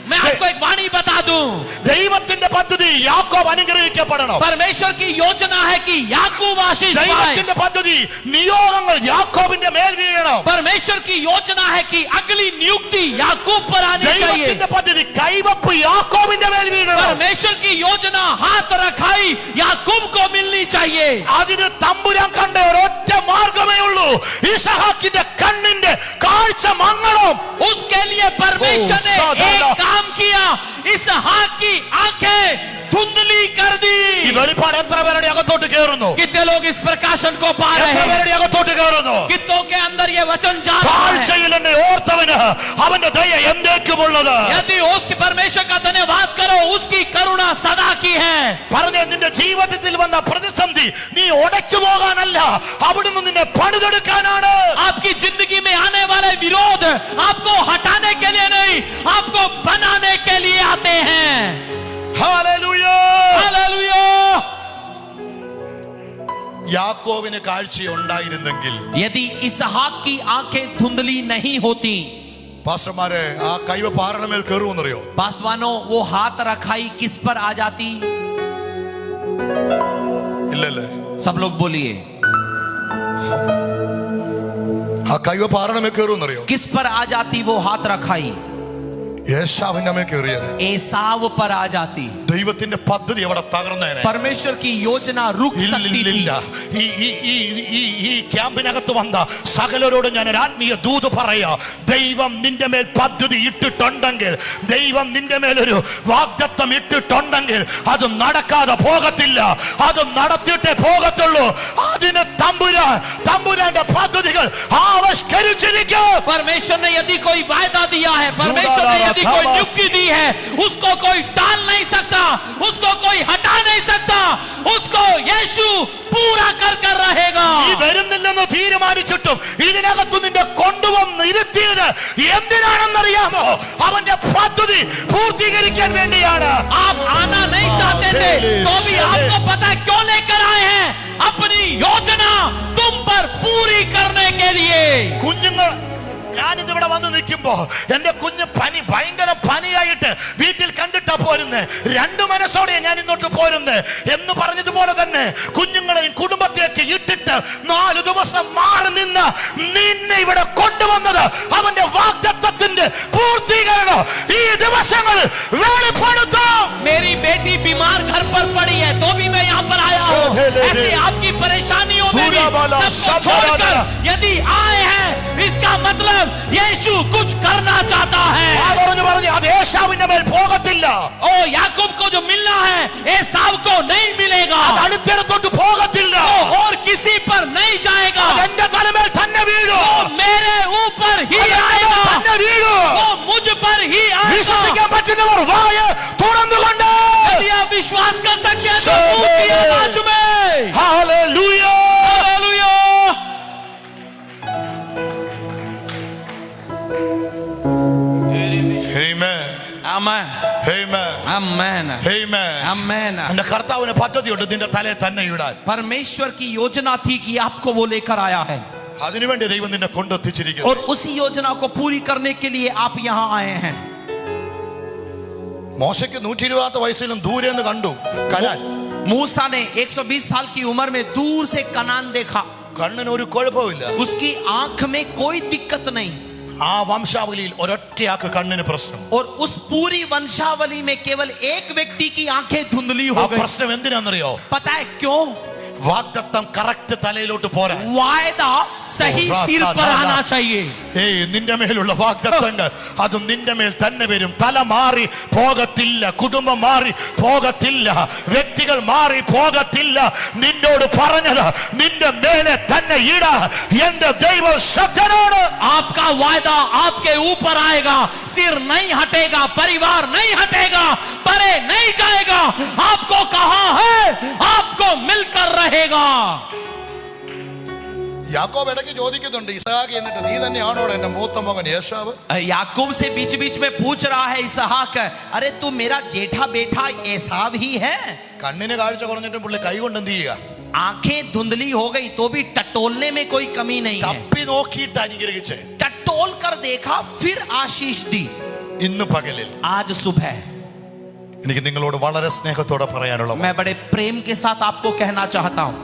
मैं आपको एक वाणी बता दूं, ദൈവത്തിന്റെ പദ്ധതി യാക്കോബ് അനുഗ്രഹിക്കപ്പെടണം. परमेश्वर की योजना है कि याकूब आशीष पाए. ദൈവത്തിന്റെ പദ്ധതി നിയോഗങ്ങൾ യാക്കോബിന്റെ മേൽ വീഴണം. परमेश्वर की योजना है कि अगली नियुक्ति याकूब पर आनी चाहिए. ദൈവത്തിന്റെ പദ്ധതി കൈവപ്പ് യാക്കോബിന്റെ മേൽ വീഴണം. परमेश्वर की योजना हाथ रखाई याकूब को मिलनी चाहिए. അതിന് തമ്പുരാൻ കണ്ട ഒരൊറ്റ മാർഗമേ ഉള്ളൂ. ഇസഹാക്കിന്റെ കണ്ണിന്റെ കാഴ്ച മങ്ങണം. उसके लिए परमेश्वर ने एक काम किया, इसहाक की आंखें धुंधली कर दी. ഈ വെളിപ്പാട് എത്ര പേരുടെ അകത്തോട്ട് കയറുന്നു? कितने लोग इस प्रकाशन को पा रहे എത്ര हैं? പേരുടെ അകത്തോട്ട് കയറുന്നു? कितनों के अंदर ये वचन जा रहा है? കാഴ്ചയിൽ എന്നെ ഓർത്തവന് അവന്റെ ദയ എന്നേക്കുമുള്ളത്. यदि उसके परमेश्वर का धन्यवाद करो, उसकी करुणा सदा की है. പറഞ്ഞ നിന്റെ ജീവിതത്തിൽ വന്ന പ്രതിസന്ധി നീ ഉടച്ചു പോകാനല്ല, അവിടുന്ന് നിന്നെ പണിതെടുക്കാനാണ്. आपकी जिंदगी में आने वाले विरोध आपको हटाने के लिए नहीं, आपको बनाने के लिए आते हैं. ഹല്ലേലൂയ. हालेलुया. യാക്കോബിന് കാഴ്ച ഉണ്ടായിരുന്നെങ്കിൽ, यदि इसहाक की आंखें धुंधली नहीं होती, പാസ്റ്റർമാരെ ആ കൈവപ്പ് ആരുടെ മേൽ കയറുമെന്നറിയോ? पासवानों वो हाथ रखाई किस पर आ जाती? ഇല്ലല്ലേ? सब लोग बोलिए, ആ കൈവപ്പ് ആരുടെ മേൽ കയറുമെന്നറിയോ? किस पर आ जाती वो हाथ रखाई? യേശാവിന്റെ മേൽ കയറിയത്. एसाव पर आ जाती. ദൈവത്തിന്റെ പദ്ധതി അവിടെ തകർന്നേനെ. परमेश्वर की योजना रुक सकती थी. ഈ ക്യാമ്പിനകത്ത് വന്ന സകലരോട് ഞാൻ ഒരു ആത്മീയ ദൂത് പറയാ. ദൈവം നിന്റെ മേൽ പദ്ധതി ഇട്ടിട്ടുണ്ടെങ്കിൽ, ദൈവം നിന്റെ മേൽ ഒരു വാഗ്ദത്തം ഇട്ടിട്ടുണ്ടെങ്കിൽ അത് നടക്കാതെ പോകത്തില്ല, അത് നടത്തിയിട്ടേ പോകത്തുള്ളൂ. അതിന് തമ്പുരാന്റെ പദ്ധതികൾ ആവിഷ്കരിച്ചിരിക്കും. परमेश्वर ने यदि कोई वायदा दिया है, परमेश्वर ने यदि कोई नियुक्ति दी है, उसको कोई टाल नहीं सकता, उसको कोई हटा नहीं सकता. उसको यीशु पूरा कर रहेगा. ഈ വരുന്നില്ലെന്ന് തീരുമാനിച്ചിട്ടും ഇതിനകത്ത് നിന്നെ കൊണ്ടുവന്ന് ഇരുത്തിയത് എന്തിനാണെന്നറിയാമോ? അവന്റെ പദ്ധതി പൂർത്തീകരിക്കാൻ വേണ്ടിയാണ്. आप आना नहीं चाहते थे तो भी आपको पता है क्यों लेकर आए हैं? अपनी योजना तुम पर पूरी करने के लिए. കുഞ്ഞുങ്ങൾ, ഞാനിതിവിടെ വന്ന് നിൽക്കുമ്പോ എന്റെ കുഞ്ഞ് ഭയങ്കര പനിയായിട്ട് വീട്ടിൽ കണ്ടിട്ടാ പോരുന്നേ. രണ്ടു മനസ്സോടെ ഞാൻ ഇങ്ങോട്ട് പോരുന്നേ എന്ന് പറഞ്ഞതുപോലെ തന്നെ കുഞ്ഞുങ്ങളെയും കുടുംബത്തെയൊക്കെ ഇട്ടിട്ട് 4 ദിവസം മാറി നിന്ന് നിന്നെ ഇവിടെ കൊണ്ടുവന്നത് അവന്റെ വാഗ്ദത്തത്തിന്റെ പൂർത്തീകരണം ഈ ദിവസങ്ങൾ വെളിപ്പെടുത്തും. मेरी बेटी बीमार घर पर पड़ी है तो भी मैं यहाँ पर आया हूँ. ऐसे आपकी परेशानियों में भी सबको छोड़कर यदि आए हैं, इसका मतलब यीशु कुछ करना चाहता है. പറഞ്ഞു അത് യേശാവിന്റെ മേൽ പോകത്തില്ല. ओ याकूब को जो मिलना है एसाव को नहीं मिलेगा. അടുത്തിടത്തോട്ട് പോകത്തില്ല. और किसी पर नहीं जाएगा. എന്റെ തലമേൽ തന്നെ വീഴും. वो मेरे ऊपर ही आएगा. തന്നെ വീഴും. वो मुझ पर ही आएगा. വിശ്വസിക്കാൻ പറ്റുന്നവർ വായ തുറന്നുകൊണ്ട് यदि आप विश्वास कर सकते हैं तो ऊंची आवाज में ഹല്ലേലൂയ. हालेलुया. Amen. आमेन. Amen. आमेन. Amen. आमेन. എന്റെ കർത്താവിന് പദ്ധതിയുണ്ട് നിന്റെ തലയെ തന്നെ ഇടാൻ. परमेश्वर की योजना थी कि आपको वो लेकर आया है അതിനുവേണ്ടി ദൈവം നിന്നെ കൊണ്ടെത്തിച്ചിരിക്കുന്നു. और उसी योजना को पूरी करने के लिए आप यहाँ आए हैं. മോശയ്ക്ക് 120 വയസ്സിലും ദൂരെ നിന്ന് കണ്ടു കനാൻ. मूसा ने 120 साल की उम्र में दूर से कनान देखा. കണ്ണിന് ഒരു കുഴപ്പമില്ല. उसकी आंख में कोई दिक्कत नहीं. ആ വംശാവലിയിൽ ഒരൊറ്റയാൾക്ക് കണ്ണിന് പ്രശ്നം. और उस पूरी वंशावली में केवल एक व्यक्ति की आंखें धुंधली ആ हो गई. പ്രശ്നം എന്തിനാണെന്നറിയോ? पता है क्यों? വാഗ്ദത്തം കറക്റ്റ് തലയിലോട്ട് പോരാ. वायदा सही सिर पर आना चाहिए. നിന്റെ മേലുള്ള വാഗ്ദത്തങ്ങൾ അതും നിന്റെ മേൽ തന്നെ വരും. തല മാറി പോകത്തില്ല, കുടുംബം മാറി പോകത്തില്ല, വ്യക്തികൾ മാറി പോകത്തില്ല. നിന്നോട് പറഞ്ഞത് നിന്റെ മേലെ തന്നെ ഇടാ. എന്റെ ദൈവ ശക്തനാണ്. आपका वायदा आपके ऊपर आएगा. सिर नहीं हटेगा, परिवार नहीं हटेगा, परे नहीं जाएगा. आपको कहा है आपको मिलकर रहेगा. യാക്കോബ് ഇടയ്ക്ക് ചോദിക്കുന്നുണ്ട്, ഇസഹാക്ക് എന്നിട്ട് നീ തന്നെയാണോ എന്റെ മൂത്ത മകൻ യേശാവ്? याकूब से बीच बीच में पूछ रहा है इसहाक, अरे तू मेरा जेठा बेटा एसाव ही है? കണ്ണിന് കാഴ്ച കുറഞ്ഞിട്ടും പുള്ളി കൈ കൊണ്ട് എന്ത് ചെയ്യുക? आंखें धुंधली हो गई तो भी टटोलने में कोई कमी नहीं है. തപ്പി നോക്കിയിട്ട് അനുഗ്രഹിച്ചേ. टटोल कर देखा फिर आशीष दी. ഇന്ന് പകലിൽ आज सुबह എനിക്ക് നിങ്ങളോട് വളരെ സ്നേഹത്തോടെ പറയാനുള്ള मैं बड़े प्रेम के साथ आपको कहना चाहता हूँ,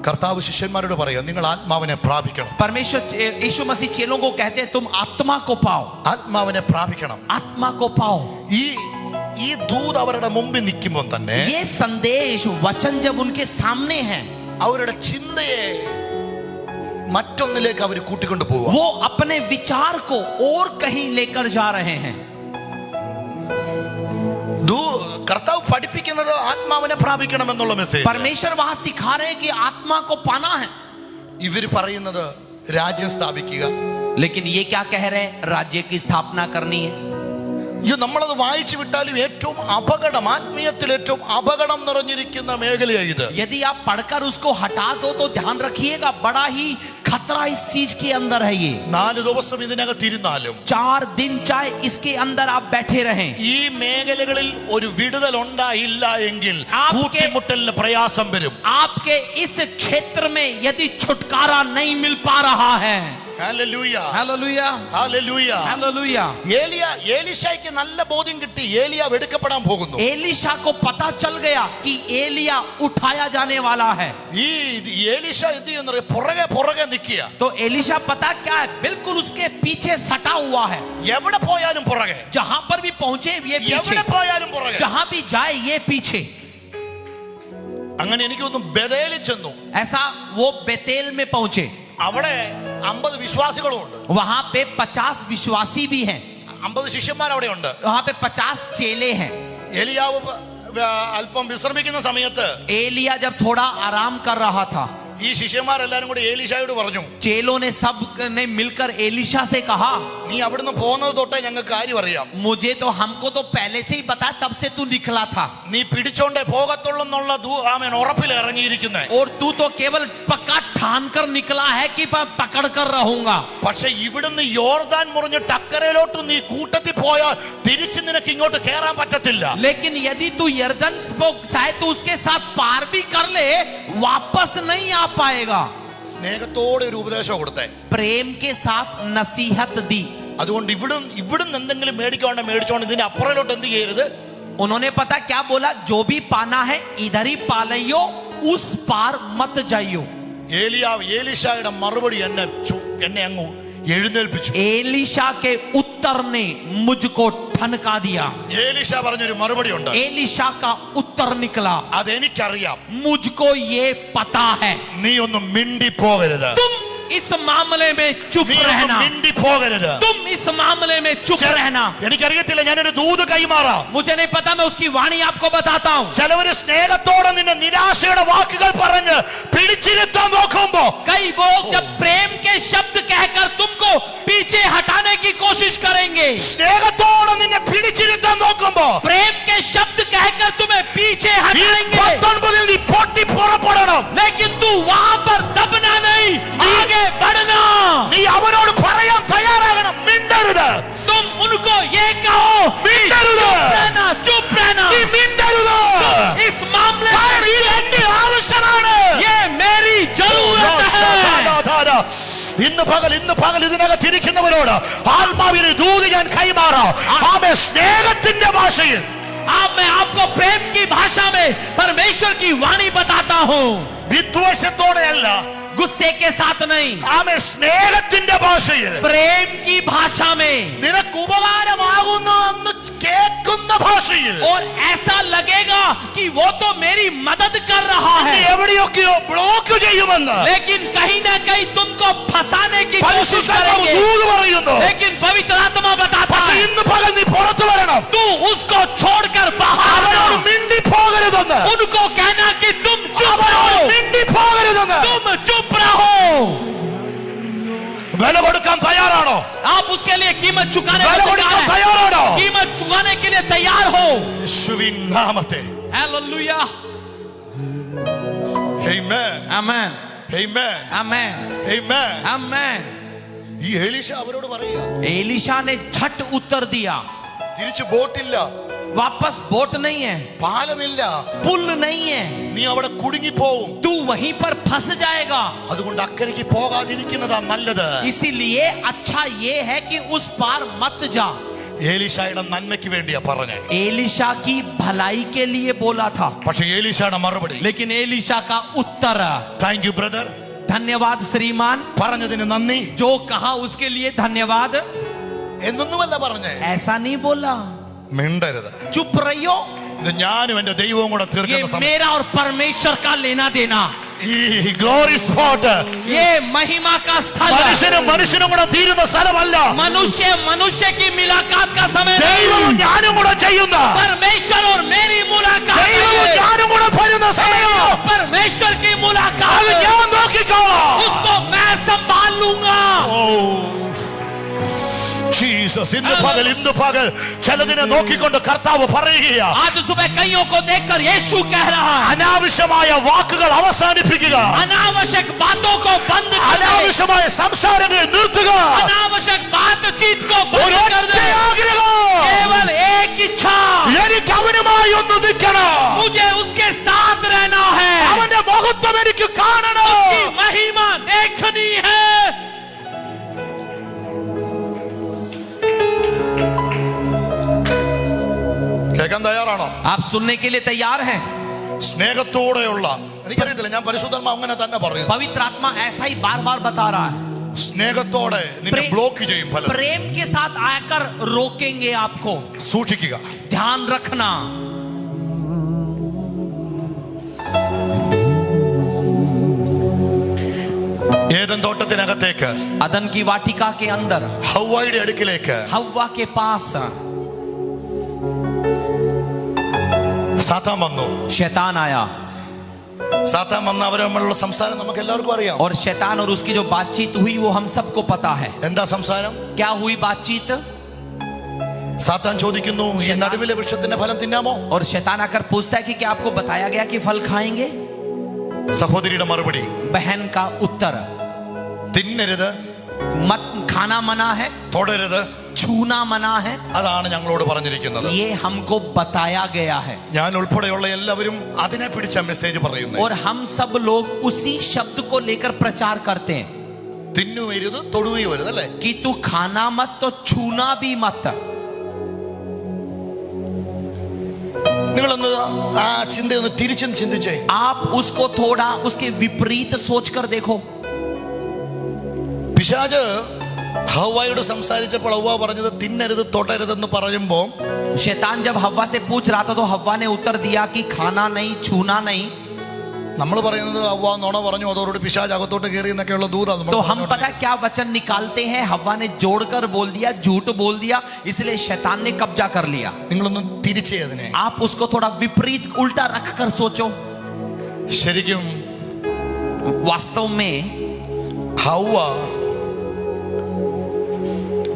കർത്താവ് ശിഷ്യന്മാരോട് പറയാ, നിങ്ങൾ ആത്മാവിനെ പ്രാപിക്കണം. परमेश्वर यीशु मसीह चेलों को कहते हैं तुम आत्मा को पाओ, ആത്മാവിനെ പ്രാപിക്കണം. आत्मा को पाओ. ഈ ദൂത് അവരുടെ മുമ്പിൽ നിൽക്കുമ്പോൾ തന്നെ ये संदेश वचन जब उनके सामने है, അവരുടെ ചിന്തയെ മറ്റൊന്നിലേക്ക് അവർ കൂട്ടിക്കൊണ്ട് പോവുക. वो अपने विचार को और कहीं लेकर जा रहे हैं. കർത്താവ് പഠിപ്പിക്കുന്നത് ആത്മാവിനെ പ്രാപിക്കണം എന്നുള്ള മെസ്സേജ്. परमेश्वर वहां सिखा रहे हैं कि आत्मा को पाना है. ഇവർ പറയുന്നത് രാജ്യം സ്ഥാപിക്കുക. लेकिन ये क्या कह रहे हैं? राज्य की स्थापना करनी है. നമ്മളത് വായിച്ചു വിട്ടാലും ഏറ്റവും അപകടം, ആത്മീയത്തിൽ ഏറ്റവും അപകടം നിറഞ്ഞിരിക്കുന്ന മേഖലയാണ് ഇത്. यदि आप पढ़कर उसको हटा दो तो ध्यान रखिएगा, बड़ा ही खतरा इस चीज के अंदर है. ये 4 ദിവസം ഇതിനകത്തിരുന്നാലും 4 दिन चाहे इसके अंदर आप बैठे रहें, ഈ മേഖലകളിൽ ഒരു വിടുതൽ ഉണ്ടായില്ല എങ്കിൽ आपके- കൂട്ടിമുട്ടലിന് പ്രയാസം വരും. आपके इस क्षेत्र में यदि छुटकारा नहीं मिल पा रहा है. Hallelujah, hallelujah, hallelujah. हालेलुया. ഏലീശായ്ക്ക് നല്ല ബോധ്യം കിട്ടി, ഏലിയാവ് എടുക്കപ്പെടാൻ പോകുന്നു. एलीशा को पता चल गया कि एलिया उठाया जाने वाला है. ഈ ഏലീശ എന്ത് ചെയ്യുന്ന പുറകെ നിൽക്കുക. तो एलीशा पता क्या है? बिल्कुल उसके पीछे सटा हुआ है. എവിടെ പോയാലും പുറകെ, जहां पर भी पहुंचे ये पीछे, എവിടെ പോയാലും പുറകെ. जहां भी जाए ये पीछे. അങ്ങനെ എനിക്കൊന്നും ബഥേലിൽ ചെന്നു. ऐसा वो बेतेल में पहुंचे. അവിടെ 50 വിശ്വാസികളും ഉണ്ട്. वहां पे 50 विश्वासी भी हैं. 50 ശിഷ്യന്മാർ അവിടെ ഉണ്ട്. वहां पे 50 चेले हैं. ഏലിയാവ് അല്പം വിശ്രമിക്കുന്ന സമയത്ത് एलिया जब थोड़ा आराम कर रहा था, ഈ ശിഷ്യന്മാരെല്ലാരും കൂടി ഏലീശായോട് പറഞ്ഞു, चेलों ने सब ने मिलकर एलीशा से कहा, നീ അവിടുന്ന് പോകുന്നത് തൊട്ടേ ഞങ്ങൾക്ക് കാര്യം അറിയാം. मुझे तो हमको तो पहले से ही पता, तब से तू निकला था നീ പിടിച്ചോണ്ടേ പോകത്തുള്ളൂ എന്നുള്ള ആമേൻ ഉറപ്പിൽ ഇറങ്ങിയിരിക്കുന്നേ. और तू तो केवल पक्का ठान कर निकला है कि मैं पकड़ कर रहूंगा. പക്ഷെ ഇവിടുന്ന് യോർദാൻ മുറിഞ്ഞിട്ട് അക്കരയിലോട്ട് നീ കൂട്ടത്തിൽ പോയാൽ തിരിച്ച് നിനക്ക് ഇങ്ങോട്ട് കേറാൻ പറ്റത്തില്ല. लेकिन यदि तू यरदन को शायद तू उसके साथ पार भी कर ले, वापस नहीं आ पाएगा. സ്നേഹത്തോടെ ഒരു ഉപദേശം കൊടുത്തേ. प्रेम के साथ नसीहत दी. അതുകൊണ്ട് ഇവിടുന്ന് എന്തെങ്കിലും മേടിച്ചോണ്ട് ഇതിന്റെ അപ്പുറയിലോട്ട് എന്ത് ചെയ്യരുത്. उन्होंने पता क्या बोला? जो भी पाना है इधर ही पा लियो, उस पार मत जाइयो. ഏലീശായുടെ മറുപടി എന്നെ അങ്ങ് എഴുന്നേൽപ്പിച്ചു. एलीशा के उत्तर ने मुझको ठनका दिया. ഏലീശ പറഞ്ഞൊരു മറുപടി ഉണ്ട്. एलीशा का उत्तर निकला, അതെനിക്കറിയാം, मुझको ये पता है. നീ ഒന്നും മിണ്ടി പോകരുത്. तुम इस मामले में चुप നീ रहना. ഒന്നും മിണ്ടി പോകരുത്. तुम इस मामले में चुप रहना. എനിക്കറിയത്തില്ല, ഞാനൊരു ദൂത് കൈമാറാം. मुझे नहीं पता, मैं उसकी वाणी आपको बताता हूँ. ചിലവര് സ്നേഹത്തോടെ നിന്നെ നിരാശയുടെ വാക്കുകൾ പറഞ്ഞ് പിടിച്ചിരുത്താൻ നോക്കുമ്പോ कई लोग जब प्रेम के शब्द कहकर तुमको पीछे हटाने की कोशिश करेंगे, സ്നേഹത്തോടെ നിന്നെ പിടിച്ചിരുത്താൻ നോക്കുമ്പോ प्रेम के शब्द कहकर तुम्हें पीछे ഈ हटाएंगे, 19 നീ പൊട്ടി പുറപ്പെടണം. लेकिन तू वहां पर दबना नहीं, आगे बढ़ना. നീ അവനോട് പറയാൻ തയ്യാറാകണം, മിണ്ടരുത്. तुम उनको ये कहो, മിണ്ടരുത്. चुप रहना. നീ മിണ്ടരുത്. इस मामले കാരണം में ഇത് എന്റെ ആവശ്യമാണ്. ये मेरी जरूरत है. ഇന്ന് പകൽ ഇതിനകത്ത് ഇരിക്കുന്നവരോട് ആത്മാവിനെ ദൂത് ഞാൻ കൈമാറാം. ആമേൻ. സ്നേഹത്തിന്റെ ഭാഷയിൽ मैं आपको प्रेम की भाषा में परमेश्वर की वाणी बताता हूँ. വിദ്വേഷത്തോടെയല്ല, गुस्से के साथ नहीं, ആമേൻ. സ്നേഹത്തിന്റെ ഭാഷയിൽ प्रेम की भाषा में, നിനക്ക് ഉപകാരമാകുന്നു എന്ന് കേൾക്കുന്ന ഭാഷയിൽ. और ऐसा लगेगा कि वो तो मेरी मदद कर रहा നീ है, എവിടെയൊക്കെയോ ബ്ലോക്ക് ചെയ്യുമെന്ന് लेकिन कहीं ना कहीं तुमको फंसाने की कोशिश പരിശുദ്ധാത്മാവ് करेंगे. ദൂത് പറയുന്നു. लेकिन पवित्र आत्मा बताता പക്ഷേ है, ഇന്ന് പകൽ നീ പുറത്തു വരണം. तू उसको छोड़कर बाहर അവനോട് आ. മിണ്ടി പോകരുതെന്ന്. उनको कहना कि तुम चुप അവനോട് रहो, മിണ്ടി പോകരുതെന്ന്. तुम चुप रहो. വില കൊടുക്കാൻ തയ്യാറാണോ? आप उसके लिए कीमत चुकाने വില को കൊടുക്കാൻ तैयार हैं. തയ്യാറാണോ? कीमत चुकाने के लिए तैयार हो. യേശുവിൻ നാമത്തിൽ. हालेलुया. Amen. आमेन, Amen. आमेन, Amen. आमेन. ഈ എലീശ അവരോട് പറയുക, एलीशा ने झट उत्तर दिया. തിരിച്ചു ബോട്ടില്ല, वापस बोट नहीं है, പാലമില്ല, पुल नहीं है, നീ അവിടെ കുടുങ്ങിപ്പോവും. तू वहीं पर फंस जाएगा. അതുകൊണ്ട് അക്കരയ്ക്ക് പോകാതിരിക്കുന്നതാ നല്ലത്. इसीलिए अच्छा ये है कि उस पार मत जा. ഏലീശായുടെ നന്മയ്ക്ക് വേണ്ടിയാ പറഞ്ഞേ. एलिशा की भलाई के लिए बोला था, പക്ഷെ ഏലീശായുടെ മറുപടി, लेकिन एलिशा का उत्तर, താങ്ക് യു ബ്രദർ, धन्यवाद श्रीमान, പറഞ്ഞതിന് നന്ദി जो कहा उसके लिए धन्यवाद, എന്നൊന്നുമല്ല പറഞ്ഞേ. ऐसा नहीं बोला. മിണ്ടരുത്. चुप रहियो, ഇത് ഞാനും എന്റെ ദൈവവും കൂടെ ये തീർക്കുന്ന സമയം. मेरा और परमेश्वर का लेना देना, ഈ ഗ്ലോറി സ്പോട്ട് ये महिमा का स्थल, മനുഷ്യനും കൂടെ തീരുന്ന സ്ഥലമല്ല. मनुष्य मनुष्य की मुलाकात का समय ദൈവവും नहीं, ഞാനും കൂടെ ചെയ്യുന്ന, परमेश्वर और मेरी मुलाकात ദൈവവും है। ഞാനും കൂടെ വരുന്ന സമയം. परमेश्वर की അത് मुलाकात, ഞാൻ നോക്കിക്കോളാം. उसको मैं संभाल लूंगा. ജീസസ്, ഇന്ന് പകൽ ചിലതിനെ നോക്കിക്കൊണ്ട് കർത്താവ് പറയുകയാ, आज सुबह कईयों को देखकर यीशु कह रहा है, അനാവശ്യമായ വാക്കുകൾ അവസാനിപ്പിക്കുക, अनावश्यक बातों को बंद कर दे, അനാവശ്യമായ സംസാരങ്ങൾ നിർത്തുക. अनावश्यक बातचीत को बंद कर ഒരൊറ്റ दे. ആഗ്രഹം, केवल एक इच्छा, എനിക്ക് അവനുമായി ഒന്ന് നിൽക്കണം, मुझे उसके साथ रहना है, അവന്റെ മഹത്വം എനിക്ക് കാണണം. उसकी महिमा देखनी है. കേൾക്കാൻ തയ്യാറാണോ? आप सुनने के लिए तैयार हैं? സ്നേഹത്തോടെയുള്ള, എനിക്കറിയത്തില്ല, ഞാൻ പരിശുദ്ധാത്മ അങ്ങനെ തന്നെ പറയുന്നു. पवित्र आत्मा ऐसा ही बार बार बता रहा है, സ്നേഹത്തോടെ നിന്നെ ബ്ലോക്ക് ചെയ്യും പലരും. प्रेम के साथ आकर रोकेंगे आपको, സൂക്ഷിക്കുക. ध्यान रखना. ഏദൻ തോട്ടത്തിനകത്തേക്ക്, अदन की वाटिका के अंदर, ഹവ്വായുടെ അടുക്കിലേക്ക് हव्वा के पास സാത്താൻ വന്നു. शैतान आया, സാത്താൻ വന്ന അവർ തമ്മിലുള്ള സംസാരം നമുക്ക് എല്ലാവർക്കും അറിയാം. और शैतान और उसकी जो बातचीत हुई वो हम सबको पता है. എന്താ സംസാരം? क्या हुई बातचीत? സാത്താൻ ചോദിക്കുന്നു, ഈ നടുവിലെ വൃക്ഷത്തിന്റെ ഫലം തിന്നാമോ? और शैतान आकर पूछता है कि क्या आपको बताया गया कि फल खाएंगे? സഹോദരിയുടെ മറുപടി, बहन का उत्तर, തിന്നരുത്, मत खाना मना है, തൊടരുത്, छूना मना है. അതാണ് ഞങ്ങളോട് പറഞ്ഞിരിക്കുന്നത്. ये हमको बताया गया है, ഞാൻ ഉൾപ്പെടെയുള്ള എല്ലാവരും അതിനെ പിടിച്ച മെസ്സേജ് പറയുന്നു. और हम सब लोग उसी शब्द को लेकर प्रचार करते हैं തിന്നുവരുത്, തൊടുകയുമരുത്, അല്ലേ? कि तू खाना मत तो छूना भी मत. നിങ്ങളൊന്ന് ആ ചിന്തയൊന്ന് തിരിച്ചൊന്ന് ചിന്തിച്ചേ. आप उसको थोड़ा उसके विपरीत सोचकर देखो. പിശാച് ഹവ്വായോട് സംസാരിച്ചപ്പോൾ ഹവ്വ പറഞ്ഞത് തിന്നരുത്, തൊടരുതെന്ന് പറയുമ്പോൾ शैतान जब हव्वा से पूछ रहा था तो हव्वा ने उत्तर दिया कि खाना नहीं, छूना नहीं. നമ്മൾ പറയുന്നത് ഹവ്വ നുണ പറഞ്ഞു, അതോടുകൂടി പിശാച് അകത്തോട്ട് കയറി എന്നൊക്കെയുള്ള ദൂതാ. तो हम पता है क्या वचन निकालते हैं, हव्वा ने जोड़कर बोल दिया, झूठ बोल दिया, इसलिए शैतान ने कब्जा कर लिया. നിങ്ങളൊന്ന് തിരിച്ചേ അതിനെ. आप उसको थोड़ा विपरीत उल्टा रख कर सोचो. ശരിക്കും वास्तव में ഹവ്വ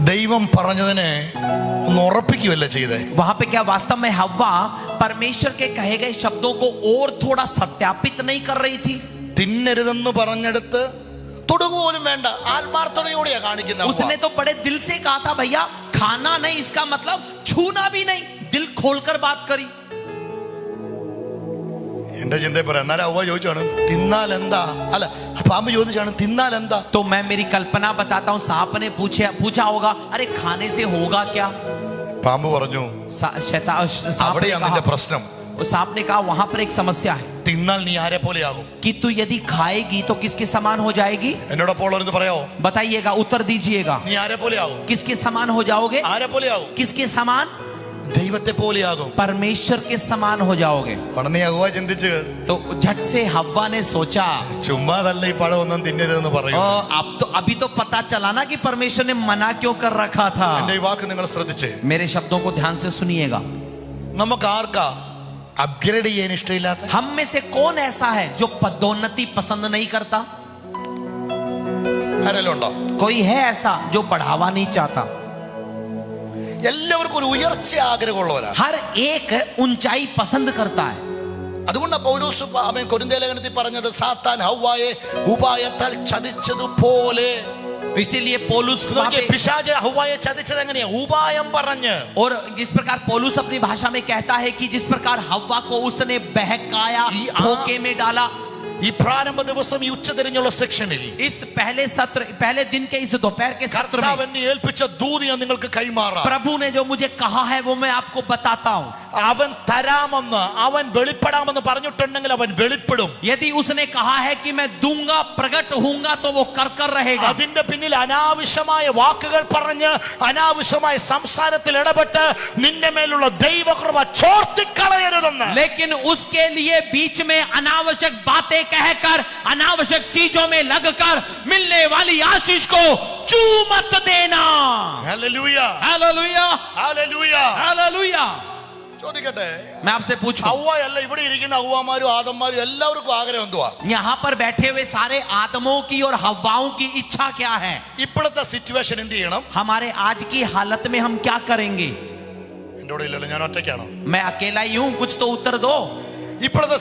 ദൈവം പറഞ്ഞതിനെ ഒന്ന് ഉറപ്പിക്കുകയല്ല ചെയ്തേ. वहां पे क्या वास्तव में हव्वा परमेश्वर के कहे गए शब्दों को और थोड़ा सत्यापित नहीं कर रही थी? തിന്നരുതെന്ന് പറഞ്ഞെടുത്ത് തൊടുക പോലും വേണ്ട, ആത്മാർത്ഥതയോടെയാ കാണിക്കുന്നത്. उसने तो बड़े दिल से कहा था, भैया खाना नहीं, इसका मतलब छूना भी नहीं. दिल खोलकर बात करी. എന്റെ ചിന്തയെ പറയാം. എന്നാലും ഹവ്വ ചോദിച്ചാണ് തിന്നാൽ എന്താ, അല്ല പാമ്പ് ചോദിച്ചാണ് തിന്നാൽ എന്താ. तो मैं मेरी कल्पना बताता हूँ, सांप ने पूछा होगा, अरे खाने से होगा क्या? പാമ്പ് പറഞ്ഞു, അവിടെയാണ് നിന്റെ പ്രശ്നം. सांप ने कहा वहां पर एक समस्या है, തിന്നാൽ നീ ആരെ പോലെയാകും. कि तू यदि खाएगी तो किसके समान हो जाएगी? എന്നോടൊപ്പം ഉള്ളവരെന്ന് പറയാവോ? बताइएगा, उत्तर दीजिएगा. നീ ആരെ പോലെയാകും? किसके समान हो जाओगे? ആരെ പോലെയാകും? किसके समान? ദൈവത്തെ പോലെയാകും. परमेश्वर के समान हो जाओगे. ഉടനെ ഹവ്വ ചിന്തിച്ച്, तो झट से हव्वा ने सोचा, ചുമ്മാതല്ല ഈ പഴം ഒന്നും തിന്നരുതെന്ന് പറയും. अब तो अभी तो पता चला ना कि परमेश्वर ने मना क्यों कर रखा था. എന്റെ ഈ വാക്ക് നിങ്ങൾ ശ്രദ്ധിച്ചേ. मेरे शब्दों को ध्यान से सुनिएगा. നമുക്ക് ആർക്കാ അപ്ഗ്രേഡ് ചെയ്യാൻ ഇഷ്ടമില്ലാത്ത? हम में से कौन ऐसा है जो पदोन्नति पसंद नहीं करता? ആരെങ്കിലും ഉണ്ടോ? कोई है ऐसा जो बढ़ावा नहीं चाहता? എല്ലാവർക്കും ഒരു ഉയർച്ച ആഗ്രഹമുള്ളവരാ. हर एक ऊंचाई पसंद करता है. അതുകൊണ്ടാണ് പൗലോസ് കൊരിന്ത്യർ ലേഖനത്തിൽ പറഞ്ഞത്, സാത്താൻ ഹവ്വായെ ഉപായത്താൽ ചതിച്ചതുപോലെ. इसीलिए पौलुस वहां पे, പിശാച് ഹവ്വായെ ചതിച്ചത് എങ്ങനെയാ? ഉപായം പറഞ്ഞ്. और जिस प्रकार पौलुस अपनी भाषा में कहता है कि जिस प्रकार हव्वा को उसने बहकाया, धोखे में डाला. ഈ പ്രാരംഭ ദിവസം ഈ ഉച്ചതിരിഞ്ഞുള്ള സെക്ഷനിൽ इस पहले दिन के इस दोपहर के सत्र में കർത്താവ് എന്നെ ഏൽപ്പിച്ച ദൂത് ഞാൻ നിങ്ങൾക്ക് കൈമാറാം. प्रभु ने जो मुझे कहा है वो मैं आपको बताता हूं. അവൻ തരാമെന്ന് അവൻ വെളിപ്പെടാമെന്ന് പറഞ്ഞിട്ടുണ്ടെങ്കിൽ അവൻ വെളിപ്പെടും. यदि उसने कहा है कि मैं दूंगा, प्रकट होऊंगा, तो वो कर रहेगा. അതിന്റെ പിന്നിൽ അനാവശ്യമായ വാക്കുകൾ പറഞ്ഞ് അനാവശ്യമായ സംസാരത്തിൽ ഇടപെട്ട് നിന്റെ മേലുള്ള ദൈവകൃപ ചോർത്തിക്കളയരുതെന്ന്. लेकिन उसके लिए बीच में अनावश्यक बातें कहकर, अनावश्यक चीजों में लगकर मिलने वाली आशीष को चू मत देना. Hallelujah, hallelujah, hallelujah. हालेलुया. ചോദിക്കട്ടെ, मैं आपसे पूछूं, ഹവ്വായല്ല ഇവിടെ ഇരിക്കുന്ന ഹവ്വാമാരും ആദന്മാരും എല്ലാവർക്കും ആഗ്രഹം എന്തുവാ? यहाँ पर बैठे हुए सारे आदमों की और हव्वाओं की इच्छा क्या है? ഇപ്പോഴത്തെ സിറ്റുവേഷൻ എന്ത് ചെയ്യണം? हमारे आज की हालत में हम क्या करेंगे? എന്റെ കൂടെ ഇല്ലല്ലോ, ഞാൻ ഒറ്റയ്ക്കാണോ? मैं अकेला ही हूं, कुछ तो उत्तर दो. ഇപ്പോഴത്തെ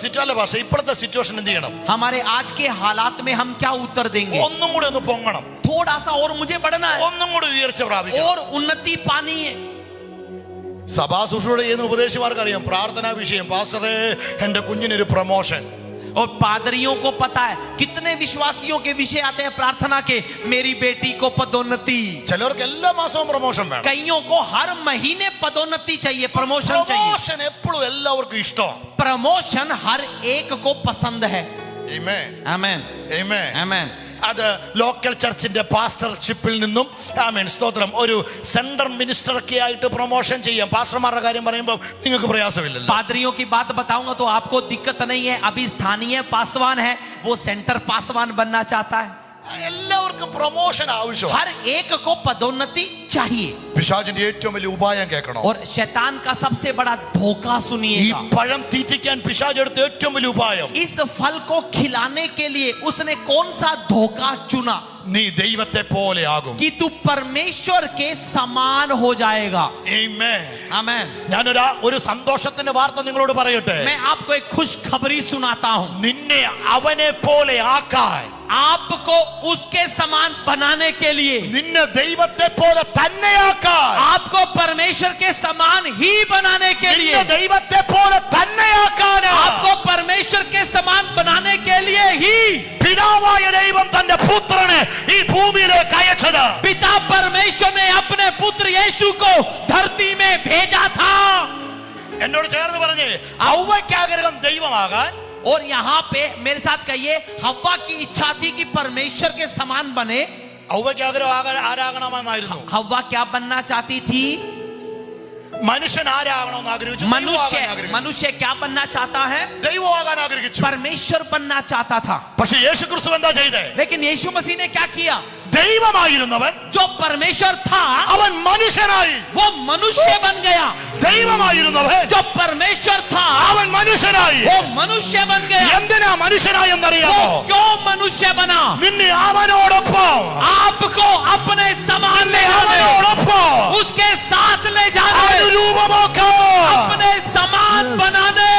ഇപ്പോഴത്തെ സിറ്റുവേഷൻ എന്ത് ചെയ്യണം? हमारे आज के हालात में हम क्या उत्तर देंगे? ഒന്നും കൂടി ഒന്ന് പൊങ്ങണം, थोड़ा सा और मुझे बढ़ना है, ഒന്നും കൂടി ഉയർച്ച പ്രാപിക്കണം. और उन्नति पानी है. സഭാ ശുശ്രൂഷ ചെയ്യുന്ന ഉപദേശിമാർക്ക് അറിയാം പ്രാർത്ഥനാ വിഷയം. പാസ്റ്ററെ, എന്റെ കുഞ്ഞിനൊരു പ്രൊമോഷൻ. और पादरियों को पता है, कितने विश्वासियों के विषय आते हैं प्रार्थना के, मेरी बेटी को पदोन्नति. ചിലർക്ക് എല്ലാ മാസവും പ്രൊമോഷൻ വേണം. कईयों को हर महीने पदोन्नति चाहिए, प्रमोशन चाहिए. പ്രൊമോഷൻ എപ്പോഴും എല്ലാവർക്കും ഇഷ്ടമാണ്. प्रमोशन हर एक को पसंद है. ആമേൻ, आमेन, ആമേൻ. आमेन. അത് ലോക്കൽ ചർച്ചിന്റെ പാസ്റ്റർഷിപ്പിൽ നിന്നും ആമേൻ സ്തോത്രം ഒരു സെൻട്രൽ മിനിസ്റ്റർ ഒക്കെ ആയിട്ട് പ്രൊമോഷൻ ചെയ്യാം. പാസ്റ്റർമാരുടെ കാര്യം പറയുമ്പോൾ നിങ്ങൾക്ക് പ്രയാസമില്ലല്ലോ. पादरियों की बात बताऊंगा तो आपको दिक्कत नहीं है. अभी स्थानीय पासवान है, वो सेंटर पासवान बनना चाहता है. എല്ലാവർക്കും പ്രൊമോഷൻ ആവശ്യമാണ്. हर एक को पदोन्नति चाहिए. പിശാചിന്റെ ഏറ്റവും വലിയ ഉപായം കേൾക്കണോ? और शैतान का सबसे बड़ा धोखा ഈ सुनिएगा. പഴം തീറ്റിക്കാൻ പിശാച് എടുത്ത ഏറ്റവും വലിയ ഉപായം, इस फल को खिलाने के लिए उसने कौन सा धोखा चुना? നീ ദൈവത്തെ പോലെ ആകും. कि तू परमेश्वर के समान हो जाएगा. ആമേൻ. आमेन. ഒരു സന്തോഷത്തിന്റെ വാർത്ത നിങ്ങളോട് പറയട്ടെ. मैं आपको एक खुशखबरी सुनाता हूं. നിന്നെ അവനെ പോലെ ആക്കാൻ, आपको उसके समान बनाने के लिए, നിന്നെ ദൈവത്തെ പോലെ തന്നെയാക്കാൻ, आपको परमेश्वर के समान ही बनाने के लिए, നിന്നെ ദൈവത്തെ പോലെ തന്നെയാക്കാൻ आपको परमेश्वर के समान बनाने के लिए ही പിതാവായ ദൈവം തന്റെ പുത്രനെ ഈ ഭൂമിയിലേക്ക് അയച്ചത്. पिता परमेश्वर ने अपने पुत्र यीशु को धरती में भेजा था. എന്നോട് ചേർന്ന് പറഞ്ഞേ, ഹവ്വയ്ക്ക് ആഗ്രഹം ദൈവമാകാൻ, और यहाँ पे मेरे साथ कहिए, हव्वा की इच्छा थी कि परमेश्वर के समान बने. ഹവ്വയ്ക്ക് ആഗ്രഹം ആരാകണമെന്നായിരുന്നു? हव्वा क्या बनना चाहती थी? മനുഷ്യൻ ആരാകണമെന്ന് ആഗ്രഹിച്ചു? मनुष्य क्या बनना चाहता है? ദൈവമാകാൻ ആഗ്രഹിച്ചു. परमेश्वर बनना चाहता था. പക്ഷേ യേശുക്രിസ്തു എന്താ ചെയ്തേ? लेकिन यीशु मसीह ने क्या किया? ദൈവമായിരുന്നവൻ जो परमेश्वर था അവൻ മനുഷ്യനായി. वो मनुष्य बन गया. ദൈവമായിരുന്നവൻ जो परमेश्वर था അവൻ മനുഷ്യനായി. वो मनुष्य बन गया. എന്തിനാ മനുഷ്യനായെന്നറിയാമോ? वो क्यों मनुष्य बना? നിന്നെ അവനോടൊപ്പം, आपको अपने समान ले जाने, അവനോടൊപ്പം उसके साथ ले जाने, അനുരൂപമാക്കാൻ, अपने समान बनाने.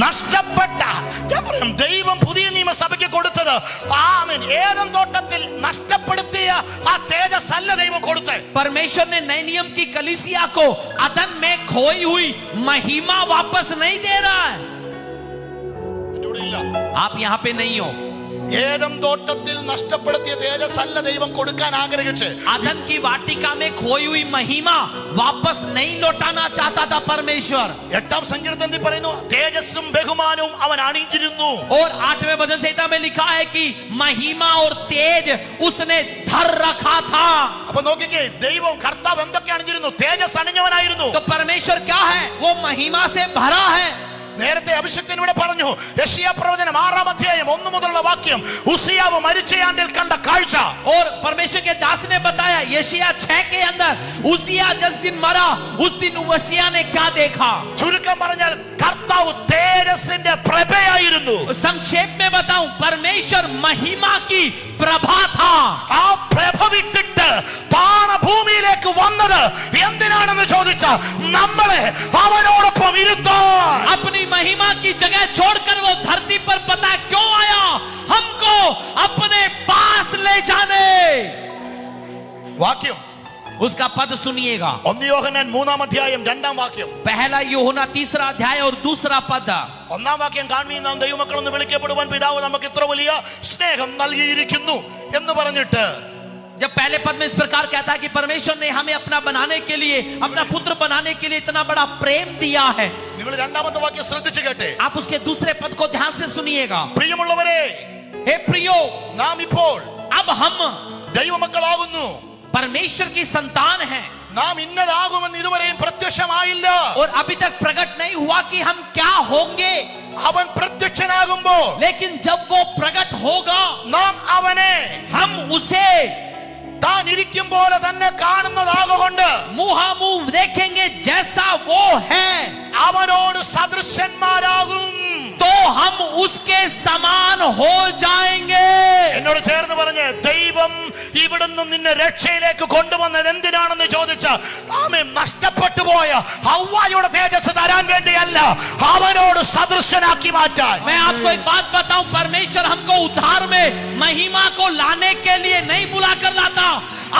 നഷ്ടപ്പെട്ട, ഞാൻ പറയാം, ദൈവം പുതിയ നിയമസഭയ്ക്ക് കൊടുത്തത് ആമേൻ ഏദൻ തോട്ടത്തിൽ നഷ്ടപ്പെടുത്തിയ ആ തേജസ് അല്ല ദൈവം കൊടുത്തേ. परमेश्वर ने नए नियम की कलीसिया को अदन में खोई हुई महिमा वापस नहीं दे रहा है. आप यहाँ पे नहीं हो. ഏദൻ തോട്ടത്തിൽ നഷ്ടപ്പെടുത്തിയ തേജസ് അല്ല ദൈവം കൊടുക്കാൻ ആഗ്രഹിച്ച്. अदन की वाटिका में खोई हुई महिमा वापस नहीं लौटाना चाहता था परमेश्वर. 8ാം സങ്കീർത്തനത്തിൽ പറയുന്നു, തേജസ്സും ബഹുമാനവും അവൻ അണിഞ്ഞിരുന്നു. और 8वें भजन संहिता में लिखा है कि महिमा और तेज उसने धर रखा था. അപ്പൊ നോക്കിക്കേ, ദൈവം കർത്താവ് എന്തൊക്കെ അണിഞ്ഞിരുന്നു? തേജസ് അണിഞ്ഞവനായിരുന്നു. तो परमेश्वर क्या है? वो महिमा से भरा है. നേരത്തെ അഭിഷക്തൻ ഇവിടെ പറഞ്ഞു, യെശയ്യാ പ്രവചനം 6ാം അധ്യായം 1 മുതലുള്ള വാക്യം, ഉസിയാവ് മരിച്ചയാണ്ടിൽ കണ്ട കാഴ്ച. और परमेश्वर के दास ने बताया यशायाह 6 के अंदर उसिया जिस दिन मरा उस दिन उसिया ने क्या देखा. ചുരുക്കം പറഞ്ഞാൽ കർത്താവ് തേജസ്സിന്റെ പ്രഭയായിരുന്നു. संक्षेप में बताऊं, परमेश्वर महिमा की प्रभा था. ആ പ്രഭ വിട്ടിട്ട് താണ ഭൂമിയിലേക്ക് വന്നത് എന്തിനാണെന്ന് ചോദിച്ചാൽ നമ്മളെ അവനോടൊപ്പം ഇരുത്താൻ. अपनी महिमा की जगह छोड़कर वो धरती पर पता क्यों आया? हमको अपने पास ले जाने. വാക്യം उसका पद सुनिएगा। 1 യോഹന്നാൻ 3-ാം അധ്യായം 2-ാം വാക്യം. पहला यूहन्ना 3रा अध्याय और 2रा पद. 1-ാം വാക്യം കാണുമ്പോൾ നാം ദൈവമക്കളെന്ന് വിളിക്കപ്പെടുവാൻ പിതാവ് നമുക്ക് ഇത്ര വലിയ സ്നേഹം നൽകിയിരിക്കുന്നു എന്ന് പറഞ്ഞിട്ട് जब पहले पद में इस प्रकार कहता है कि परमेश्वर ने हमें अपना बनाने के लिए, अपना पुत्र बनाने के लिए इतना बड़ा प्रेम दिया है. നിങ്ങൾ 2-ാമത്തെ വാക്യം ശ്രദ്ധിച്ചു കേട്ടെ. आप उसके दूसरे पद को ध्यान से सुनिएगा. പ്രിയമുള്ളവരെ, हे प्रियो, നാം ഇപ്പോൾ अब हम ദൈവമക്കളാകുന്നു. परमेश्वर की संतान हैं. നാം ഇന്നതാകുമെന്ന് ഇതുവരെയും പ്രത്യക്ഷമായില്ല. और अभी तक प्रकट नहीं हुआ कि हम क्या होंगे. അവൻ പ്രത്യക്ഷനാകുമ്പോൾ, लेकिन जब वो प्रकट होगा, നാം അവനെ हम उसे താൻ ഇരിക്കും പോലെ തന്നെ കാണുന്നതാകൊണ്ട് मुहामुह देखेंगे जैसा वो है. അവനോട് സദൃശന്മാരാകും. तो हम उसके समान हो जाएंगे. എന്നോട് ചേർന്ന് പറഞ്ഞ്, ദൈവം ഇവിടുന്ന് നിന്നെ രക്ഷയിലേക്ക് കൊണ്ടുവന്നത് എന്തിനാണെന്ന് ചോദിച്ച ആമേൻ, നഷ്ടപ്പെട്ടു പോയ ഹവ്വായുടെ തേജസ് തരാൻ വേണ്ടിയല്ല, അവനോട് സദൃശനാക്കി മാറ്റാൻ. मैं आपको एक बात बताऊं, परमेश्वर हमको उद्धार में महिमा को लाने के लिए नहीं बुलाकर लाता,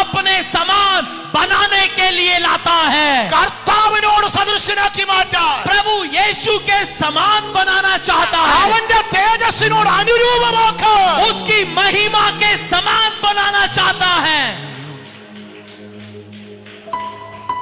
अपने समान बनाने के लिए लाता है. കർത്താവിനോട് സദൃശനാക്കി മാറ്റാൻ, प्रभु यीशु के समान बनाना चाहता है. അവന്റെ തേജസ്സിനോട് അനുരൂപമാക്കാൻ, उसकी महिमा के समान बनाना चाहता है.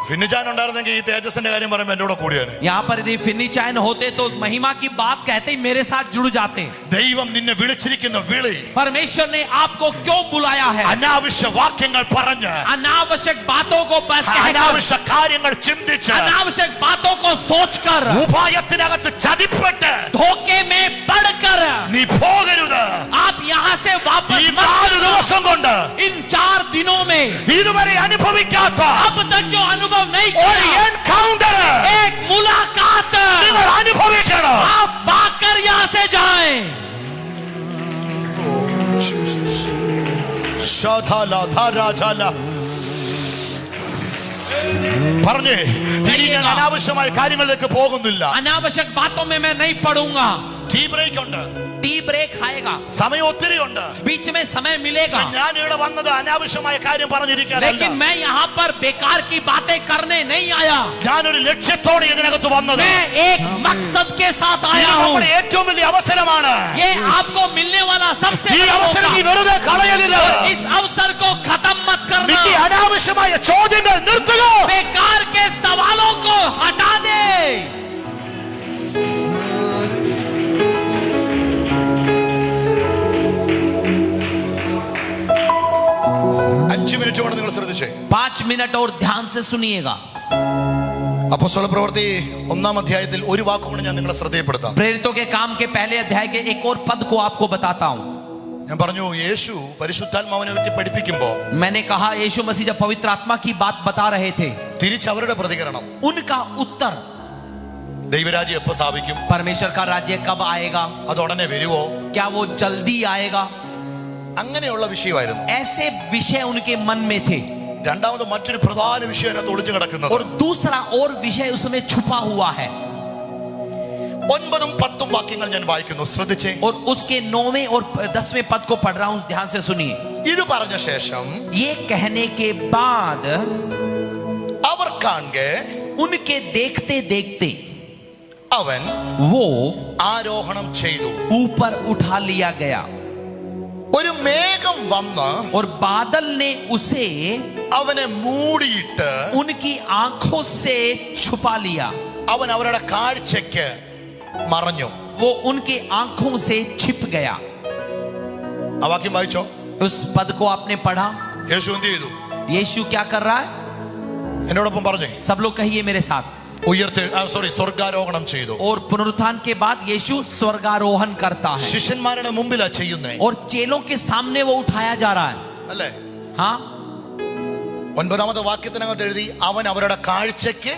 ഫിന്നിച്ചാൻ ഉണ്ടായിരുന്നെങ്കിൽ ഈ തേജസ്സിന്റെ കാര്യം പറയുമ്പോൾ എന്റെ കൂടെ കൂടിയാണ്. यहाँ पर यदि फिन्नी चैन होते तो महिमा की बात कहते ही मेरे साथ जुड़ जाते. ദൈവം നിന്നെ വിളിച്ചിരിക്കുന്ന വിളി, परमेश्वर ने आपको क्यों बुलाया है? അനാവശ്യ വാക്യങ്ങൾ പറഞ്ഞ്, अनावश्यक बातों को कहकर, അനാവശ്യ കാര്യങ്ങൾ ചിന്തിച്ച്, अनावश्यक बातों को सोचकर, ഉപായത്തിനകത്ത് ചതിപ്പെട്ട് धोखे में पड़कर നീ പോകരുത്. आप यहाँ से वापस ഈ मत 4 जाओ. ദിവസം കൊണ്ട് इन 4 दिनों में ഇതുവരെ അനുഭവിക്കാത്ത अब तक जो अनुभव नहीं ഒരു किया, എൻകൗണ്ടർ एक मुलाकात നിങ്ങൾ അനുഭവിക്കണം. आप पाकर यहाँ से जाएं. പറഞ്ഞേ, ഇനി ഞാൻ അനാവശ്യമായ കാര്യങ്ങളിലേക്ക് പോകുന്നില്ല. अनावश्यक बातों में मैं नहीं पढ़ूंगा. ടീ ബ്രേക്ക് ഉണ്ട്, टी ब्रेक आएगा, സമയം ഒത്തിരി ഉണ്ട്. बीच में समय मिलेगा. ഞാൻ ഇവിടെ വന്നത് അനാവശ്യമായ കാര്യം പറഞ്ഞിരിക്കാനല്ല. लेकिन मैं यहाँ पर बेकार की बातें करने नहीं आया. ഞാനൊരു ലക്ഷ്യത്തോടെ ഇതിനകത്ത് വന്നത്. मैं एक मकसद के साथ ഇത് आया हूँ. നമ്മുടെ ഏറ്റവും വലിയ അവസരമാണ്. ये आपको मिलने वाला सबसे ഈ बड़ा അവസരം നീ मौका. വെറുതെ കളയരുത്. इस अवसर को खत्म मत करना. നിന്റെ അനാവശ്യമായ ചോദ്യങ്ങൾ നിർത്തുക. बेकार के सवालों को हटा दे. 5 മിനിറ്റ് കൊണ്ട് നിങ്ങൾ ശ്രദ്ധിച്ചേ. 5 मिनट और ध्यान से सुनिएगा. അപ്പോസ്തല പ്രവൃത്തി 1-ാം അധ്യായത്തിൽ ഒരു വാക്കുകൊണ്ട് ഞാൻ നിങ്ങളെ ശ്രദ്ധയപ്പെടുത്താം. प्रेरितों के काम के पहले अध्याय के एक और पद को आपको बताता हूँ. ഞാൻ പറഞ്ഞു, യേശു പരിശുദ്ധാത്മാവിനെ പറ്റി പഠിപ്പിക്കുമ്പോൾ मैंने कहा यीशु मसीह जब पवित्र आत्मा की बात बता रहे थे, തിരിച്ച് അവരുടെ പ്രതികരണം, उनका उत्तर, ദൈവരാജ്യം എപ്പോ സ്ഥാപിക്കും, परमेश्वर का राज्य कब आएगा, അത് ഉടനെ വരുവോ, क्या वो जल्दी आएगा, അങ്ങനെയുള്ള വിഷയമായിരുന്നു. ऐसे विषय उनके मन में थे. രണ്ടാമത് മറ്റൊരു പ്രധാന വിഷയം അതിനകത്ത് ഒളിച്ചു കിടക്കുന്നത്, और दूसरा और विषय उसमें छुपा हुआ है. 9-ഉം 10-ഉം വാക്യങ്ങൾ ഞാൻ വായിക്കുന്നു, ശ്രദ്ധിച്ചേ. और उसके 9वें और 10वें पद को पढ़ रहा हूं, ध्यान से सुनिए. ഇത് പറഞ്ഞ ശേഷം ये कहने के बाद അവർ കാണെ उनके देखते देखते അവൻ वो ആരോഹണം ചെയ്തു. ऊपर उठा लिया गया. ഒരു മേഘം വന്ന് और बादल ने उसे അവനെ മൂടിയിട്ട് उनकी आंखों से छुपा लिया. അവൻ അവരുടെ കാഴ്ചയ്ക്ക് മറഞ്ഞു. वो उनके आंखों से छिप गया. ആ വാക്യം വായിച്ചോ. उस पद को आपने पढ़ा. യേശു എന്ത് ചെയ്തു? यीशु क्या कर रहा है? എന്നോടൊപ്പം പറഞ്ഞേ. सब लोग कहिए मेरे साथ. സ്വർഗാരോഹണം ചെയ്തു. और पुनरुत्थान के बाद यीशु स्वर्गारोहण करता है. ശിഷ്യന്മാരുടെ മുമ്പിലാ ചെയ്യുന്നേ. और चेलों के सामने वो उठाया जा रहा है. അല്ലേ? हाँ. 9-ാമത്തെ വാക്യത്തിനകത്ത് എഴുതി അവൻ അവരുടെ കാഴ്ചയ്ക്ക്,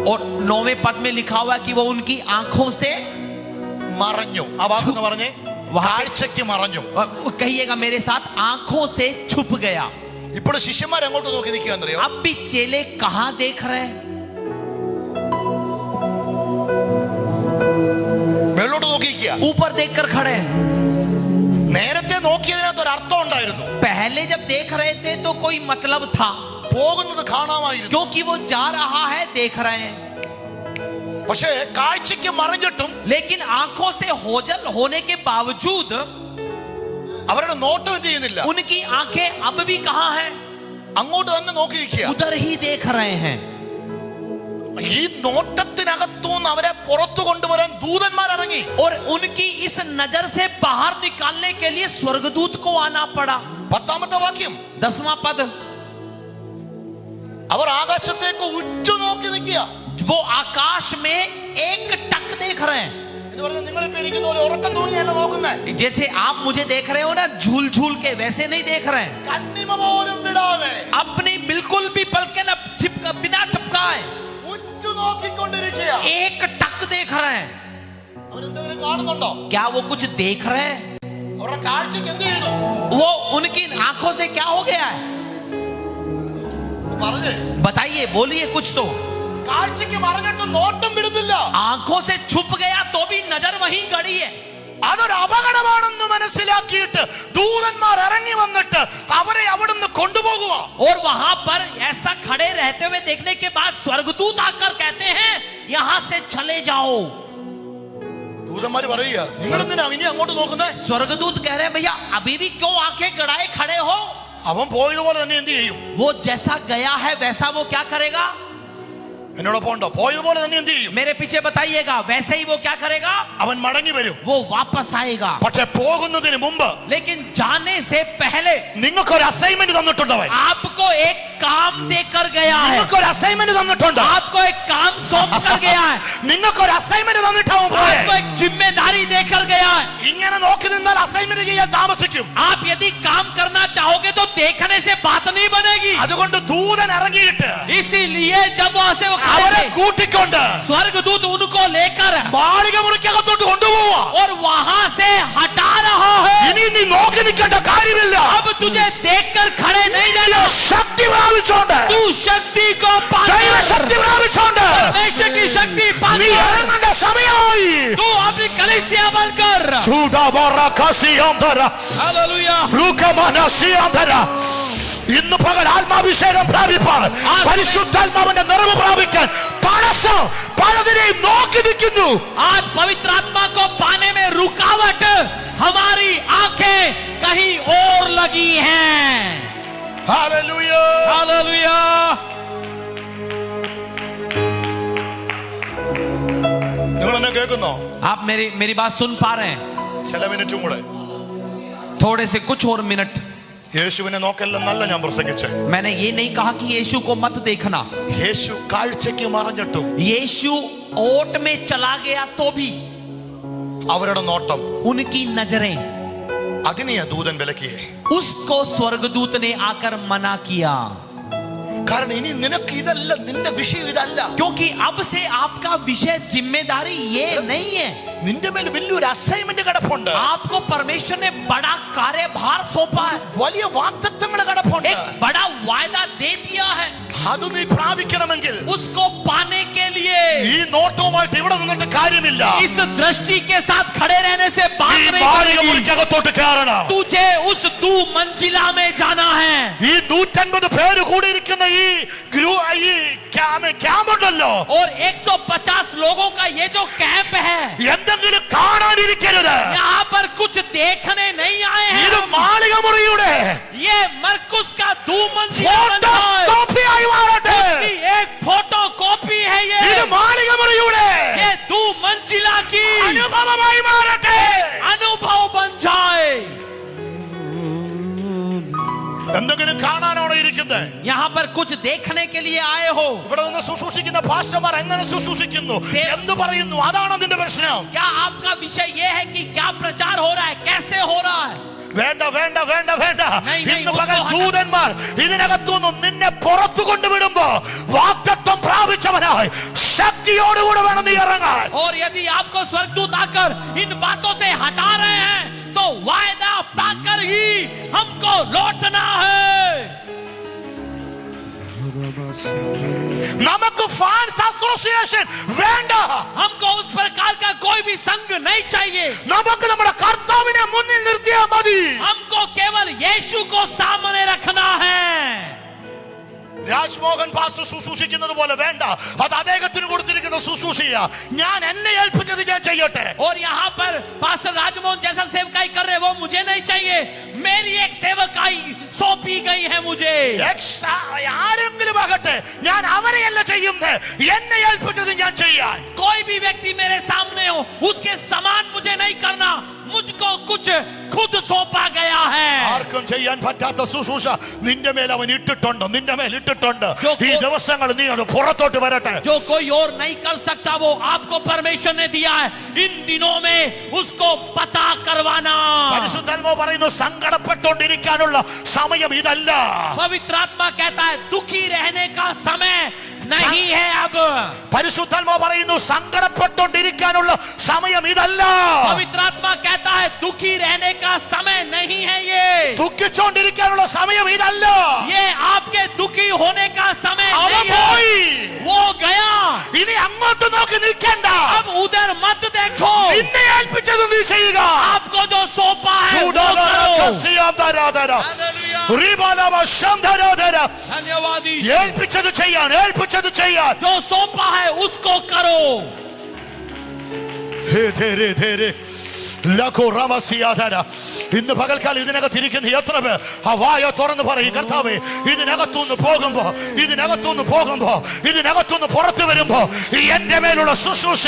और 9वें पद में लिखा हुआ है कि वो उनकी आंखों से മറഞ്ഞു. ആ വാക്കെന്ന് പറഞ്ഞേ, കാഴ്ചയ്ക്ക് മറഞ്ഞു. कहिएगा मेरे साथ, आंखों से छुप गया. ഇപ്പോൾ ശിഷ്യന്മാർ അങ്ങോട്ട് നോക്കി നിൽക്കുകയെന്നറിയോ? अब भी चेले कहां देख रहे हैं? മേലോട്ട് നോക്കിയിരിക്കുക. ऊपर देखकर खड़े हैं. നേരത്തെ നോക്കിയതിനകത്ത് ഒരു അർത്ഥം ഉണ്ടായിരുന്നു. पहले जब देख रहे थे तो कोई मतलब था. പോകുന്നത് കാണാമായിരുന്നു. क्योंकि वो जा रहा है, देख रहे हैं. പക്ഷേ കാഴ്ചയ്ക്ക് മറിഞ്ഞിട്ടും लेकिन आंखों से ओझल होने के बावजूद അവരുടെ നോട്ടം എന്ത് ചെയ്യുന്നില്ല? उनकी आंखें अब भी कहां हैं? അങ്ങോട്ട് തന്നെ നോക്കി നിൽക്കുക. उधर ही देख रहे हैं. ഈ നോട്ടത്തിനകത്തുനിന്ന് അവരെ പുറത്തു കൊണ്ടുവരാൻ ദൂതന്മാർ ഇറങ്ങി. और उनकी इस नजर से बाहर निकालने के लिए स्वर्गदूत को आना पड़ा. 10ാമത്തെ വാക്യം, 10वां पद, അവർ ആകാശത്തേക്ക് ഉറ്റുനോക്കി നിൽക്കുക. वो आकाश में एक टक देख रहे हैं. എന്ന് പറഞ്ഞാൽ നിങ്ങൾ ഇപ്പൊ ഇരിക്കുന്ന പോലെ ഉറക്കം തൂങ്ങിയല്ല നോക്കുന്നേ. जैसे आप मुझे देख रहे हो ना, झूल झूल के, वैसे नहीं देख रहे हैं. കണ്ണിമ പോലും വിടാതെ अपनी बिल्कुल भी पलके न छिपका, बिना टपकाए ഉറ്റുനോക്കിക്കൊണ്ടിരിക്കുക. एक टक देख रहे हैं. അവരെന്തെങ്കിലും കാണുന്നുണ്ടോ? क्या वो कुछ देख रहे हैं? അവരുടെ കാഴ്ചക്ക് എന്ത് ചെയ്തു? वो उनकी आंखों से क्या हो गया है? പറഞ്ഞേ. बताइए, बोलिए कुछ तो. കാഴ്ചക്ക് മറിഞ്ഞിട്ട് നോട്ടം വിടുന്നില്ല. आंखों से छुप गया तो भी नजर वहीं गड़ी है. അതൊരു അപകടമാണെന്ന് മനസ്സിലാക്കിയിട്ട് ദൂതന്മാർ ഇറങ്ങി വന്നിട്ട് അവരെ അവിടുന്ന് കൊണ്ടുപോകുക. और वहां पर ऐसा खड़े रहते हुए देखने के बाद स्वर्गदूत आकर कहते हैं, यहां से चले जाओ. ദൂതന്മാർ പറയുക, നിങ്ങൾ എന്തിനാ ഇനി അങ്ങോട്ട് നോക്കുന്നേ? स्वर्गदूत कह रहे हैं, भैया अभी भी क्यों आंखें गड़ाए खड़े हो? അവൻ പോയതുപോലെ തന്നെ എന്ത് ചെയ്യും? वो जैसा गया है वैसा वो क्या करेगा? എന്നോടൊപ്പം ഉണ്ടോ? പോയതുപോലെ തന്നെ എന്ത് ചെയ്യും? मेरे पीछे बताइएगा, वैसे ही वो क्या करेगा? അവൻ മടങ്ങി വരും. वो वापस आएगा. പക്ഷെ പോകുന്നതിന് മുമ്പ് लेकिन जाने से पहले നിങ്ങൾക്കൊരു അസൈൻമെന്റ് തന്നിട്ടുണ്ട്. അവൻ आपको एक काम देकर गया है. നിങ്ങൾക്കൊരു അസൈൻമെന്റ് തന്നിട്ടുണ്ട്. आपको एक काम सौंप कर गया है. നിങ്ങൾക്കൊരു അസൈൻമെന്റ് തന്നിട്ടാവും आपको പോയെ. एक जिम्मेदारी देकर गया है. ഇങ്ങനെ നോക്കി നിന്നാൽ അസൈൻമെന്റ് ചെയ്യാൻ താമസിക്കും. आप यदि काम करना चाहोगे तो देखने से बात नहीं बनेगी. അതുകൊണ്ട് ദൂതൻ ഇറങ്ങിയിട്ട് इसीलिए जब वहां से वो खड़े അവരെ थे, കൂട്ടിക്കൊണ്ട് स्वर्गदूत उनको लेकर മാളിക മുറിക്കകത്തോട്ട് കൊണ്ടുപോവാ. और वहां से हटा रहा है. ഇനി നീ നോക്കി നിൽക്കേണ്ട കാര്യമില്ല. अब तुझे देखकर खड़े नहीं रहना. ശക്തി പ്രാപിച്ചോണ്ട്, तू शक्ति को ദൈവ ശക്തി पाकर, പ്രാപിച്ചോണ്ട് परमेश्वर की शक्ति നീ पाकर ഇറങ്ങേണ്ട സമയമായി. तू अपनी कलीसिया बनकर, ചൂടാബറകസിയന്തര हालेलुया, റുകമനസിയന്തര ഇന്ന് പകൽ ആത്മാഭിഷേകം പ്രാപിപ്പാൻ, പരിശുദ്ധാത്മാവിന്റെ നിറവ് പ്രാപിക്കാൻ തടസ്സം പലതിനെയും നോക്കി നിൽക്കുന്നു. आज पवित्र आत्मा को पाने में रुकावट हमारी आंखें कहीं और लगी हैं. ഹല്ലേലൂയ. हालेलुया. നിങ്ങൾ എന്നെ കേൾക്കുന്നോ? आप मेरी बात सुन पा रहे हैं? ചില മിനിറ്റും കൂടെ. थोड़े से कुछ और मिनट. യേശുവിനെ നോക്കല്ലെന്നല്ല ഞാൻ പ്രസംഗിച്ചേ. मैंने ये नहीं कहा कि यीशु को मत देखना. യേശു കാഴ്ചയ്ക്ക് മറഞ്ഞിട്ടും यीशु ओट में चला गया तो भी അവരുടെ നോട്ടം उनकी नजरें, അതിനെയാ ദൂതൻ വിലക്കിയേ. उसको स्वर्गदूत ने आकर मना किया. കാരണം ഇനി നിനക്ക് ഇതല്ല, നിന്റെ വിഷയം ഇതല്ല. क्योंकि अब से आपका विषय, जिम्मेदारी ये नहीं है. നിന്റെ മേൽ വലിയൊരു അസൈൻമെന്റ് കിടപ്പുണ്ട്. आपको परमेश्वर ने बड़ा कार्यभार सौंपा है. വലിയ വാഗ്ദത്തങ്ങൾ കിടപ്പുണ്ട്. एक बड़ा वायदा दे दिया है. അത് നീ പ്രാപിക്കണമെങ്കിൽ उसको पाने के लिए ഈ നോട്ടവുമായിട്ട് ഇവിടെ നിന്നിട്ട് കാര്യമില്ല. इस दृष्टि के साथ खड़े रहने से बात ഈ नहीं മാളിക बनेगी. മുറിക്കകത്തോട്ട് കയറണം. तुझे उस 2 मंजिला में जाना है. ഈ 150 പേര് കൂടിയിരിക്കുന്ന ഈ ക്യാമ്പ് ഉണ്ടല്ലോ, और 150 लोगों का ये जो कैंप है, എന്തെങ്കിലും കാണാനിരിക്കരുത്. यहाँ पर कुछ देखने नहीं आए ഇത് हैं. മാളിക മുറിയുടെ ये मरकुस का 2 मंजिला बनता है. ഫോട്ടോസ്കോപ്പിയായി മാറട്ടെ. उसकी एक फोटो कॉपी है ഇത് ये. മാളിക മുറിയുടെ ये 2 मंजिला की അനുഭവമായി മാറട്ടെ. अनुभव बन जाए. എന്തെങ്കിലും കാണാനാണോ ഇരിക്കുന്നത്? यहाँ पर कुछ देखने के लिए आए हो. ഇവിടെ നിന്ന് ശുശ്രൂഷിക്കുന്ന പാസ്റ്റർമാർ എങ്ങനെ ശുശ്രൂഷിക്കുന്നു, എന്ത് പറയുന്നു, അതാണ് അതിന്റെ പ്രശ്നം. क्या आपका विषय ये है कि क्या प्रचार हो रहा है, कैसे हो रहा है? വേണ്ട വേണ്ട വേണ്ട വേണ്ട. नहीं, ഇന്ന് उसको പകൽ हटा- ദൂതന്മാർ ഇതിനകത്തുനിന്നും നിന്നെ പുറത്തു കൊണ്ടുവിടുമ്പോ വാഗ്ദത്തം പ്രാപിച്ചവനായി ശക്തിയോടുകൂടെ വേണം നീ ഇറങ്ങാൻ. और यदि आपको स्वर्गदूत आकर इन बातों से हटा रहे हैं तो वायदा पाकर ही हमको लौटना है. നമുക്ക് ഫാൻസ് അസോസിയേഷൻ വേണ്ട. हमको उस प्रकार का कोई भी संघ नहीं चाहिए. നമുക്ക് നമ്മുടെ കർത്താവിനെ മുന്നിൽ നിർത്തിയാൽ മതി. हमको केवल यीशु को सामने रखना है. രാജ്മോഹൻ പാസ്റ്റർ ശുശ്രൂഷിക്കുന്നത് പോലെ വേണ്ട, അത് അദ്ദേഹത്തിന് കൊടുത്തിരിക്കുന്ന ശുശ്രൂഷയ. ഞാൻ എന്നെ ഏൽപ്പിച്ചത് ഞാൻ ചെയ്യട്ടെ. और यहाँ पर पास्टर राजमोहन जैसा सेवकाई कर रहे वो मुझे नहीं चाहिए, मेरी एक सेवकाई सौंपी गई है मुझे. ആരെങ്കിലും ആകട്ടെ, ഞാൻ അവരെയല്ല ചെയ്യുന്നത്, എന്നെ ഏൽപ്പിച്ചത് ഞാൻ ചെയ്യാൻ. कोई भी व्यक्ति मेरे सामने हो, उसके समान मुझे नहीं करना, मुझको कुछ खुद सौंपा गया है. ആർക്കും ചെയ്യാൻ പറ്റാത്ത ശുശ്രൂഷ നിന്റെ മേൽ അവൻ ഇട്ടിട്ടുണ്ട്, നിന്റെ മേൽ ഇട്ടിട്ടുണ്ട്. जो- ഈ ദിവസങ്ങൾ നീ അത് പുറത്തോട്ട് വരട്ടെ. जो कोई और नहीं कर सकता वो आपको परमेश्वर ने दिया है. इन दिनों में उसको पता करवाना. പരിശുദ്ധാത്മാവ് പറയുന്നു, സങ്കടപ്പെട്ടുകൊണ്ടിരിക്കാനുള്ള സമയം ഇതല്ല. पवित्र आत्मा कहता है दुखी रहने का समय नहीं है अब. പരിശുദ്ധാത്മാവ് പറയുന്നു, സങ്കടപ്പെട്ടുകൊണ്ടിരിക്കാനുള്ള സമയം ഇതല്ല. पवित्र आत्मा कहता है दुखी रहने का समय नहीं है ये. ദുഃഖിച്ചുകൊണ്ടിരിക്കാനുള്ള സമയം ഇതല്ല. ये आपके दुखी होने का समय അവൻ नहीं है. പോയി. वो गया. ഇനി അങ്ങോട്ട് നോക്കി നിൽക്കണ്ട. अब उधर मत देखो. നിന്നെ ഏൽപ്പിച്ചത് നീ ചെയ്യുക. आपको जो सौंपा है वो करो. धन्यवाद ईश्वर. ഏൽപ്പിച്ചത് ചെയ്യാൻ, ഏൽപ്പിച്ചത് ചെയ്യാൻ. जो सौंपा है उसको करो. ഹേ ധേരെ ധേരെ ലഘു റമസിയാധര. ഇന്ന് പകൽക്കാലം ഇതിനകത്തിരിക്കുന്ന എത്ര പേർ ആ വായ തുറന്ന് പറയും, കർത്താവേ, ഇതിനകത്തുനിന്ന് പോകുമ്പോ, ഇതിനകത്തുനിന്ന് പോകുമ്പോ, ഇതിനകത്തുനിന്ന് പുറത്തു വരുമ്പോ എന്റെ മേലുള്ള ശുശ്രൂഷ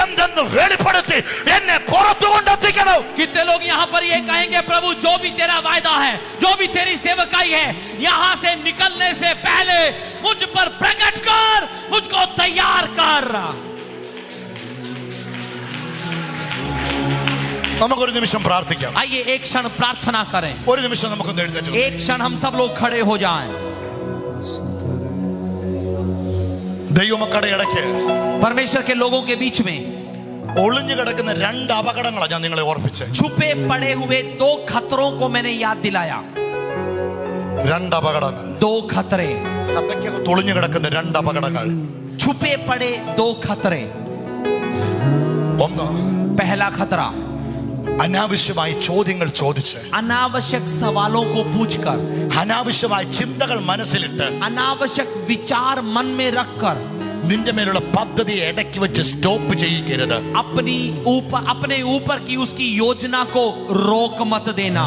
എന്തെന്ന് വെളിപ്പെടുത്തി എന്നെ പുറത്തു കൊണ്ടെത്തിക്കണം. कितने लोग यहाँ पर ये कहेंगे, प्रभु जो भी तेरा वायदा है, जो भी तेरी सेवकाई है, यहाँ से निकलने से पहले मुझ पर प्रकट कर, मुझको तैयार कर. നമുക്കൊരു നിമിഷം പ്രാർത്ഥിക്കാം. आइए एक क्षण प्रार्थना करें. ഒരു നിമിഷം നമുക്കൊന്ന് എഴുന്നേറ്റ് एक क्षण हम सब लोग खड़े हो जाएं. ദൈവമക്കളുടെ ഇടയ്ക്ക് परमेश्वर के लोगों के बीच में ഒളിഞ്ഞു കിടക്കുന്ന രണ്ട് അപകടങ്ങളാണ് ഞാൻ നിങ്ങളെ ഓർപ്പിച്ചത്. छुपे पड़े हुए दो खतरों को मैंने याद दिलाया. രണ്ട് അപകടങ്ങൾ, दो खतरे, സഭയ്ക്കകത്ത് ഒളിഞ്ഞു കിടക്കുന്ന രണ്ട് അപകടങ്ങൾ. छुपे पड़े दो खतरे. ഒന്ന്, पहला खतरा അനാവശ്യമായി ചോദ്യങ്ങൾ ചോദിച്ച്, अनावश्यक सवालों को पूछकर, അനാവശ്യമായ ചിന്തകൾ മനസ്സിലിട്ട്, अनावश्यक विचार मन में रखकर നിന്റെ മേലുള്ള പദ്ധതിയെ ഇടയ്ക്ക് വെച്ച് സ്റ്റോപ്പ് ചെയ്യിക്കരുത്. अपने ऊपर की उसकी योजना को रोक मत देना.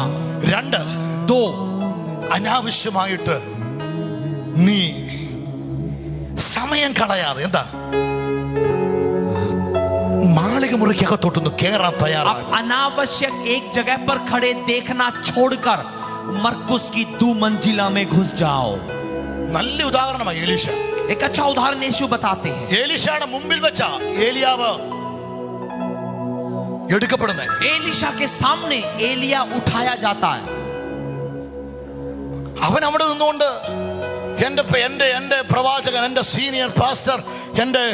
രണ്ട്, दो, അനാവശ്യമായിട്ട് നീ സമയം കളയാതെ എന്താ മാളിക മുറിക്കകത്തോട്ടൊന്ന് കേറാൻ തയ്യാറാണ്. अब अनावश्यक एक जगह पर खड़े देखना छोड़कर मरकुस की 2 मंजिला में घुस जाओ. നല്ല ഉദാഹരണമായി എലീശ. एक अच्छा उदाहरण यीशु बताते हैं. എലീശയുടെ മുമ്പിൽ വെച്ചാ ഏലിയാവ് എടുക്കപ്പെടുന്നത്. एलीशा के सामने एलिया उठाया जाता है. അവൻ അവിടെ നിന്നുകൊണ്ട് എന്റെ പ്രവാചകൻ, എന്റെ സീനിയർ പാസ്റ്റർ, എന്റെ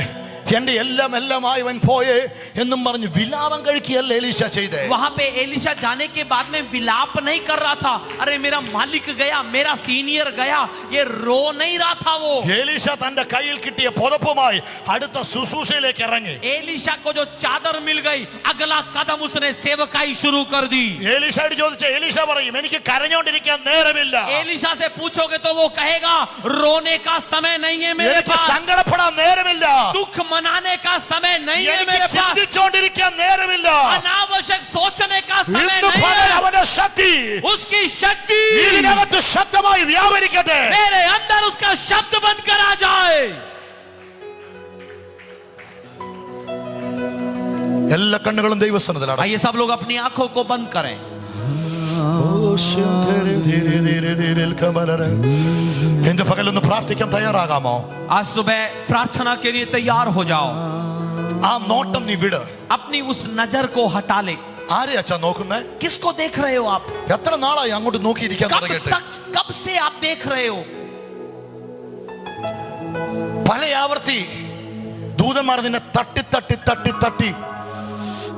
എല്ലാമായി അവൻ പോയേ എന്നും പറഞ്ഞ് വിലാപം കഴിക്കുകയല്ല എലീശ ചെയ്തേ. वहां पे एलीशा जाने के बाद में विलाप नहीं कर रहा था, अरे मेरा मालिक गया, मेरा सीनियर गया, ये रो नहीं रहा था. वो എലീശ തന്റെ കയ്യിൽ കിട്ടിയ പുതപ്പുമായി അടുത്ത ശുശ്രൂഷയിലേക്ക് ഇറങ്ങി. एलीशा को जो चादर मिल गई, अगला कदम उसने सेवकाई शुरू कर दी. എലീശയോട് ചോദിച്ച എലീശ പറയും, എനിക്ക് കരഞ്ഞോണ്ടിരിക്കാൻ നേരമില്ല. एलीशा से पूछोगे तो वो कहेगा, रोने का समय नहीं है मेरे എനിക്ക് पास, സങ്കടപ്പെടാൻ നേരമില്ല. दुख मनाने का समय नहीं है എനിക്ക് मेरे पास, ചിന്തിച്ചോണ്ടിരിക്കാൻ നേരമില്ല. अनावश्यक सोचने का समय ഇന്ന് नहीं പകൽ है. അവന്റെ ശക്തി उसकी शक्ति ഇതിനകത്ത് ശക്തമായി വ്യാപരിക്കട്ടെ. मेरे अंदर उसका शब्द बनकर आ जाए. എല്ലാ കണ്ണുകളും ദൈവസന്നിധിയിലാണ്. आइए सब लोग अपनी आंखों को बंद करें. എന്റെ പകലൊന്ന് പ്രാർത്ഥിക്കാൻ തയ്യാറാകാമോ? आज सुबह प्रार्थना के लिए तैयार हो जाओ. ആ നോട്ടം നീ വിട്. अपनी उस नजर को हटा ले. ആരെ അച്ഛാ നോക്കുന്നേ? किसको देख रहे हो आप? എത്ര നാളായി അങ്ങോട്ട് നോക്കിയിരിക്കാൻ തുടങ്ങിയിട്ട്? कब से आप देख रहे हो? പല ആവർത്തി ദൂതന്മാർ നിന്നെ തട്ടി തട്ടി തട്ടി തട്ടി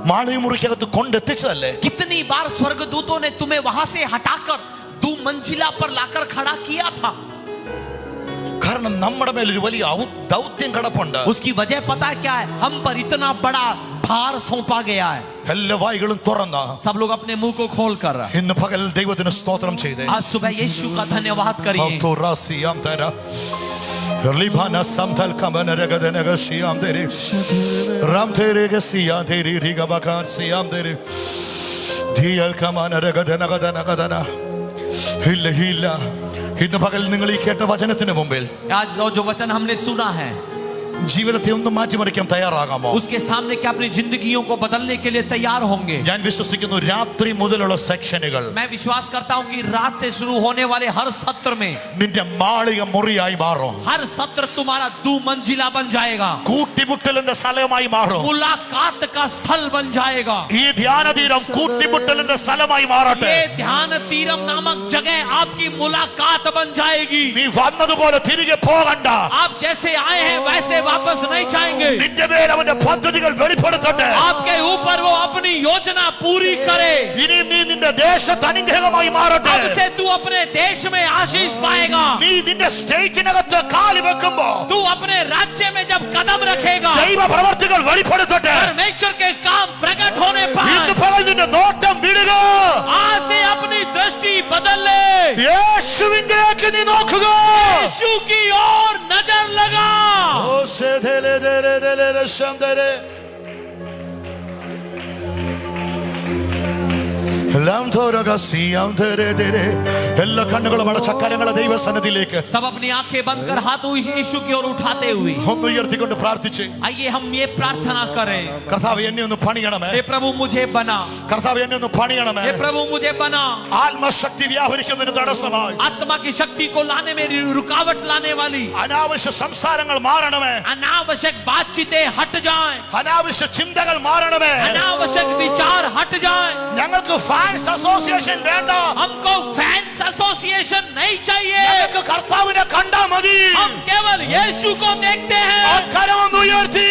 മാളിക മുറിക്കകത്ത് കൊണ്ടെത്തിച്ചതല്ലേ? कितनी बार स्वर्गदूतों ने तुम्हें वहां से हटाकर 2 मंजिला पर लाकर खड़ा किया था. കാരണം നമ്മുടെ മേൽ ഒരു വലിയ ദൗത്യം കിടപ്പുണ്ട്. उसकी वजह पता है क्या है? हम पर इतना बड़ा भार सौंपा गया है। എല്ലാ വായികളും തുറന്ന് सब लोग अपने मुंह को खोलकर ഇന്ന് പകൽ ദൈവത്തിന് സ്തോത്രം ചെയ്തേ. आज सुबह यीशु का धन्यवाद करिए। ഔത്തോറാസിയാം തര റിബാന സംതൽ കമനരഗദനഗശിയാം ദരെ റാം തെരഗസിയാ തെരി റിഗബകാർ സിയാം ദരെ ദിയൽ കമനരഗദനഗദനഗദന ഹില്ല ഹില്ല. ഇന്ന് പകൽ നിങ്ങൾ ഈ കേട്ട വചനത്തിന് മുമ്പിൽ आज जो वचन हमने सुना है ജീവിതത്തെ ഒന്ന് മാറ്റിമറിക്കാൻ തയ്യാറാകാമോ? उसके सामने क्या अपनी जिंदगियों को बदलने के लिए तैयार होंगे? ഞാൻ വിശ്വസിക്കുന്നു രാത്രി മുതലുള്ള സെക്ഷനുകൾ मैं विश्वास करता हूं कि रात से शुरू होने वाले हर सत्र में നിന്റെ മാളിക മുറിയായി മാറും. हर सत्र तुम्हारा 2 मंजिला बन जाएगा, കൂട്ടിമുട്ടലിന്റെ സ്ഥലമായി മാറും. मुलाकात का स्थल बन जाएगा। ഈ ധ്യാനതീരം കൂട്ടിമുട്ടലിന്റെ സ്ഥലമായി മാറട്ടെ. ये ध्यान तीरम नामक जगह आपकी मुलाकात बन जाएगी। നീ വന്നതുപോലെ തിരികെ പോകണ്ട. आप जैसे आए हैं वैसे वापस नहीं जाएंगे। നിന്റെ മേൽ അവന്റെ പദ്ധതികൾ വെളിപ്പെടുത്തട്ടെ. आपके ऊपर वो अपनी योजना पूरी करे। ഇനി നീ നിന്റെ ദേശത്ത് അനുഗ്രഹമായി മാറട്ടെ. अब से तू अपने देश में आशीष पाएगा। നീ നിന്റെ സ്റ്റേറ്റിനകത്ത് കാല് വെക്കുമ്പോ तू अपने राज्य में जब कदम रखेगा ദൈവ പ്രവർത്തികൾ വെളിപ്പെടുത്തട്ടെ. परमेश्वर के काम प्रकट होने ഇന്ന് पाए। പകൽ നിന്റെ നോട്ടം വിടുക. आज से अपनी दृष्टि बदल ले, യേശുവിലേക്ക് നീ നോക്കുക. यीशु की ओर नजर लगा। ഓ ശേധേലെ ദേലെ ദേലെ രശംദരെ എല്ലാ കണ്ണുകളും അടച്ച കരങ്ങളെ ദൈവസന്നിധിയിലേക്ക് सब अपनी आंखें बंद कर हाथों यीशु की ओर उठाते हुए ഒന്ന് ഉയർത്തിക്കൊണ്ട് പ്രാർത്ഥിച്ച് आइए हम ये प्रार्थना करें। കർത്താവ് എന്നെ ഒന്ന് പണിയണമേ. हे प्रभु मुझे बना, കർത്താവ് എന്നെ ഒന്ന് പണിയണമേ. हे प्रभु मुझे बना। ആത്മശക്തി വ്യാപരിക്കുന്നതിന് തടസ്സമായി आत्मा की शक्ति को लाने में रुकावट लाने वाली അനാവശ്യ സംസാരങ്ങൾ മാറണമേ. अनावश्यक बातचीतें हट जाएं, അനാവശ്യ ചിന്തകൾ മാറണമേ. अनावश्यक विचार हट जाएं। ഞങ്ങൾക്ക് ഫാൻസ് അസോസിയേഷൻ വേണ്ട. हमको फैंस एसोसिएशन नहीं चाहिए, ഞങ്ങൾക്ക് കർത്താവിനെ കണ്ടാ മതി. हम केवल यीशु को देखते हैं। കരമൊന്ന് ഉയർത്തി